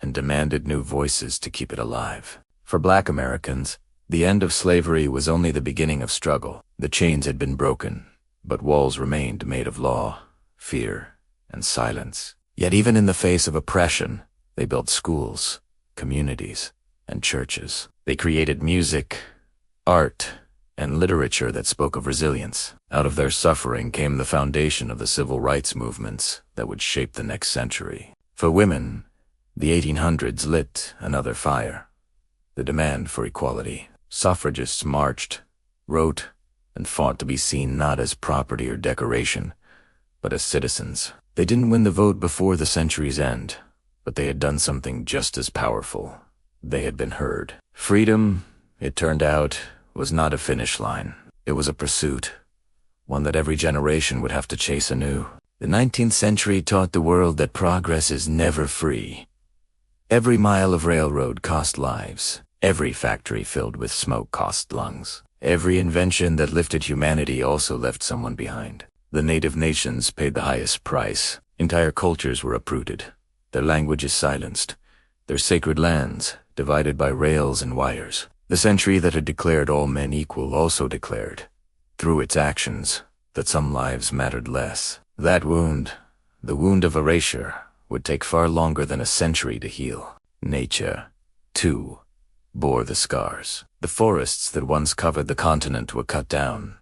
and demanded new voices to keep it alive. For Black Americans, the end of slavery was only the beginning of struggle. The chains had been broken, but walls remained made of law, fear, and silence. Yet even in the face of oppression, they built schools, communities, and churches. They created music, art, and literature that spoke of resilience. Out of their suffering came the foundation of the civil rights movements that would shape the next century. For women, the 1800s lit another fire. The demand for equality. Suffragists marched, wrote, and fought to be seen not as property or decoration, but as citizens. They didn't win the vote before the century's end, but they had done something just as powerful. They had been heard. Freedom, it turned out, was not a finish line. It was a pursuit, one that every generation would have to chase anew. The 19th century taught the world that progress is never free. Every mile of railroad cost lives. Every factory filled with smoke cost lungs. Every invention that lifted humanity also left someone behind. The native nations paid the highest price. Entire cultures were uprooted, their languages silenced, their sacred lands divided by rails and wires. The century that had declared all men equal also declared, through its actions, that some lives mattered less. That wound, the wound of erasure, would take far longer than a century to heal. Nature, too, bore the scars. The forests that once covered the continent were cut down.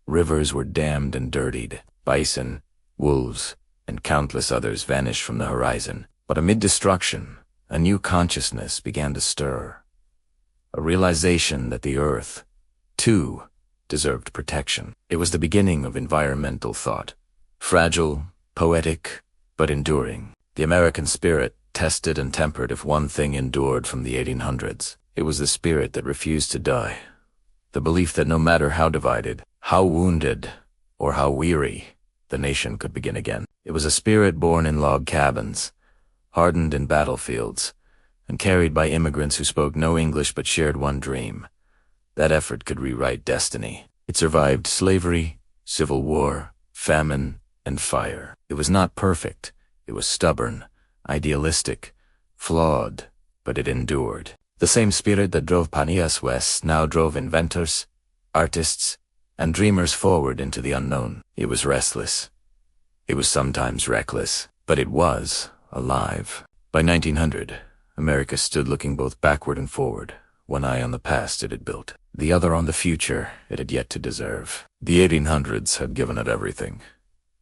Rivers were dammed and dirtied. Bison, wolves, and countless others vanished from the horizon. But amid destruction, a new consciousness began to stir. A realization that the earth, too, deserved protection. It was the beginning of environmental thought. Fragile, poetic, but enduring. The American spirit tested and tempered if one thing endured from the 1800s. It was the spirit that refused to die. The belief that no matter how divided, how wounded, or how weary, the nation could begin again. It was a spirit born in log cabins, hardened in battlefields, and carried by immigrants who spoke no English but shared one dream. That effort could rewrite destiny. It survived slavery, civil war, famine, and fire. It was not perfect. It was stubborn, idealistic, flawed, but it endured. The same spirit that drove pioneers west now drove inventors, artists, and dreamers forward into the unknown. It was restless. It was sometimes reckless, but it was alive. By 1900, America stood looking both backward and forward, one eye on the past it had built, the other on the future it had yet to deserve. The 1800s had given it everything: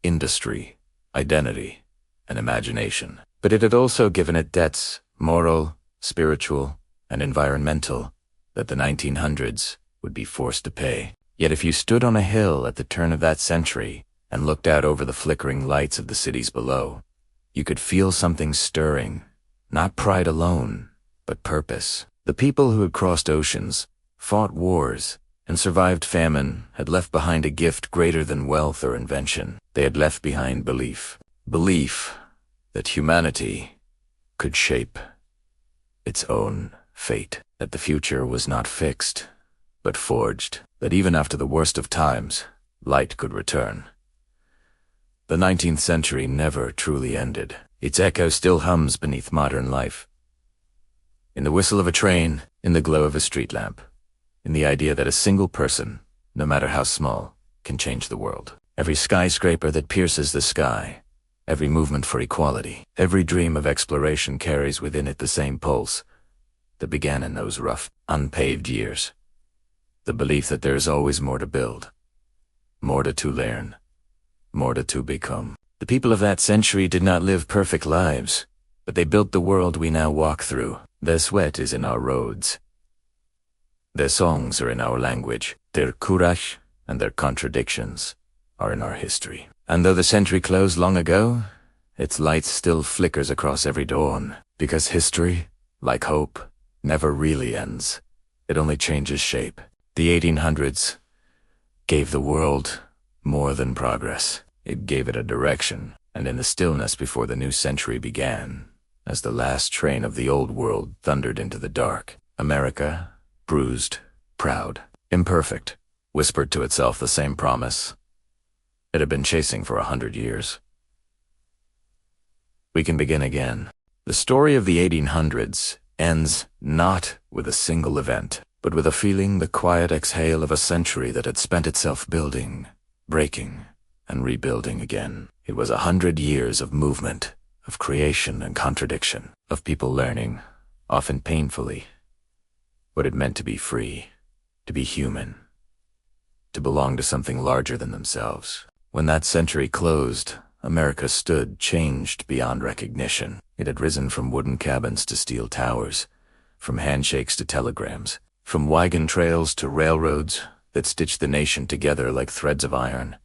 industry, identity, and imagination. But it had also given it debts, moral, spiritual, and environmental, that the 1900s would be forced to pay. Yet if you stood on a hill at the turn of that century and looked out over the flickering lights of the cities below, you could feel something stirring. Not pride alone, but purpose. The people who had crossed oceans, fought wars, and survived famine had left behind a gift greater than wealth or invention. They had left behind belief. Belief that humanity could shape its own fate. That the future was not fixed, but forged. That even after the worst of times, light could return. The 19th century never truly ended. Its echo still hums beneath modern life. In the whistle of a train, in the glow of a street lamp, in the idea that a single person, no matter how small, can change the world. Every skyscraper that pierces the sky, every movement for equality, every dream of exploration carries within it the same pulse that began in those rough, unpaved years. The belief that there is always more to build, more to learn, more to become. The people of that century did not live perfect lives, but they built the world we now walk through. Their sweat is in our roads. Their songs are in our language. Their courage and their contradictions are in our history. And though the century closed long ago, its light still flickers across every dawn, because history, like hope, never really ends. It only changes shape. The 1800s gave the world more than progress. It gave it a direction, and in the stillness before the new century began, as the last train of the old world thundered into the dark, America, bruised, proud, imperfect, whispered to itself the same promise it had been chasing for 100 years. We can begin again. The story of the 1800s ends not with a single event, but with a feeling, the quiet exhale of a century that had spent itself building, breaking, and rebuilding again. It was 100 years of movement, of creation and contradiction, of people learning, often painfully, what it meant to be free, to be human, to belong to something larger than themselves. When that century closed, America stood changed beyond recognition. It had risen from wooden cabins to steel towers, from handshakes to telegrams, from wagon trails to railroads that stitched the nation together like threads of iron.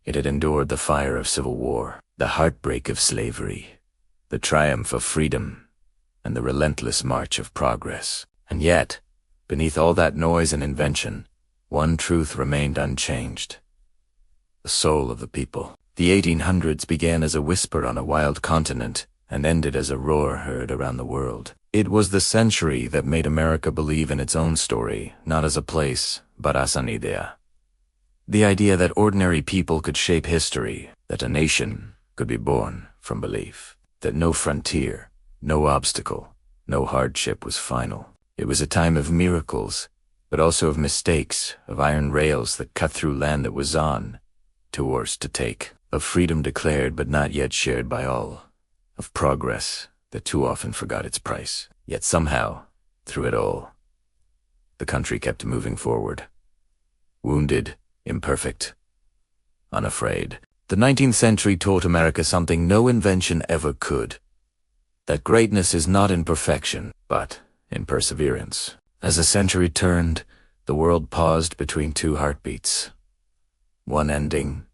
It had endured the fire of civil war, the heartbreak of slavery, the triumph of freedom, and the relentless march of progress. And yet, beneath all that noise and invention, one truth remained unchanged: the soul of the people. The 1800s began as a whisper on a wild continent and ended as a roar heard around the world. It was the century that made America believe in its own story, not as a place, but as an idea. The idea that ordinary people could shape history, that a nation could be born from belief, that no frontier, no obstacle, no hardship was final. It was a time of miracles, but also of mistakes, of iron rails that cut through land that was on, to wars to take, of freedom declared but not yet shared by all, of progress that too often forgot its price. Yet somehow, through it all, the country kept moving forward. Wounded, imperfect, unafraid. The 19th century taught America something no invention ever could: that greatness is not in perfection, but in perseverance. As the century turned, the world paused between two heartbeats. One ending,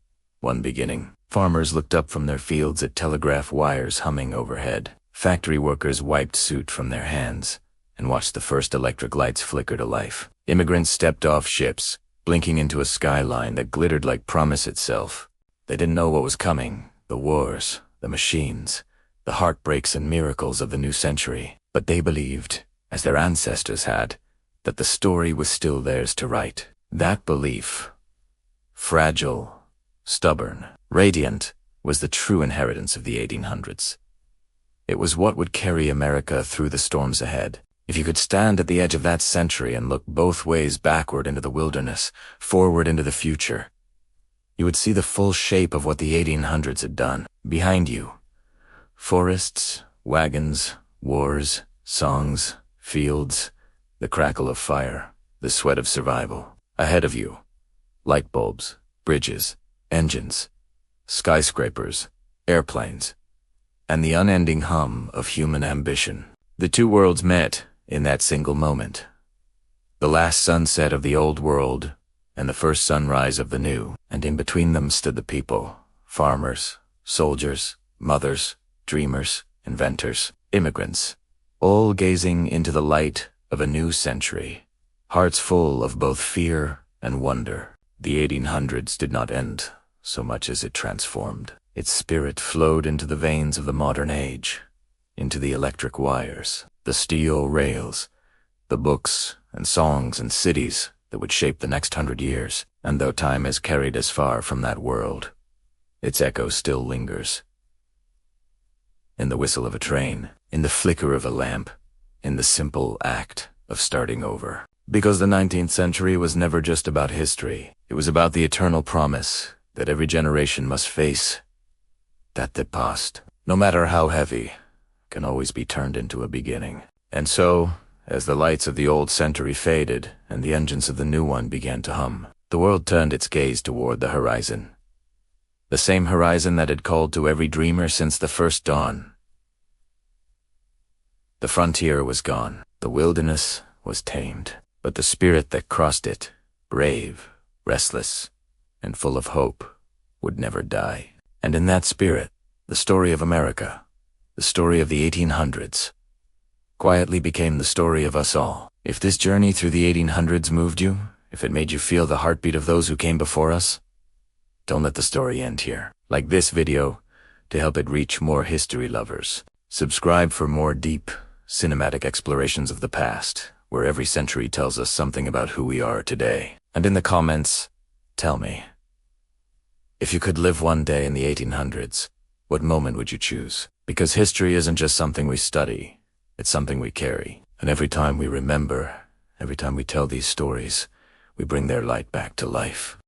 one beginning. Farmers looked up from their fields at telegraph wires humming overhead. Factory workers wiped soot from their hands and watched the first electric lights flicker to life. Immigrants stepped off ships, blinking into a skyline that glittered like promise itself. They didn't know what was coming: the wars, the machines, the heartbreaks and miracles of the new century. But they believed, as their ancestors had, that the story was still theirs to write. That belief, fragile, stubborn, radiant, was the true inheritance of the 1800s. It was what would carry America through the storms ahead. If you could stand at the edge of that century and look both ways, backward into the wilderness, forward into the future, you would see the full shape of what the 1800s had done. Behind you, forests, wagons, wars, songs, fields, the crackle of fire, the sweat of survival. Ahead of you, light bulbs, bridges, engines, skyscrapers, airplanes, and the unending hum of human ambition. The two worlds met in that single moment. The last sunset of the old world and the first sunrise of the new, and in between them stood the people: farmers, soldiers, mothers, dreamers, inventors, immigrants, all gazing into the light of a new century, hearts full of both fear and wonder. The 1800s did not end so much as it transformed. Its spirit flowed into the veins of the modern age, into the electric wires, the steel rails, the books and songs and cities that would shape the next 100 years. And though time has carried us far from that world, its echo still lingers. In the whistle of a train, in the flicker of a lamp, in the simple act of starting over. Because the 19th century was never just about history. It was about the eternal promise that every generation must face, that the past, no matter how heavy, can always be turned into a beginning. And so, as the lights of the old century faded and the engines of the new one began to hum, The world turned its gaze toward the horizon. The same horizon that had called to every dreamer since the first dawn. The frontier was gone. The wilderness was tamed. But the spirit that crossed it, brave, restless, and full of hope, would never die. And in that spirit, the story of America, the story of the 1800s, quietly became the story of us all. If this journey through the 1800s moved you, if it made you feel the heartbeat of those who came before us, don't let the story end here. Like this video to help it reach more history lovers. Subscribe for more deep, cinematic explorations of the past, where every century tells us something about who we are today. And in the comments, tell me, if you could live one day in the 1800s, what moment would you choose? Because history isn't just something we study, it's something we carry. And every time we remember, every time we tell these stories, we bring their light back to life.